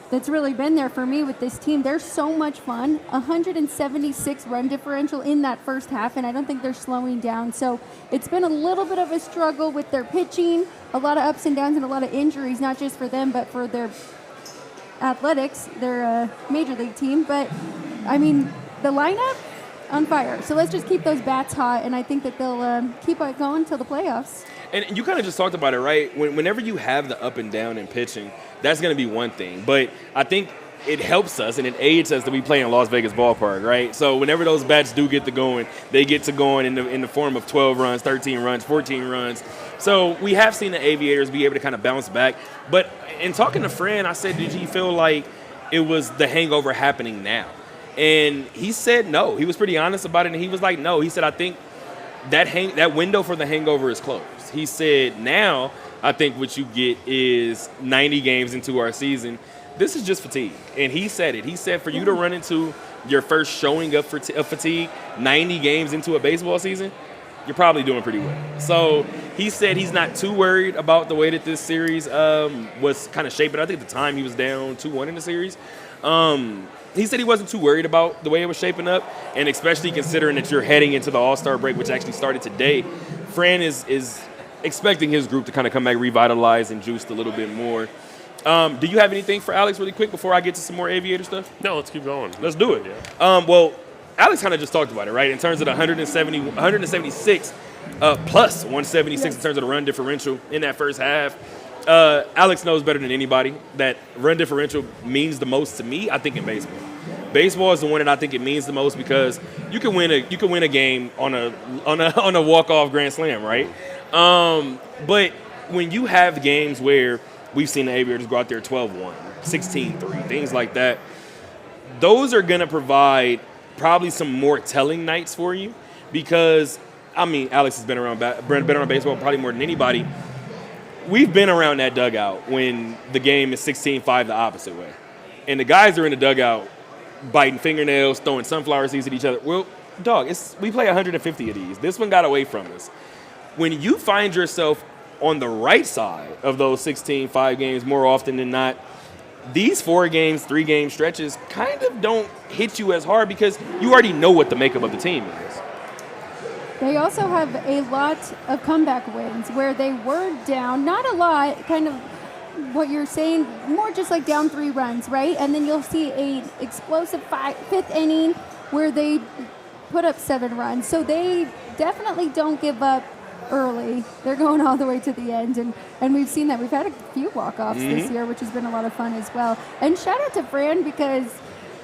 that's really been there for me with this team. They're so much fun. 176 run differential in that first half, and I don't think they're slowing down. So it's been a little bit of a struggle with their pitching, a lot of ups and downs and a lot of injuries, not just for them, but for their athletics, their major league team. But, I mean, the lineup, on fire. So let's just keep those bats hot, and I think that they'll keep it going until the playoffs. And you kind of just talked about it, right? Whenever you have the up and down in pitching, that's going to be one thing. But I think it helps us and it aids us that we play in Las Vegas ballpark, right? So whenever those bats do get to going, they get to going in the form of 12 runs, 13 runs, 14 runs. So we have seen the Aviators be able to kind of bounce back. But in talking to Fran, I said, did you feel like it was the hangover happening now? And he said no. He was pretty honest about it, and he was like, no. He said, I think that window for the hangover is closed. He said now I think what you get is 90 games into our season. This is just fatigue. And he said it. He said for you to run into your first showing of fatigue 90 games into a baseball season, you're probably doing pretty well. So he said he's not too worried about the way that this series was kind of shaping. I think at the time he was down 2-1 in the series. He said he wasn't too worried about the way it was shaping up, and especially considering that you're heading into the All-Star break, which actually started today. Fran is expecting his group to kind of come back revitalized and juiced a little bit more. Do you have anything for Alex really quick before I get to some more Aviator stuff? No, let's keep going. Let's do it. Yeah. Well, Alex kind of just talked about it, right? In terms of the 176 plus 176 in terms of the run differential in that first half. Alex knows better than anybody that run differential means the most to me, I think, in baseball. Baseball is the one that I think it means the most because you can win a game on a walk-off grand slam, right? But when you have games where we've seen the Aviators go out there 12-1, 16-3, things like that, those are going to provide probably some more telling nights for you because, I mean, Alex has been around baseball probably more than anybody. We've been around that dugout when the game is 16-5 the opposite way. And the guys are in the dugout biting fingernails, throwing sunflower seeds at each other. Well, dog, we play 150 of these. This one got away from us. When you find yourself on the right side of those 16-5 games more often than not, these 4 games, 3-game stretches kind of don't hit you as hard because you already know what the makeup of the team is. They also have a lot of comeback wins where they were down, not a lot, kind of what you're saying, more just like down 3 runs, right? And then you'll see a explosive 5th inning where they put up 7 runs. So they definitely don't give up early. They're going all the way to the end, and we've seen that. We've had a few walk-offs this year, which has been a lot of fun as well. And shout out to Fran because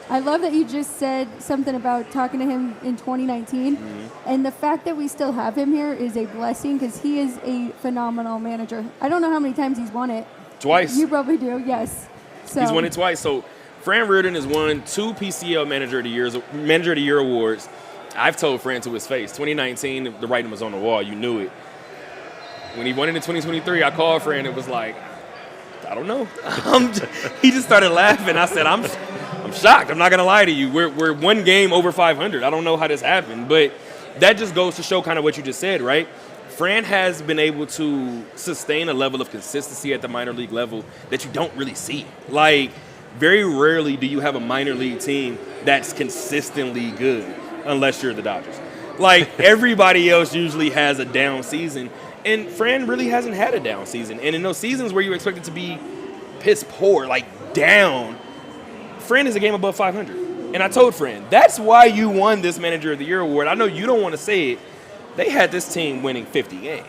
I love that you just said something about talking to him in 2019, and the fact that we still have him here is a blessing because he is a phenomenal manager. I don't know how many times he's won it. Twice. You probably do, yes. So He's won it twice. So Fran Reardon has won 2 PCL Manager of the Year awards. I've told Fran to his face, 2019, the writing was on the wall. You knew it. When he won it in 2023, I called Fran. It was like, I don't know. He just started laughing. I said, I'm shocked. I'm not going to lie to you. We're 1 game over 500. I don't know how this happened. But that just goes to show kind of what you just said, right? Fran has been able to sustain a level of consistency at the minor league level that you don't really see. Like, very rarely do you have a minor league team that's consistently good unless you're the Dodgers. Like, everybody else usually has a down season, and Fran really hasn't had a down season. And in those seasons where you expect it to be piss poor, like down, Fran is a game above 500. And I told Fran, that's why you won this Manager of the Year award. I know you don't want to say it. They had this team winning 50 games.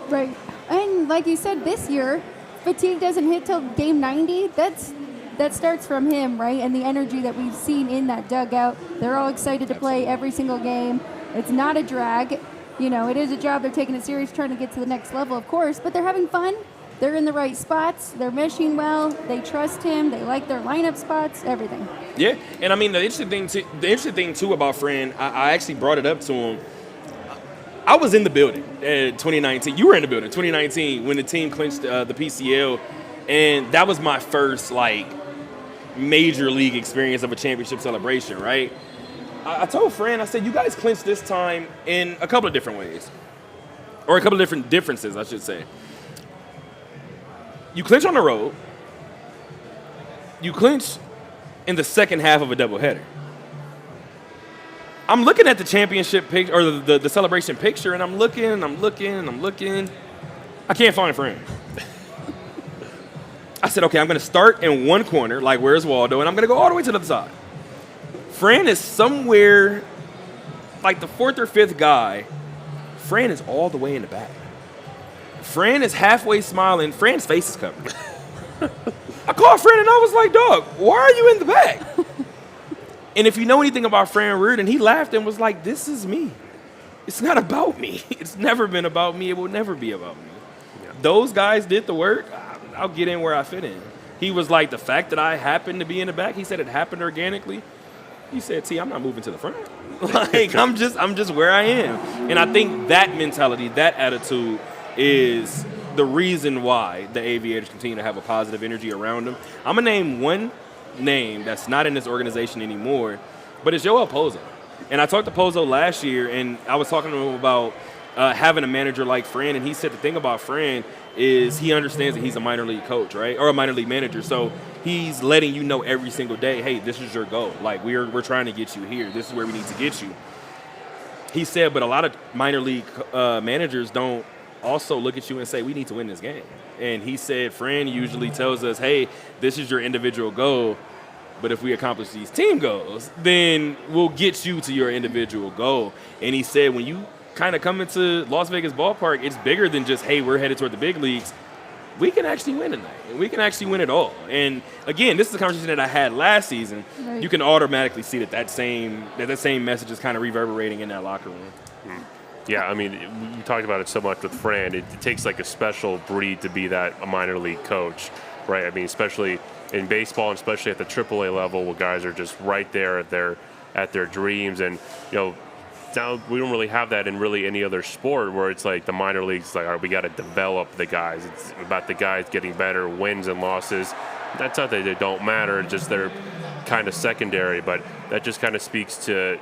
right. And like you said, this year, fatigue doesn't hit till game 90. That starts from him, right? And the energy that we've seen in that dugout. They're all excited to play every single game. It's not a drag. You know, it is a job. They're taking it serious, trying to get to the next level, of course, but they're having fun. They're in the right spots. They're meshing well. They trust him. They like their lineup spots, everything. Yeah, and I mean, the interesting thing too about Fran, I actually brought it up to him. I was in the building in 2019. You were in the building 2019 when the team clinched the PCL, and that was my first like major league experience of a championship celebration, right? I told Fran, I said, you guys clinched this time in a couple of different ways, or a couple of different differences, I should say. You clinch on the road. You clinch in the second half of a doubleheader. I'm looking at the championship picture, or the celebration picture, and I'm looking. I can't find Fran. I said, okay, I'm going to start in one corner, like where's Waldo, and I'm going to go all the way to the other side. Fran is somewhere, like the 4th or 5th guy. Fran is all the way in the back. Fran is halfway smiling. Fran's face is covered. I called Fran and I was like, dog, why are you in the back? And if you know anything about Fran Reardon, he laughed and was like, this is me. It's not about me. It's never been about me. It will never be about me. Yeah. Those guys did the work. I'll get in where I fit in. He was like, the fact that I happened to be in the back, he said it happened organically. He said, T, I'm not moving to the front. Like, I'm just where I am. And I think that mentality, that attitude is the reason why the Aviators continue to have a positive energy around them. I'm going to name one name that's not in this organization anymore, but it's Joel Pozo. And I talked to Pozo last year, and I was talking to him about having a manager like Fran, and he said the thing about Fran is he understands that he's a minor league coach, right, or a minor league manager. So he's letting you know every single day, hey, this is your goal. Like, we're trying to get you here. This is where we need to get you. He said, but a lot of minor league managers don't also look at you and say, we need to win this game. And he said, Fran usually tells us, hey, this is your individual goal, but if we accomplish these team goals, then we'll get you to your individual goal. And he said, when you kind of come into Las Vegas ballpark, it's bigger than just, hey, we're headed toward the big leagues. We can actually win tonight, and we can actually win it all. And again, this is a conversation that I had last season. Right. You can automatically see that same message is kind of reverberating in that locker room. Mm. Yeah, I mean, we talked about it so much with Fran. It takes like a special breed to be a minor league coach, right? I mean, especially in baseball, and especially at the AAA level, where guys are just right there at their dreams. And now we don't really have that in really any other sport, where it's like the minor leagues, like, all right, we got to develop the guys. It's about the guys getting better, wins and losses. That's not that they don't matter, just they're kind of secondary. But that just kind of speaks to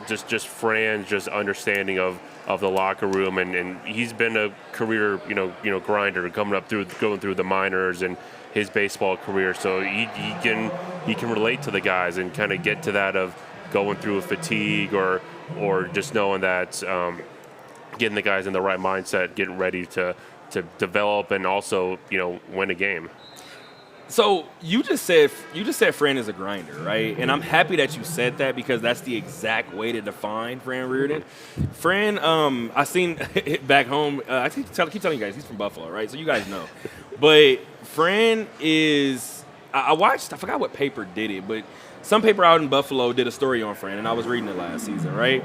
just Fran's just understanding of the locker room, and he's been a career grinder going through the minors and his baseball career, so he can relate to the guys and kind of get to that of going through a fatigue or just knowing that getting the guys in the right mindset, getting ready to develop and also win a game. So you just said Fran is a grinder, right? And I'm happy that you said that, because that's the exact way to define Fran Reardon. Fran, I seen back home. I keep telling you guys he's from Buffalo, right? So you guys know. But Fran is. I watched. I forgot what paper did it, but some paper out in Buffalo did a story on Fran, and I was reading it last season, right?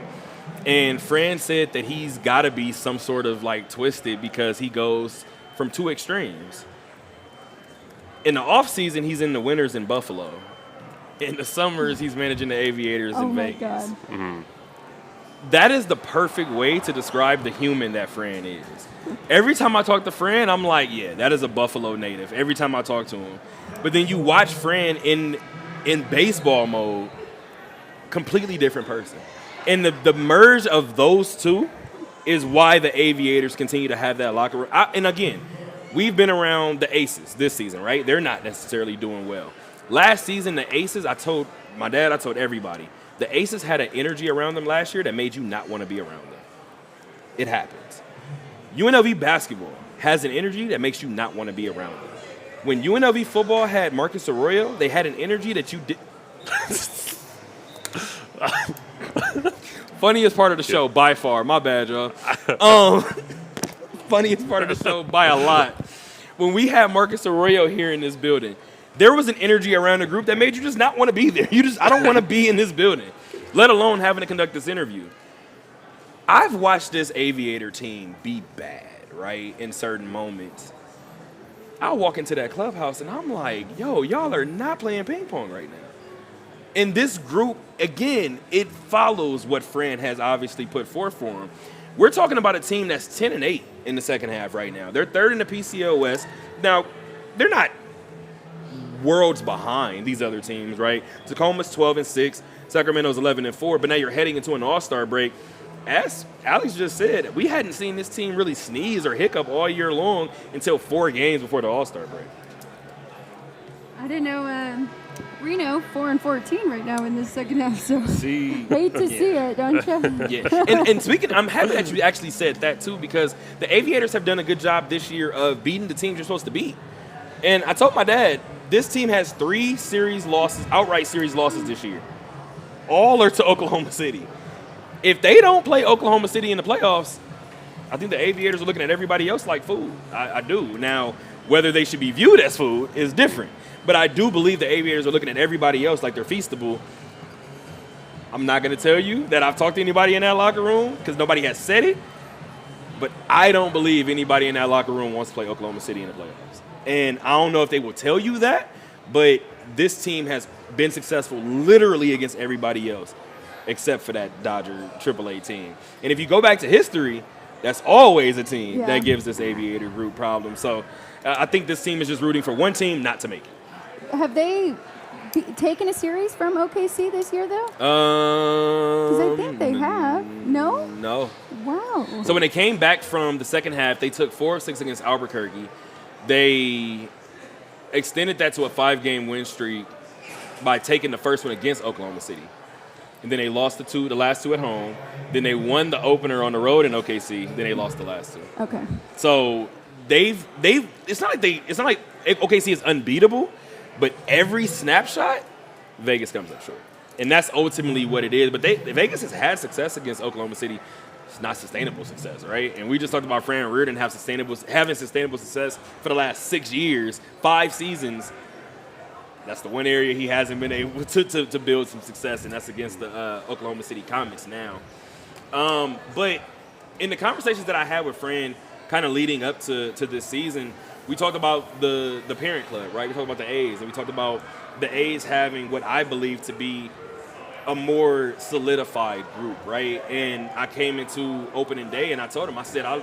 And Fran said that he's got to be some sort of like twisted, because he goes from two extremes. In the off season, he's in the winters in Buffalo. In the summers, he's managing the Aviators in Vegas. God. Mm-hmm. That is the perfect way to describe the human that Fran is. Every time I talk to Fran, I'm like, yeah, that is a Buffalo native. Every time I talk to him. But then you watch Fran in baseball mode, completely different person. And the merge of those two is why the Aviators continue to have that locker room. And again, we've been around the Aces this season, right? They're not necessarily doing well. Last season, the Aces, I told my dad, I told everybody, the Aces had an energy around them last year that made you not want to be around them. It happens. UNLV basketball has an energy that makes you not want to be around them. When UNLV football had Marcus Arroyo, they had an energy that you did. Funniest part of the show by far. My bad, y'all. Funniest part of the show by a lot. When we had Marcus Arroyo here in this building, there was an energy around the group that made you just not want to be there. I don't want to be in this building, let alone having to conduct this interview. I've watched this Aviator team be bad, right, in certain moments. I'll walk into that clubhouse and I'm like, yo, y'all are not playing ping pong right now. And this group, again, it follows what Fran has obviously put forth for him. We're talking about a team that's 10-8 in the second half right now. They're third in the PCO West. Now, they're not worlds behind these other teams, right? Tacoma's 12-6, Sacramento's 11-4, but now you're heading into an all-star break. As Alex just said, we hadn't seen this team really sneeze or hiccup all year long until 4 games before the all-star break. I didn't know Reno 4-14 right now in this second half. So see, hate to see it, don't you? Yeah, and speaking, I'm happy that you actually said that too, because the Aviators have done a good job this year of beating the teams you're supposed to beat. And I told my dad, this team has 3 series losses, outright series losses this year. All are to Oklahoma City. If they don't play Oklahoma City in the playoffs, I think the Aviators are looking at everybody else like food. I do. Now, whether they should be viewed as food is different. But I do believe the Aviators are looking at everybody else like they're feastable. I'm not going to tell you that I've talked to anybody in that locker room because nobody has said it. But I don't believe anybody in that locker room wants to play Oklahoma City in the playoffs. And I don't know if they will tell you that, but this team has been successful literally against everybody else except for that Dodger AAA team. And if you go back to history, That's always a team Yeah. that gives this Aviator group problems. So I think this team is just rooting for one team not to make it. Have they taken a series from OKC this year, though? Because I think they have. No? No. Wow. So when they came back from the second half, they took 4 of 6 against Albuquerque. They extended that to a 5-game win streak by taking the first one against Oklahoma City. And then they lost the last two at home. Then they won the opener on the road in OKC. Then they lost the last two. Okay. So it's not like OKC is unbeatable, but every snapshot, Vegas comes up short. And that's ultimately what it is. But Vegas has had success against Oklahoma City. It's not sustainable success, right? And we just talked about Fran Reardon having sustainable success for the last 6 years, 5 seasons. That's the one area he hasn't been able to build some success, and that's against the Oklahoma City Comets now. But in the conversations that I had with Fran kind of leading up to this season, we talked about the parent club, right? We talked about the A's, and we talked about the A's having what I believe to be a more solidified group, right? And I came into opening day, and I told him, I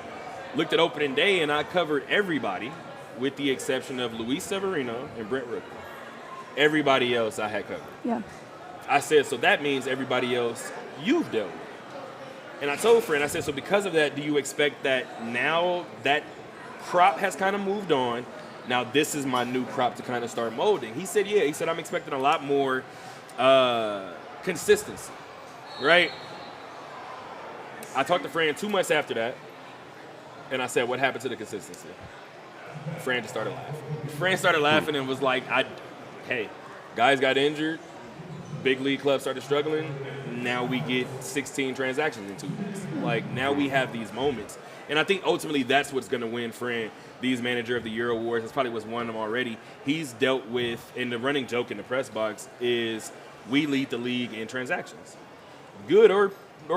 looked at opening day, and I covered everybody with the exception of Luis Severino and Brent Rooker. Everybody else I had covered. Yeah. I said, so that means everybody else you've dealt with. And I told Fran, I said, so because of that, do you expect that now that crop has kind of moved on, now this is my new crop to kind of start molding? He said, yeah. He said, I'm expecting a lot more consistency, right? I talked to Fran 2 months after that, and I said, what happened to the consistency? Fran just started laughing. Fran started laughing and was like, hey, guys got injured, big league clubs started struggling, now we get 16 transactions in 2 weeks. Like, now we have these moments. And I think ultimately that's what's going to win Fran these Manager of the Year awards. That's probably what's won them already. He's dealt with, and the running joke in the press box is we lead the league in transactions. Good or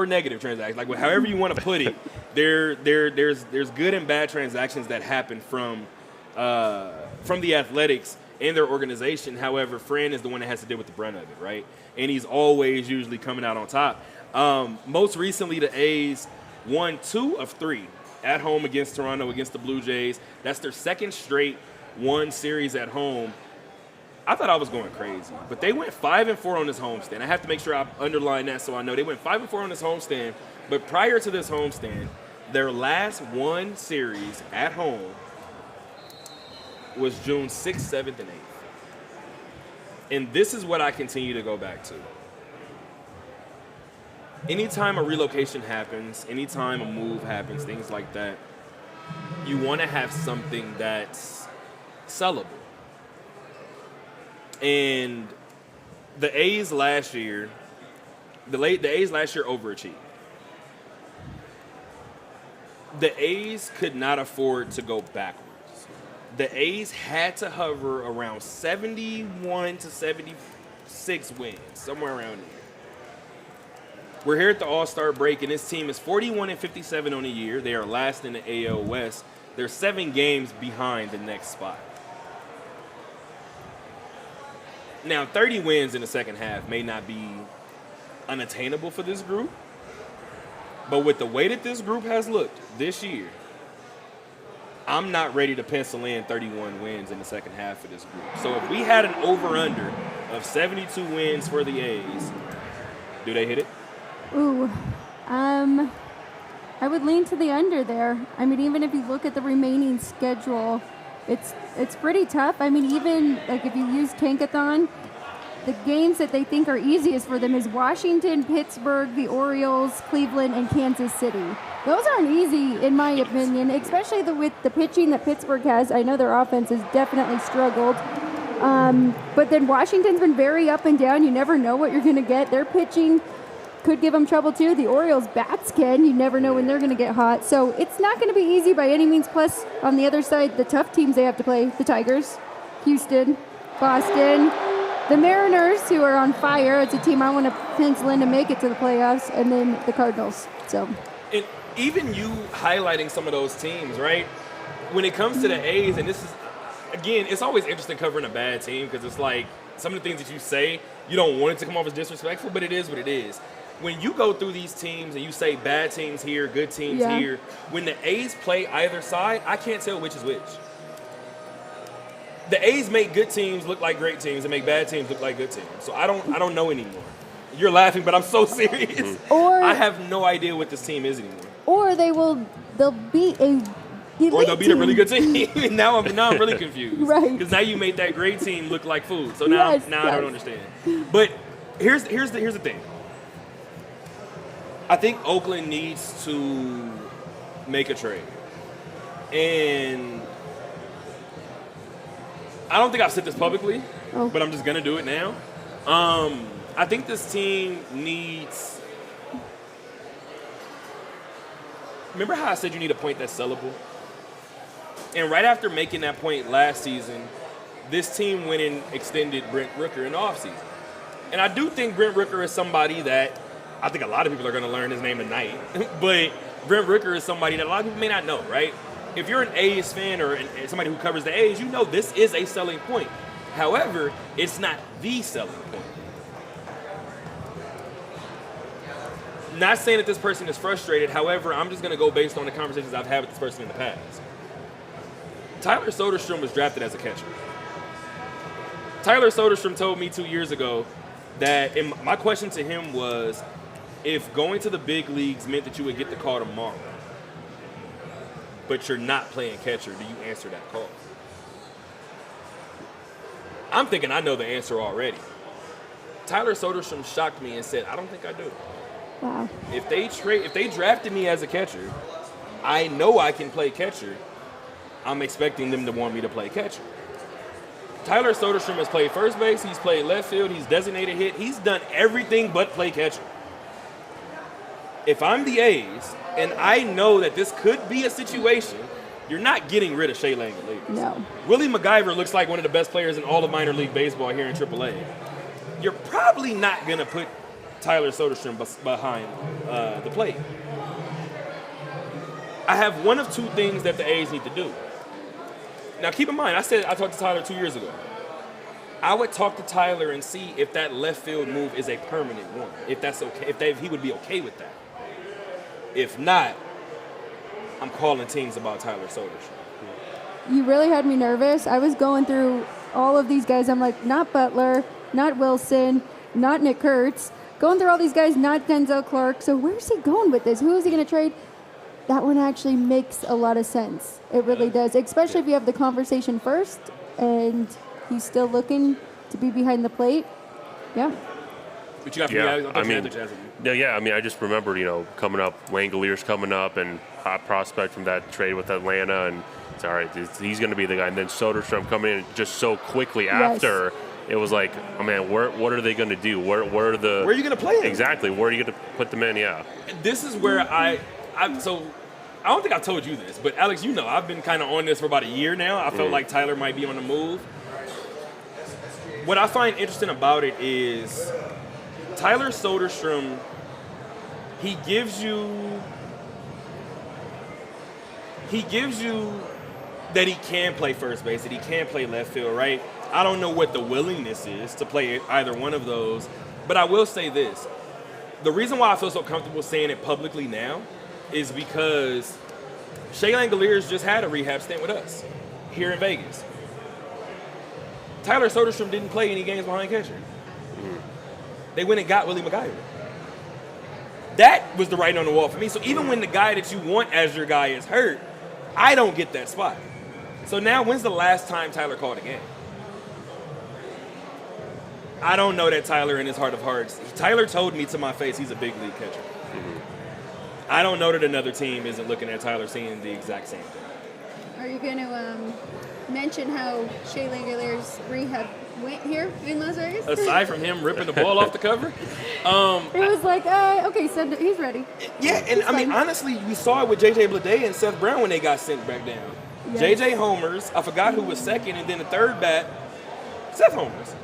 negative transactions, like however you want to put it. There's good and bad transactions that happen from the Athletics and their organization. However, Fran is the one that has to deal with the brunt of it, right? And he's always usually coming out on top. Most recently, the A's won 2 of 3 at home against Toronto, against the Blue Jays. That's their second straight one series at home. I thought I was going crazy, but they went 5-4 on this homestand. I have to make sure I underline that so I know. They went 5-4 on this homestand, but prior to this homestand, their last one series at home was June 6th, 7th, and 8th. And this is what I continue to go back to. Anytime a relocation happens, anytime a move happens, things like that, you want to have something that's sellable. And the A's last year, the A's last year overachieved. The A's could not afford to go backwards. The A's had to hover around 71 to 76 wins, somewhere around there. We're here at the All-Star break, and this team is 41-57 on the year. They are last in the AL West. They're 7 games behind the next spot. Now, 30 wins in the second half may not be unattainable for this group, but with the way that this group has looked this year, I'm not ready to pencil in 31 wins in the second half of this group. So if we had an over-under of 72 wins for the A's, do they hit it? Ooh, I would lean to the under there. I mean, even if you look at the remaining schedule, it's pretty tough. I mean, even like if you use Tankathon, the games that they think are easiest for them is Washington, Pittsburgh, the Orioles, Cleveland, and Kansas City. Those aren't easy, in my opinion, especially with the pitching that Pittsburgh has. I know their offense has definitely struggled. But then Washington's been very up and down. You never know what you're going to get. Their pitching could give them trouble, too. The Orioles' bats can. You never know when they're going to get hot. So it's not going to be easy by any means. Plus, on the other side, the tough teams they have to play, the Tigers, Houston, Boston, the Mariners, who are on fire. It's a team I want to pencil in to make it to the playoffs, and then the Cardinals. So, and even you highlighting some of those teams, right? When it comes to the A's, and this is, again, it's always interesting covering a bad team because it's like some of the things that you say, you don't want it to come off as disrespectful, but it is what it is. when you go through these teams and you say bad teams here, good teams Yeah. here, when the A's play either side, I can't tell which is which. The A's make good teams look like great teams and make bad teams look like good teams. So I don't know anymore. You're laughing, but I'm so serious. Or- I have no idea what this team is anymore. Or they'll beat a elite Or they'll beat a really team. good team. now I'm really confused. Right. Because now you made that great team look like food. So now Yes, I yes. don't understand. But here's the thing. I think Oakland needs to make a trade. And I don't think I've said this publicly, Oh. but I'm just gonna do it now. I think this team needs. Remember how I said you need a point that's sellable? And right after making that point last season, this team went and extended Brent Rooker in the offseason. And I do think Brent Rooker is somebody that I think a lot of people are going to learn his name tonight. But Brent Rooker is somebody that a lot of people may not know, right? If you're an A's fan or somebody who covers the A's, you know this is a selling point. However, it's not the selling point. Not saying that this person is frustrated. However, I'm just going to go based on the conversations I've had with this person in the past. Tyler Soderstrom was drafted as a catcher. Tyler Soderstrom told me 2 years ago that, and my question to him was, if going to the big leagues meant that you would get the call tomorrow, but you're not playing catcher, do you answer that call? I'm thinking I know the answer already. Tyler Soderstrom shocked me and said, I don't think I do. Wow. If they drafted me as a catcher, I know I can play catcher. I'm expecting them to want me to play catcher. Tyler Soderstrom has played first base, he's played left field, he's designated hit, he's done everything but play catcher. If I'm the A's and I know that this could be a situation, you're not getting rid of Shea Langoliers. No. Willie MacGyver looks like one of the best players in all of minor league baseball here in AAA. You're probably not going to put Tyler Soderstrom behind the plate. I have one of two things that the A's need to do. Now, keep in mind, I talked to Tyler 2 years ago. I would talk to Tyler and see if that left field move is a permanent one, if that's okay, if he would be okay with that. If not, I'm calling teams about Tyler Soderstrom. You really had me nervous. I was going through all of these guys. I'm like, not Butler, not Wilson, not Nick Kurtz. Going through all these guys, not Denzel Clark. So where's he going with this? Who is he going to trade? That one actually makes a lot of sense. It really does, especially if you have the conversation first and he's still looking to be behind the plate. Yeah. But you got I mean, I just remembered, coming up, Langoliers coming up, and hot prospect from that trade with Atlanta, and it's all right, he's going to be the guy. And then Soderstrom coming in just so quickly after, it was like, oh man, what are they going to do? Where are you going to play him? Exactly, where are you going to put them in? Yeah. This is where so I don't think I told you this, but Alex, I've been kind of on this for about a year now. I felt like Tyler might be on the move. What I find interesting about it is Tyler Soderstrom, he gives you that he can play first base, that he can play left field, right? I don't know what the willingness is to play either one of those, but I will say this. The reason why I feel so comfortable saying it publicly now is because Shea Langoliers just had a rehab stint with us here in Vegas. Tyler Soderstrom didn't play any games behind catcher. They went and got Willie MacGyver. That was the writing on the wall for me. So even when the guy that you want as your guy is hurt, I don't get that spot. So now, when's the last time Tyler called a game? I don't know that Tyler in his heart of hearts. Tyler told me to my face he's a big league catcher. I don't know that another team isn't looking at Tyler seeing the exact same thing. Are you going to mention how Shea Langoliers' rehab went here in Las Vegas? Aside from him ripping the ball off the cover, it was like, okay, so he's ready. Yeah, and I mean, honestly, we saw it with J.J. Bleday and Seth Brown when they got sent back down. Yes. J.J. homers, I forgot who was second, and then the third bat, Seth homers.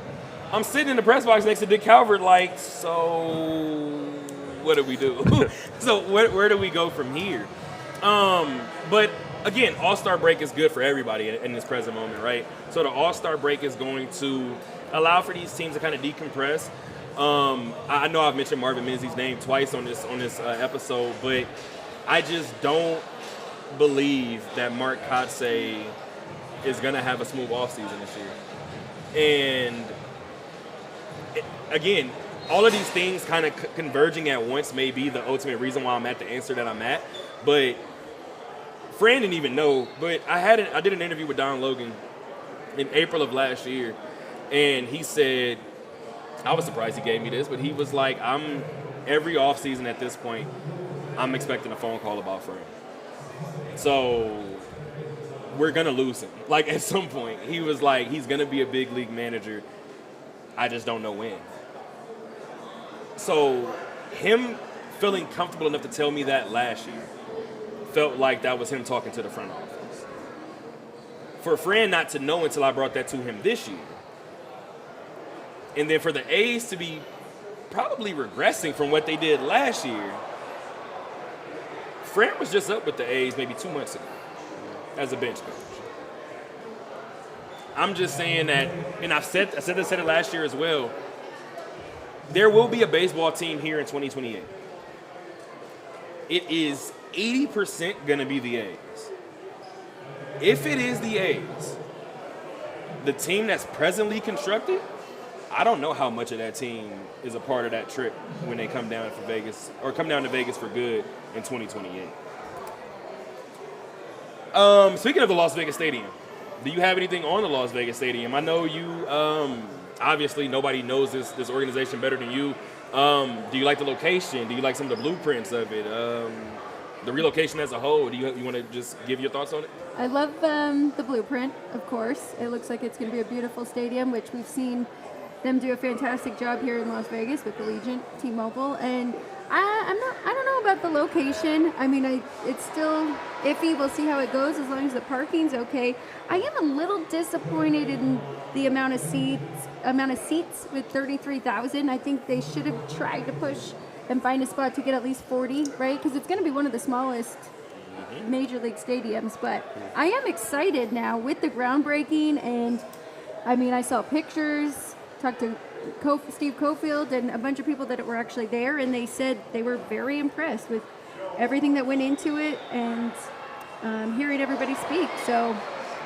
I'm sitting in the press box next to Dick Calvert like, so what do we do? So where do we go from here? But again, All-Star break is good for everybody in this present moment, right? So the All-Star break is going to allow for these teams to kind of decompress. I know I've mentioned Marvin Menzies' name twice on this episode, but I just don't believe that Mark Kotsay is going to have a smooth offseason this year. And again, all of these things kind of converging at once may be the ultimate reason why I'm at the answer that I'm at. But Fran didn't even know, but I did an interview with Don Logan in April of last year, and he said, I was surprised he gave me this, but he was like, every offseason at this point, I'm expecting a phone call about Fran. So we're going to lose him. Like, at some point, he was like, he's going to be a big league manager. I just don't know when. So him feeling comfortable enough to tell me that last year felt like that was him talking to the front office. For Fran not to know until I brought that to him this year, and then for the A's to be probably regressing from what they did last year, Fran was just up with the A's maybe 2 months ago as a bench coach. I'm just saying that, and I said it last year as well, there will be a baseball team here in 2028. It is 80% going to be the A's. If it is the A's, the team that's presently constructed, I don't know how much of that team is a part of that trip when they come down for Vegas or come down to Vegas for good in 2028. Speaking of the Las Vegas Stadium, do you have anything on the Las Vegas Stadium? I know you, obviously nobody knows this organization better than you. Do you like the location? Do you like some of the blueprints of it? The relocation as a whole, you want to just give your thoughts on it? I love the blueprint, of course. It looks like it's going to be a beautiful stadium, which we've seen them do a fantastic job here in Las Vegas with Allegiant, T-Mobile, and I don't know about the location. I mean, it's still iffy. We'll see how it goes as long as the parking's okay. I am a little disappointed in the amount of seats with 33,000. I think they should have tried to push and find a spot to get at least 40, right? Because it's going to be one of the smallest major league stadiums. But I am excited now with the groundbreaking, and I mean, I saw pictures, talked to Steve Cofield and a bunch of people that were actually there, and they said they were very impressed with everything that went into it and hearing everybody speak. So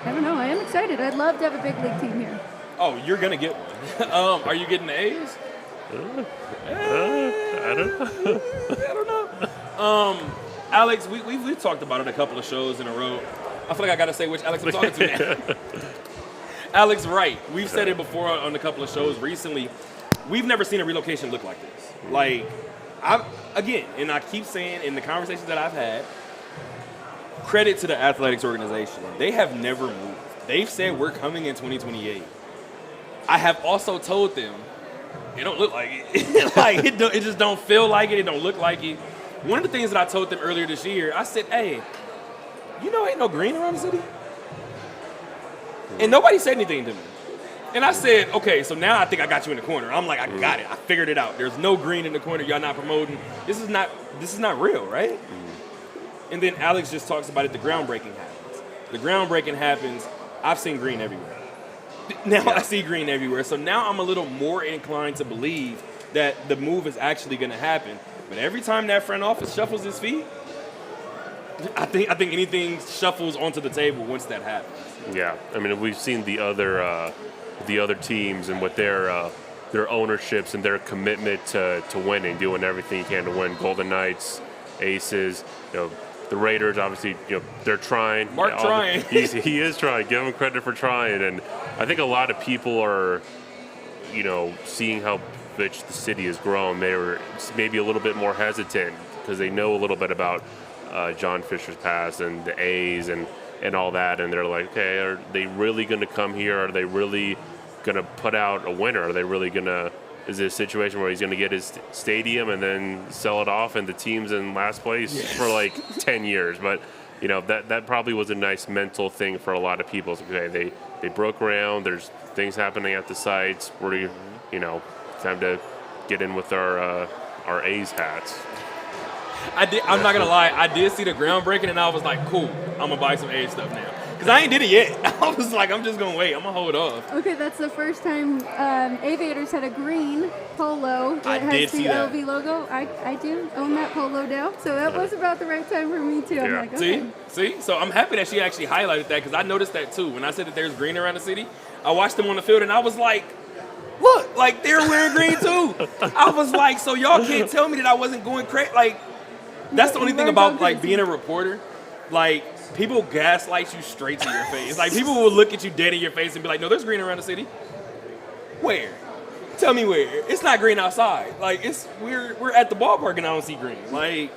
I don't know. I am excited. I'd love to have a big league team here. Oh, you're going to get one. Are you getting the A's? I don't know. Alex, we've talked about it a couple of shows in a row. I feel like I got to say which Alex I'm talking to now. Alex Wright. We've said it before on a couple of shows recently. We've never seen a relocation look like this. Like, and I keep saying in the conversations that I've had, credit to the athletics organization. They have never moved. They've said we're coming in 2028. I have also told them it don't look like it. Like it just don't feel like it. It don't look like it. One of the things that I told them earlier this year, I said, hey, you know ain't no green around the city? And nobody said anything to me. And I said, okay, so now I think I got you in the corner. I'm like, I got it. I figured it out. There's no green in the corner. Y'all not promoting. This is not real, right? And then Alex just talks about it. The groundbreaking happens. The groundbreaking happens. I've seen green everywhere. Now I see green everywhere. So now I'm a little more inclined to believe that the move is actually going to happen. But every time that front office shuffles his feet, I think anything shuffles onto the table once that happens. Yeah, I mean, we've seen the other teams and what their ownerships and their commitment to winning, doing everything you can to win. Golden Knights, Aces, the Raiders, obviously, they're trying. Mark trying. He is trying. Give him credit for trying. And I think a lot of people are, seeing how much the city has grown. They were maybe a little bit more hesitant because they know a little bit about John Fisher's past and the A's and all that. And they're like, okay, are they really going to come here? Are they really going to put out a winner? Are they really going to... Is it a situation where he's going to get his stadium and then sell it off and the team's in last place for like 10 years? But, that probably was a nice mental thing for a lot of people. It's okay, they broke ground. There's things happening at the sites. We're, time to get in with our A's hats. I'm not going to lie. I did see the groundbreaking and I was like, cool, I'm going to buy some A's stuff now. Because I ain't did it yet. I was like, I'm just going to wait. I'm going to hold off. Okay, that's the first time Aviators had a green polo that I has did the see that. LV logo. I do own that polo now, so that was about the right time for me too. I'm Yeah. like, okay. See? So I'm happy that she actually highlighted that because I noticed that too. When I said that there's green around the city, I watched them on the field and I was like, look, like they're wearing green too. I was like, so y'all can't tell me that I wasn't going crazy. Like, that's the only thing about like being a reporter. Like, people gaslight you straight to your face. Like, people will look at you dead in your face and be like, no, there's green around the city. Where? Tell me where. It's not green outside. Like, we're at the ballpark and I don't see green. Like,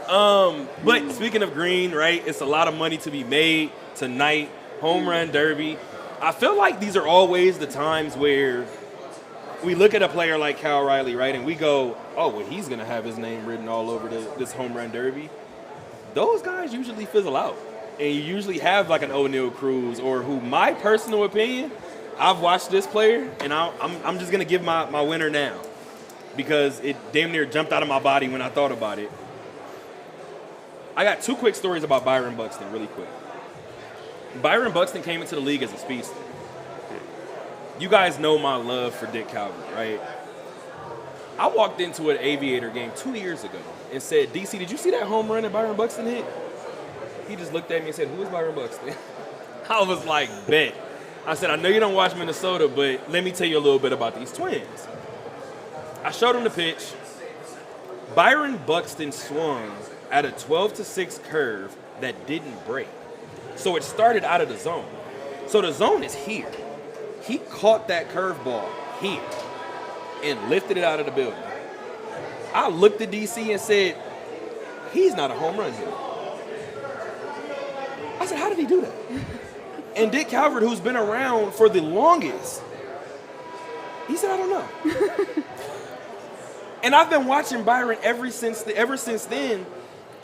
but speaking of green, right, it's a lot of money to be made tonight. Home run derby. I feel like these are always the times where we look at a player like Cal Riley, right, and we go, oh, well, he's going to have his name written all over this home run derby. Those guys usually fizzle out. And you usually have like an O'Neal Cruz or who, my personal opinion, I've watched this player, and I'm just going to give my winner now because it damn near jumped out of my body when I thought about it. I got two quick stories about Byron Buxton really quick. Byron Buxton came into the league as a speedster. You guys know my love for Dick Calvert, right? I walked into an Aviator game 2 years ago and said, DC, did you see that home run that Byron Buxton hit? He just looked at me and said, who is Byron Buxton? I was like, bet. I said, I know you don't watch Minnesota, but let me tell you a little bit about these twins. I showed him the pitch. Byron Buxton swung at a 12-6 curve that didn't break. So it started out of the zone. So the zone is here. He caught that curveball here and lifted it out of the building. I looked at DC and said, he's not a home run hitter. I said, how did he do that? And Dick Calvert, who's been around for the longest, he said, I don't know. And I've been watching Byron ever since then,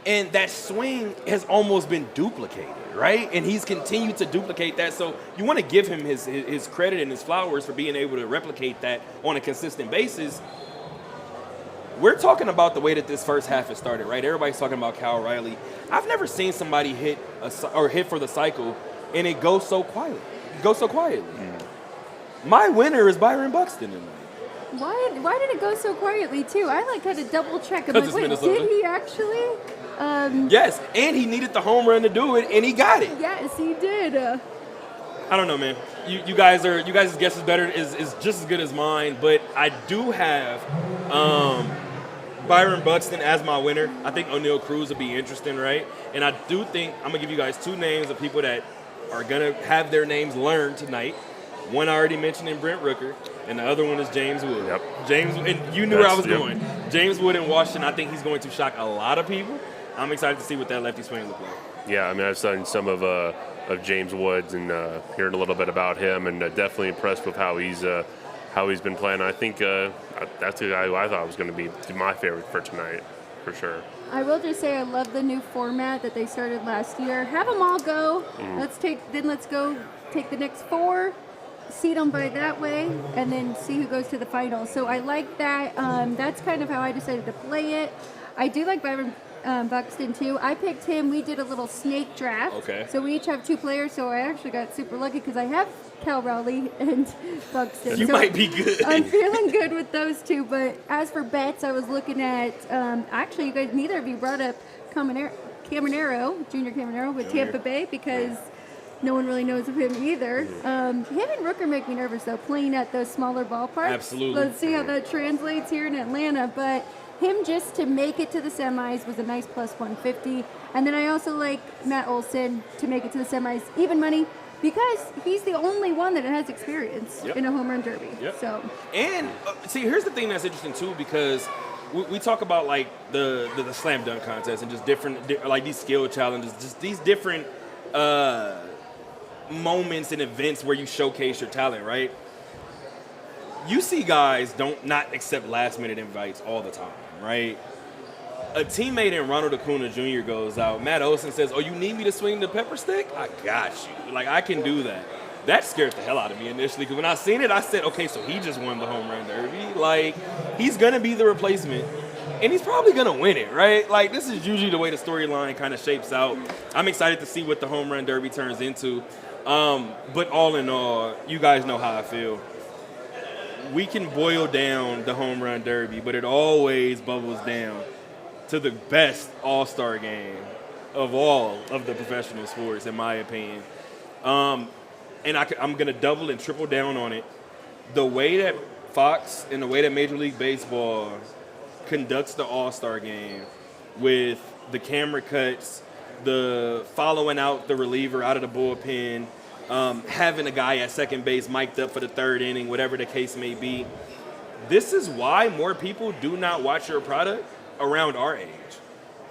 and that swing has almost been duplicated, right? And he's continued to duplicate that. So you want to give him his credit and his flowers for being able to replicate that on a consistent basis. We're talking about the way that this first half has started, right? Everybody's talking about Cal Riley. I've never seen somebody hit for the cycle and it goes so quietly. My winner is Byron Buxton tonight. Why did it go so quietly too? I had to double check. I'm like, wait, Minnesota. did he actually? Yes, and he needed the home run to do it, and he got it. Yes, he did. I don't know, man. You guys' guess is just as good as mine, but I do have Byron Buxton as my winner. I think O'Neal Cruz would be interesting, right? And I do think I'm gonna give you guys two names of people that are gonna have their names learned tonight. One I already mentioned in Brent Rooker, and the other one is James Wood. Yep. And you knew where I was going. James Wood in Washington, I think he's going to shock a lot of people. I'm excited to see what that lefty swing looks like. Yeah, I mean, I've seen some of James Woods and heard a little bit about him, and definitely impressed with how he's been playing. I think that's the guy who I thought was going to be my favorite for tonight, for sure. I will just say I love the new format that they started last year. Have them all go. Let's go take the next four, seed them by that way, and then see who goes to the final. So I like that. That's kind of how I decided to play it. I do like Byron Buxton too. I picked him. We did a little snake draft. Okay. So we each have two players. So I actually got super lucky because I have Cal Rowley and Buxton. You might be good. I'm feeling good with those two. But as for bets, I was looking at. Actually, you guys, neither of you brought up Caminero, Junior Caminero with Tampa Bay because no one really knows of him either. Him and Rooker make me nervous though, playing at those smaller ballparks. Absolutely. Let's see how that translates here in Atlanta. But him just to make it to the semis was a nice plus 150. And then I also like Matt Olson to make it to the semis, even money, because he's the only one that has experience in a home run derby. Yep. So. And see, here's the thing that's interesting too, because we talk about like the slam dunk contest and just different like these skill challenges, just these different moments and events where you showcase your talent, right? You see guys not accept last minute invites all the time, right? A teammate in Ronald Acuna Jr. goes out. Matt Olson says, "Oh, you need me to swing the pepper stick? I got you. Like, I can do that." That scared the hell out of me initially because when I seen it, I said, "Okay, so he just won the home run derby. Like, he's gonna be the replacement and he's probably going to win it, right? Like, this is usually the way the storyline kind of shapes out. I'm excited to see what the home run derby turns into. But all in all, you guys know how I feel. We can boil down the home run derby, but it always bubbles down to the best all-star game of all of the professional sports, in my opinion. And I'm going to double and triple down on it. The way that Fox and the way that Major League Baseball conducts the all-star game with the camera cuts, the following out the reliever out of the bullpen, having a guy at second base mic'd up for the third inning, whatever the case may be. This is why more people do not watch your product around our age.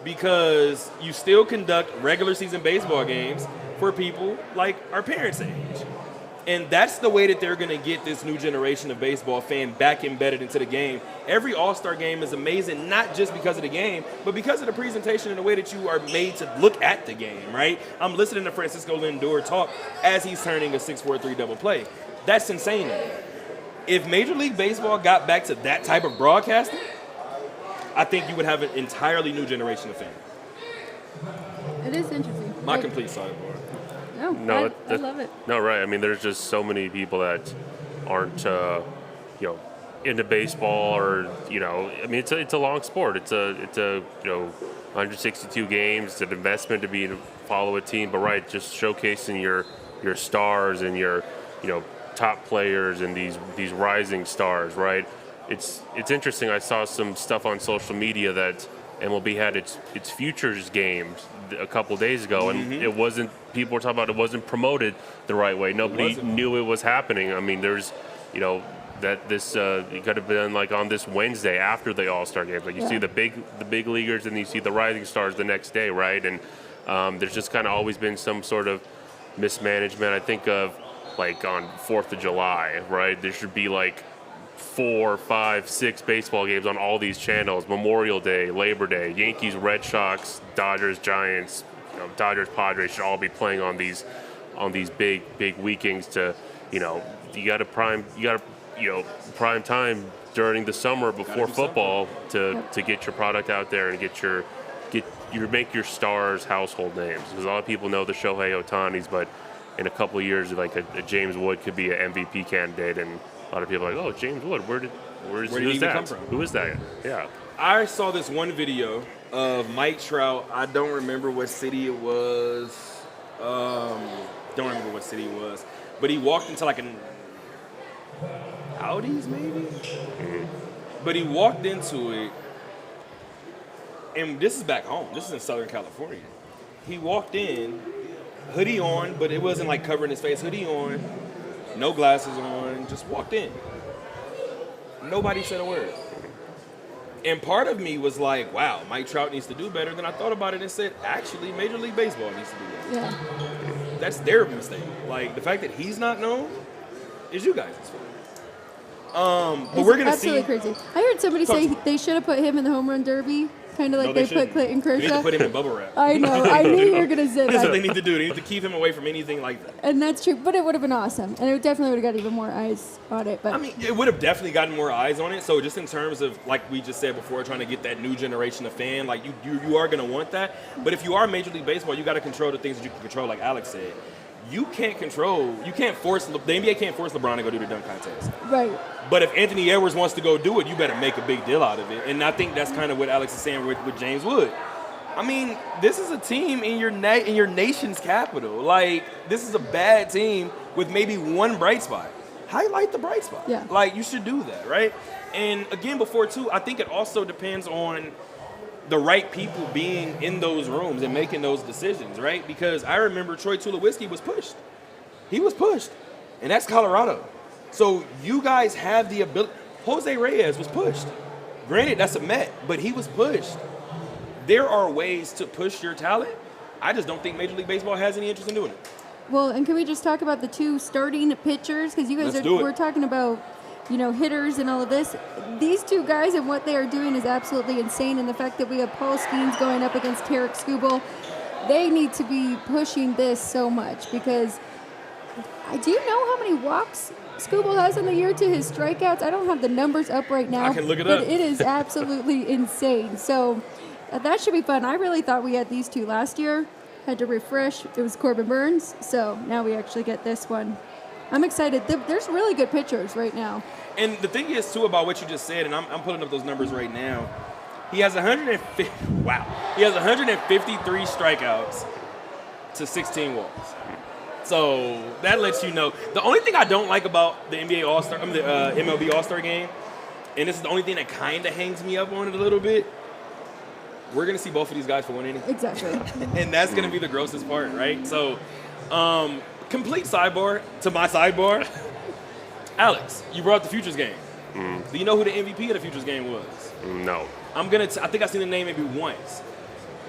Because you still conduct regular season baseball games for people like our parents' age. And that's the way that they're going to get this new generation of baseball fan back embedded into the game. Every All-Star game is amazing, not just because of the game, but because of the presentation and the way that you are made to look at the game, right? I'm listening to Francisco Lindor talk as he's turning a 6-4-3 double play. That's insane to me. If Major League Baseball got back to that type of broadcasting, I think you would have an entirely new generation of fans. It is interesting. My complete sidebar. No, I love it. No, right. I mean, there's just so many people that aren't, into baseball or, I mean, it's a long sport. It's a 162 games. It's an investment to follow a team. But right, just showcasing your stars and your, top players and these rising stars, right? It's interesting. I saw some stuff on social media that MLB had its futures games a couple days ago, and it wasn't. People were talking about it wasn't promoted the right way. Nobody knew it was happening. I mean, there's, that this it could have been like on this Wednesday after the All-Star games. Like you see the big leaguers, and you see the rising stars the next day, right? And there's just kind of always been some sort of mismanagement. I think of like on 4th of July, right? There should be like 4, 5, 6 baseball games on all these channels. Memorial Day, Labor Day, Yankees, Red Sox, Dodgers, Giants, Dodgers, Padres should all be playing on these big weekends. To you got to prime time during the summer before football to get your product out there and make your stars household names, because a lot of people know the Shohei Ohtanis, but in a couple of years, like a James Wood could be an MVP candidate, and a lot of people are like, oh, James Wood, who is that? Come from? Who is that? Yeah. I saw this one video of Mike Trout. I don't remember what city it was. But he walked into like an Audi's maybe? But he walked into it, and this is back home. This is in Southern California. He walked in, hoodie on, but it wasn't like covering his face. Hoodie on, no glasses on, just walked in. Nobody said a word. And part of me was like, wow, Mike Trout needs to do better. Then I thought about it and said, actually, Major League Baseball needs to do better. Yeah. That's their mistake. Like, the fact that he's not known is you guys' fault. But we're going to see. Absolutely crazy. I heard somebody say they should have put him in the home run derby, kind of like they put Clayton Kershaw. They need to put him in bubble wrap. I know. I knew you were going to say that. That's what they need to do. They need to keep him away from anything like that. And that's true. But it would have been awesome. And it definitely would have got even more eyes on it. But I mean, it would have definitely gotten more eyes on it. So just in terms of, like we just said before, trying to get that new generation of fan, like you are going to want that. But if you are Major League Baseball, you got to control the things that you can control, like Alex said. You can't force, the NBA can't force LeBron to go do the dunk contest. Right. But if Anthony Edwards wants to go do it, you better make a big deal out of it. And I think that's kind of what Alex is saying with James Wood. I mean, this is a team in your nation's capital. Like, this is a bad team with maybe one bright spot. Highlight the bright spot. Yeah. Like, you should do that, right? And again, before too, I think it also depends on the right people being in those rooms and making those decisions, right? Because I remember Troy Tulowitzki was pushed. He was pushed, and that's Colorado. So you guys have the ability. Jose Reyes was pushed. Granted, that's a Met, but he was pushed. There are ways to push your talent. I just don't think Major League Baseball has any interest in doing it. Well, and can we just talk about the two starting pitchers? Because you guys we're talking about, hitters and all of this. These two guys and what they are doing is absolutely insane. And the fact that we have Paul Skeens going up against Tarek Skubal, they need to be pushing this so much, because do you know how many walks Skubal has in the year to his strikeouts. I don't have the numbers up right now. I can look it but up. It is absolutely insane. So that should be fun. I really thought we had these two last year. Had to refresh. It was Corbin Burns. So now we actually get this one. I'm excited. There's really good pitchers right now. And the thing is, too, about what you just said, and I'm pulling up those numbers right now. He has 150. Wow. He has 153 strikeouts to 16 walks. So that lets you know. The only thing I don't like about the NBA All-Star, the MLB All-Star game, and this is the only thing that kind of hangs me up on it a little bit. We're gonna see both of these guys for one inning. Exactly. And that's gonna be the grossest part, right? So, complete sidebar to my sidebar. Alex, you brought up the Futures game. Do you know who the MVP of the Futures game was? No. I think I've seen the name maybe once.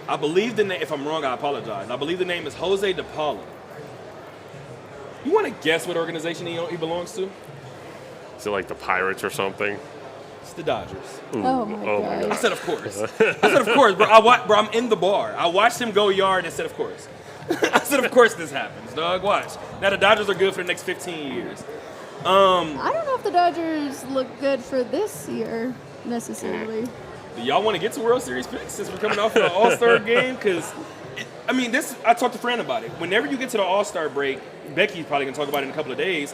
I believe the name. If I'm wrong, I apologize. I believe the name is Jose DePaula. You want to guess what organization he belongs to? Is it like the Pirates or something? It's the Dodgers. Oh my I God. said, of course. Bro. I'm in the bar. I watched him go yard and said, of course. I said, of course this happens, dog. Watch. Now the Dodgers are good for the next 15 years. I don't know if the Dodgers look good for this year necessarily. Do y'all want to get to World Series picks since we're coming off of the All-Star game? Because, I talked to Fran about it. Whenever you get to the All-Star break, Becky's probably going to talk about it in a couple of days,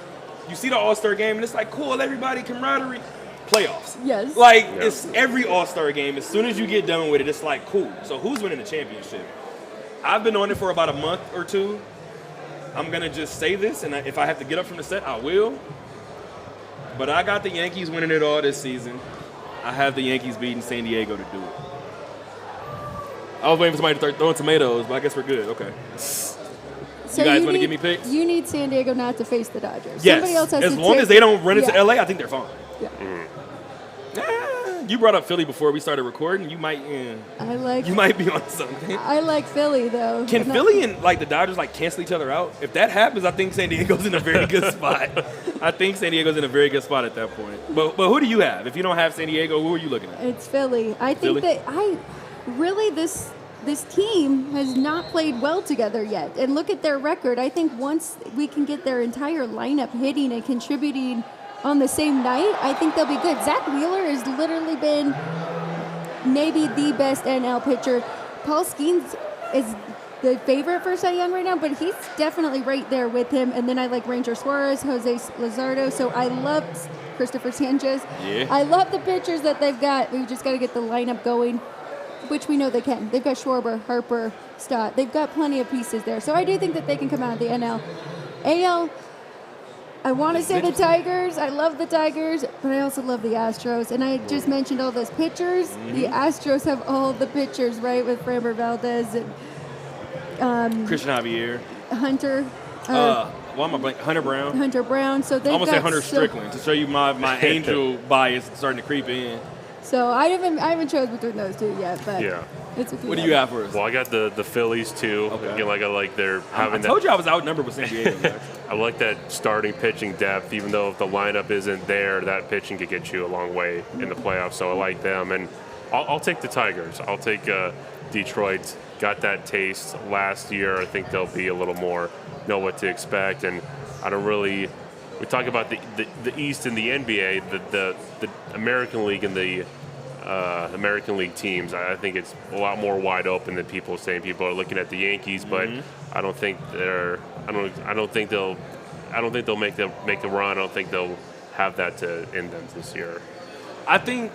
you see the All-Star game, and it's like, cool, everybody, camaraderie, playoffs. Yes. It's every All-Star game. As soon as you get done with it, it's like, cool. So who's winning the championship? I've been on it for about a month or two. I'm going to just say this, and if I have to get up from the set, I will. But I got the Yankees winning it all this season. I have the Yankees beating San Diego to do it. I was waiting for somebody to start throwing tomatoes, but I guess we're good. Okay. So you guys want to give me picks? You need San Diego not to face the Dodgers. Yes. Somebody else has as to long take as they don't run into yeah. LA, I think they're fine. Yeah. You brought up Philly before we started recording. You might be on something. I like Philly though. Can Philly and the Dodgers cancel each other out? If that happens, I think San Diego's in a very good spot. I think San Diego's in a very good spot at that point. But who do you have? If you don't have San Diego, who are you looking at? It's Philly. I think this team has not played well together yet. And look at their record. I think once we can get their entire lineup hitting and contributing on the same night, I think they'll be good. Zach Wheeler has literally been maybe the best NL pitcher. Paul Skeens is the favorite for Cy Young right now, but he's definitely right there with him. And then I like Ranger Suarez, Jose Luzardo. So I love Christopher Sanchez. Yeah. I love the pitchers that they've got. We've just got to get the lineup going, which we know they can. They've got Schwarber, Harper, Stott. They've got plenty of pieces there. So I do think that they can come out of the NL. AL, I want to say the Tigers. I love the Tigers, but I also love the Astros. And I just mentioned all those pitchers. Mm-hmm. The Astros have all the pitchers, right, with Framber Valdez and Christian Javier. Hunter. Hunter Brown. Hunter Brown. So they almost say Hunter Strickland to show you my Angel bias starting to creep in. So I haven't chose between those two yet, but yeah. It's between what do you have for us? Well, I got the Phillies too. Okay. Again, I like they're having. I told you I was outnumbered with San Diego. I like that starting pitching depth. Even though if the lineup isn't there, that pitching could get you a long way in the playoffs. So I like them, and I'll take the Tigers. I'll take Detroit. Got that taste last year. I think they'll be a little more know what to expect, and I don't really. We talk about the East and the NBA, the American League and the American League teams. I think it's a lot more wide open than people are saying. People are looking at the Yankees, but I don't think they'll make a run. I don't think they'll have that to end them this year. I think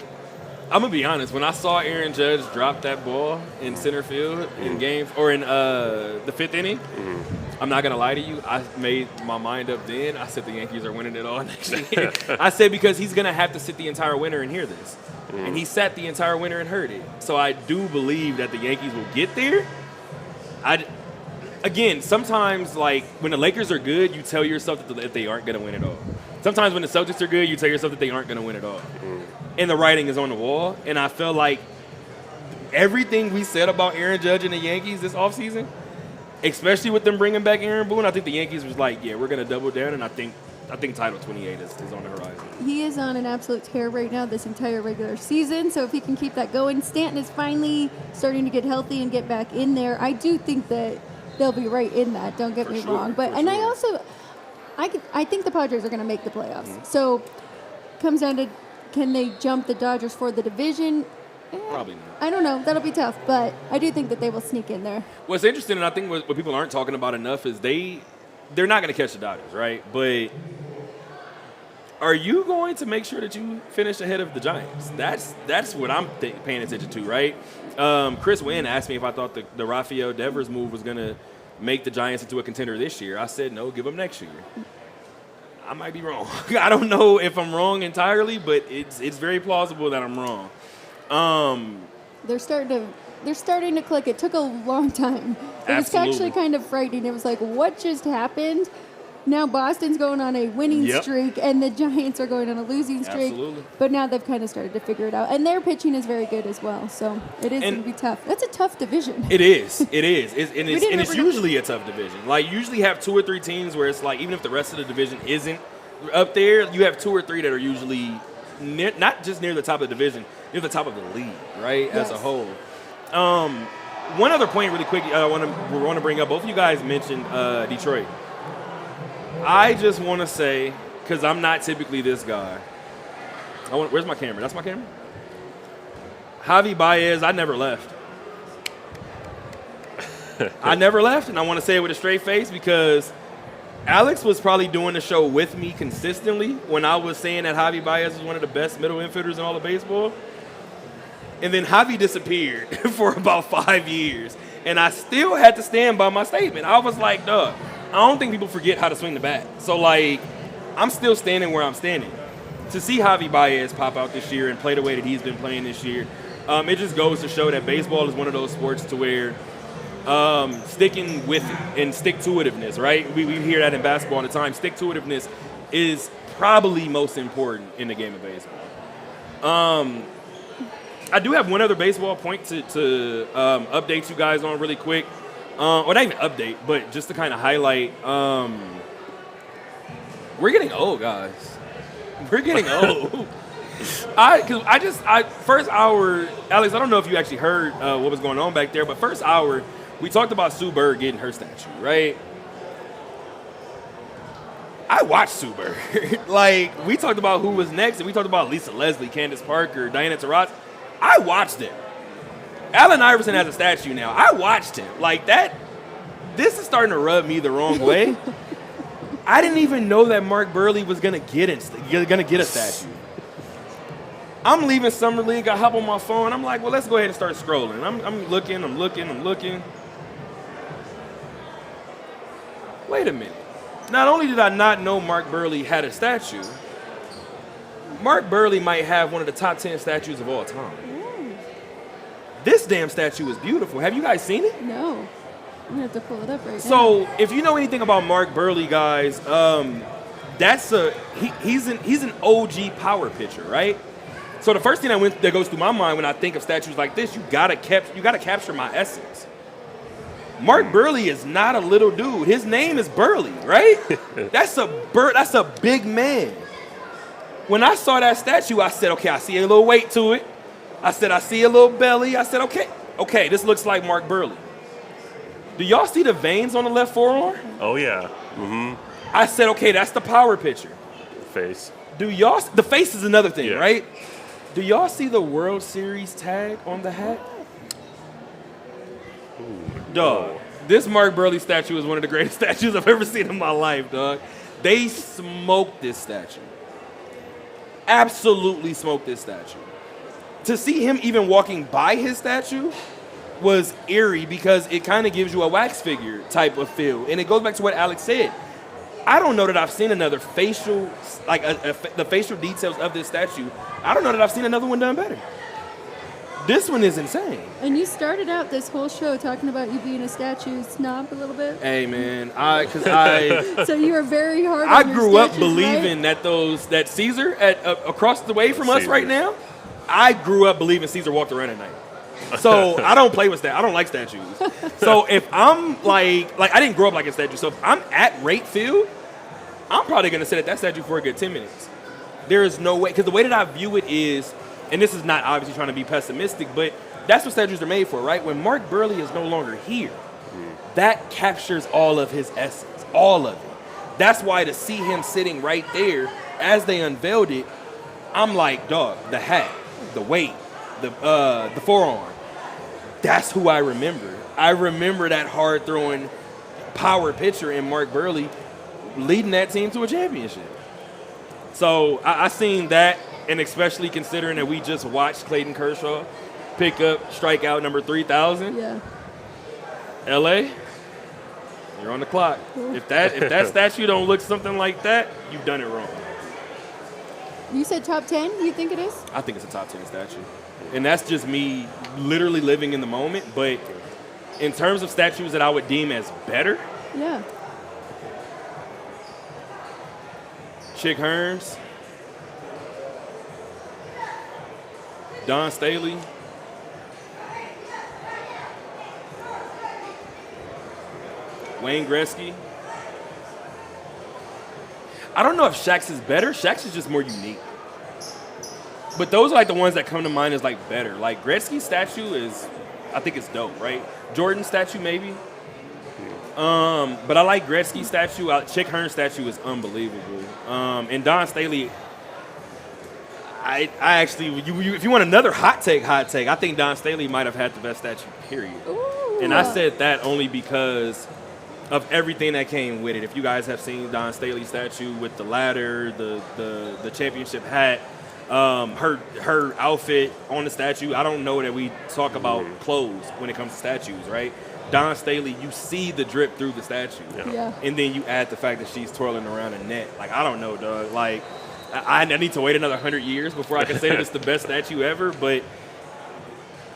I'm gonna be honest. When I saw Aaron Judge drop that ball in center field in games or in the fifth inning, I'm not gonna lie to you. I made my mind up then. I said the Yankees are winning it all next year. I said because he's gonna have to sit the entire winter and hear this. And he sat the entire winter and heard it. So I do believe that the Yankees will get there. Again, sometimes when the Lakers are good, you tell yourself that they aren't going to win it all. Sometimes when the Celtics are good, you tell yourself that they aren't going to win it all. And the writing is on the wall. And I feel like everything we said about Aaron Judge and the Yankees this offseason, especially with them bringing back Aaron Boone, I think the Yankees was like, yeah, we're going to double down. And I think Title 28 is on the horizon. He is on an absolute tear right now this entire regular season. So if he can keep that going, Stanton is finally starting to get healthy and get back in there. I do think that they'll be right in that. Don't get me wrong. But I I think the Padres are going to make the playoffs. So, comes down to, can they jump the Dodgers for the division? Probably not. I don't know. That'll be tough, but I do think that they will sneak in there. What's interesting, and I think what people aren't talking about enough, is they're not going to catch the Dodgers, right? But are you going to make sure that you finish ahead of the Giants? That's what I'm paying attention to, right? Chris Wynn asked me if I thought the Rafael Devers move was going to make the Giants into a contender this year. I said no, give them next year. I might be wrong. I don't know if I'm wrong entirely, but it's very plausible that I'm wrong. They're starting to click. It took a long time. It was actually kind of frightening. It was like, what just happened? Now Boston's going on a winning streak, and the Giants are going on a losing streak. Absolutely. But now they've kind of started to figure it out. And their pitching is very good as well. So it is going to be tough. That's a tough division. It is. It's usually a tough division. Like, you usually have 2 or 3 teams where it's like, even if the rest of the division isn't up there, you have 2 or 3 that are usually not just near the top of the division, near the top of the league, right, as a whole. One other point really quick we want to bring up. Both of you guys mentioned Detroit. I just want to say, because I'm not typically this guy. Where's my camera? That's my camera? Javi Baez, I never left. I never left, and I want to say it with a straight face because Alex was probably doing the show with me consistently when I was saying that Javi Baez was one of the best middle infielders in all of baseball. And then Javi disappeared for about 5 years, and I still had to stand by my statement. I was like, duh. I don't think people forget how to swing the bat. So, like, I'm still standing where I'm standing. To see Javi Baez pop out this year and play the way that he's been playing this year, it just goes to show that baseball is one of those sports to where sticking with it and stick-to-itiveness, right? We hear that in basketball all the time. Stick-to-itiveness is probably most important in the game of baseball. I do have one other baseball point to update you guys on really quick. Or not even update, but just to kind of highlight, we're getting old, guys. We're getting old. First hour, Alex, I don't know if you actually heard what was going on back there, but first hour, we talked about Sue Bird getting her statue, right? I watched Sue Bird. Like, we talked about who was next, and we talked about Lisa Leslie, Candace Parker, Diana Taurasi. I watched it. Allen Iverson has a statue now. I watched him. Like, that, this is starting to rub me the wrong way. I didn't even know that Mark Burley was going to get a statue. I'm leaving Summer League. I hop on my phone. I'm like, well, let's go ahead and start scrolling. I'm looking. Wait a minute. Not only did I not know Mark Burley had a statue, Mark Burley might have one of the top 10 statues of all time. This damn statue is beautiful. Have you guys seen it? No. I'm going to have to pull it up right now. So, if you know anything about Mark Burley, guys, he's an OG power pitcher, right? So the first thing that goes through my mind when I think of statues like this, you gotta capture my essence. Mark Burley is not a little dude. His name is Burley, right? That's a big man. When I saw that statue, I said, okay, I see a little weight to it. I said, I see a little belly. I said, okay, this looks like Mark Burley. Do y'all see the veins on the left forearm? Oh, yeah. Mm-hmm. I said, okay, that's the power pitcher. Face. The face is another thing, yeah. right? Do y'all see the World Series tag on the hat? Ooh, dog, no. This Mark Burley statue is one of the greatest statues I've ever seen in my life, dog. They smoked this statue. Absolutely smoked this statue. To see him even walking by his statue was eerie because it kind of gives you a wax figure type of feel. And it goes back to what Alex said. I don't know that I've seen another facial, like the facial details of this statue. I don't know that I've seen another one done better. This one is insane. And you started out this whole show talking about you being a statue snob a little bit. Hey, man, So you were very hard on I your grew up statues, believing right? that Caesar across the way from us right now, I grew up believing Caesar walked around at night. So I don't play with that. I don't like statues. So if I'm like I didn't grow up like a statue. So if I'm at Rate Field, I'm probably going to sit at that statue for a good 10 minutes. There is no way, because the way that I view it is, and this is not obviously trying to be pessimistic, but that's what statues are made for, right? When Mark Burley is no longer here, that captures all of his essence, all of it. That's why to see him sitting right there as they unveiled it, I'm like, dog, the hat, the weight, the forearm. That's who I remember. I remember that hard throwing power pitcher in Mark Burley leading that team to a championship. So I seen that, and especially considering that we just watched Clayton Kershaw pick up strikeout number 3,000. Yeah. LA, you're on the clock. If that statue don't look something like that, you've done it wrong. You said top 10? You think it is? I think it's a top 10 statue. And that's just me literally living in the moment. But in terms of statues that I would deem as better, Yeah. Chick Hearns, Don Staley, Wayne Gretzky. I don't know if Shaq's is better. Shaq's is just more unique. But those are like the ones that come to mind as like better. Like Gretzky's statue is, I think it's dope, right? Jordan's statue maybe. But I like Gretzky's statue. Chick Hearn's statue is unbelievable. And Don Staley, I actually, if you want another hot take, I think Don Staley might have had the best statue, period. Ooh. And I said that only because of everything that came with it. If you guys have seen Don Staley's statue with the ladder, the championship hat, her outfit on the statue, I don't know that we talk about clothes when it comes to statues, right? Don Staley, you see the drip through the statue. Yeah. And then you add the fact that she's twirling around a net. Like, I don't know, dog. Like, I need to wait another 100 years before I can say that it's the best statue ever, but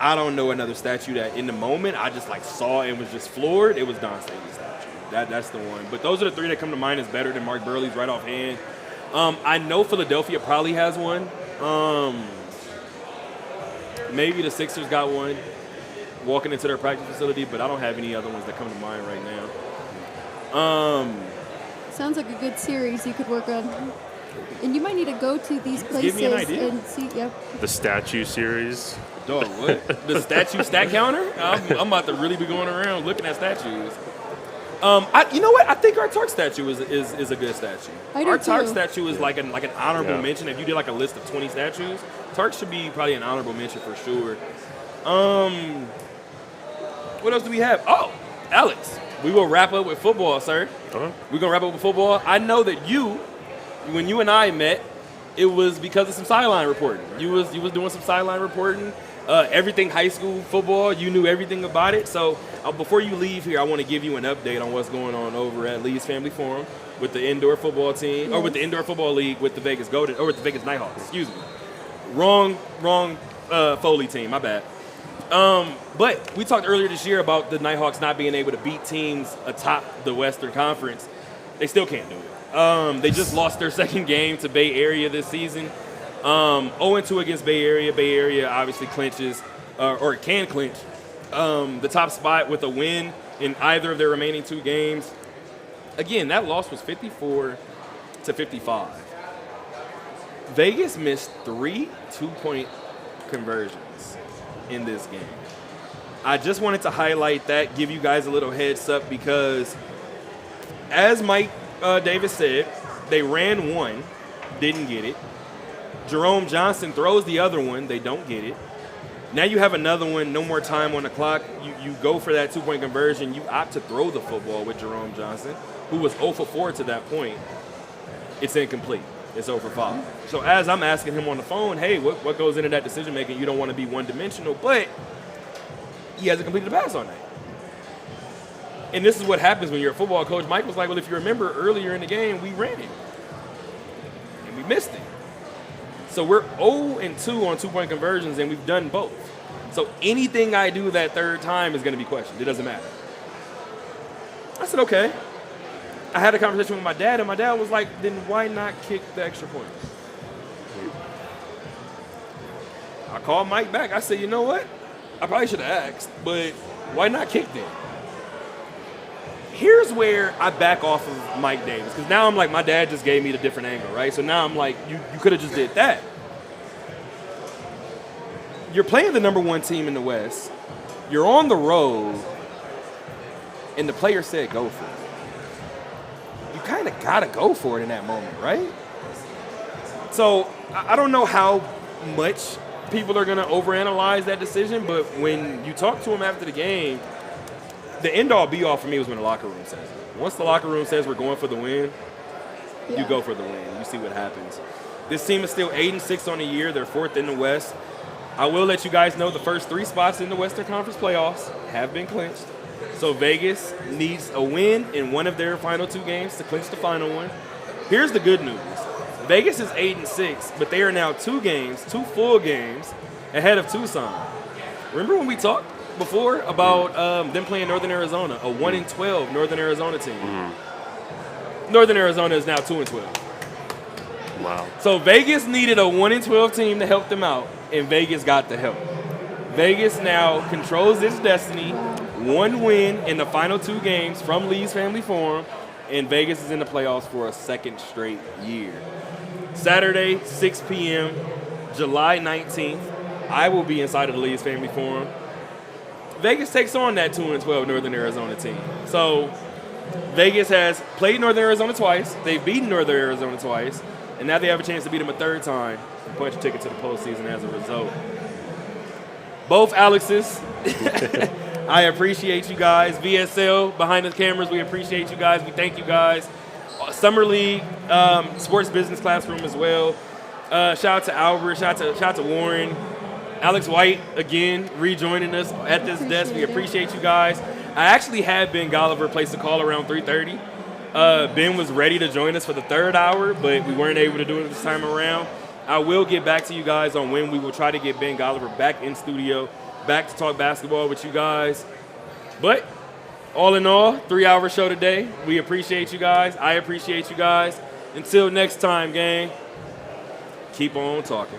I don't know another statue that in the moment I just like saw and was just floored. It was Don Staley's statue. That's the one. But those are the three that come to mind as better than Mark Burley's right offhand. I know Philadelphia probably has one. Maybe the Sixers got one walking into their practice facility, but I don't have any other ones that come to mind right now. Sounds like a good series you could work on. And you might need to go to these places give me an idea. and see. Yep. The statue series. Dog, what? The statue stat counter? I'm about to really be going around looking at statues. You know what? I think our Tark statue is a good statue. I do Our Tark too. statue is like an honorable Yeah. mention. If you did like a list of 20 statues, Tark should be probably an honorable mention for sure. What else do we have? Oh, Alex, we will wrap up with football, sir. Huh? We're gonna wrap up with football. I know that when you and I met, it was because of some sideline reporting. You was doing some sideline reporting. Everything high school football, you knew everything about it. So before you leave here, I want to give you an update on what's going on over at Lee's Family Forum with the indoor football team, or with the indoor football league with the Vegas Golden, or with the Vegas Nighthawks. Excuse me. Wrong Foley team. My bad. But we talked earlier this year about the Nighthawks not being able to beat teams atop the Western Conference. They still can't do it. They just lost their second game to Bay Area this season. 0-2 against Bay Area. Bay Area obviously clinches, or can clinch, the top spot with a win in either of their remaining two games. Again, that loss was 54-55. Vegas missed 3 two-point conversions in this game. I just wanted to highlight that, give you guys a little heads up, because as Mike Davis said, they ran one, didn't get it. Jerome Johnson throws the other one, they don't get it. Now you have another one, no more time on the clock. You go for that two-point conversion. You opt to throw the football with Jerome Johnson, who was 0 for 4 to that point. It's incomplete. It's 0 for 5. So as I'm asking him on the phone, hey, what goes into that decision-making? You don't want to be one-dimensional, but he hasn't completed the pass on that. And this is what happens when you're a football coach. Mike was like, well, if you remember earlier in the game, we ran it. And we missed it. So we're 0-2 on two-point conversions, and we've done both. So anything I do that third time is going to be questioned. It doesn't matter. I said, okay. I had a conversation with my dad, and my dad was like, then why not kick the extra point? I called Mike back. I said, you know what? I probably should have asked, but why not kick then? Here's where I back off of Mike Davis, because now I'm like, my dad just gave me the different angle, right? So now I'm like, you could have just did that. You're playing the number one team in the West. You're on the road, and the player said go for it. You kind of got to go for it in that moment, right? So I don't know how much people are going to overanalyze that decision, but when you talk to him after the game, the end-all, be-all for me was when the locker room says it. Once the locker room says we're going for the win, you go for the win. You see what happens. This team is still 8-6 on the year. They're 4th in the West. I will let you guys know the first 3 spots in the Western Conference playoffs have been clinched. So Vegas needs a win in one of their final 2 games to clinch the final one. Here's the good news. Vegas is 8-6, but they are now 2 full games ahead of Tucson. Remember when we talked before about them playing Northern Arizona, a 1-12 Northern Arizona team? Mm-hmm. Northern Arizona is now 2-12. Wow. So Vegas needed a 1-12 team to help them out, and Vegas got the help. Vegas now controls its destiny. 1 win in the final 2 games from Lee's Family Forum, and Vegas is in the playoffs for a 2nd straight year. Saturday, 6 p.m., July 19th, I will be inside of the Lee's Family Forum. Vegas takes on that 2-12 Northern Arizona team. So Vegas has played Northern Arizona twice. They've beaten Northern Arizona twice. And now they have a chance to beat them a 3rd time and punch a ticket to the postseason as a result. Both Alexes, I appreciate you guys. VSL, behind the cameras, we appreciate you guys. We thank you guys. Summer League, Sports Business Classroom as well. Shout out to Albert, shout out to Warren. Alex White, again, rejoining us at this desk. We appreciate you guys. I actually had Ben Golliver place a call around 3:30. Ben was ready to join us for the 3rd hour, but we weren't able to do it this time around. I will get back to you guys on when we will try to get Ben Golliver back in studio, back to talk basketball with you guys. But all in all, 3-hour show today. We appreciate you guys. I appreciate you guys. Until next time, gang, keep on talking.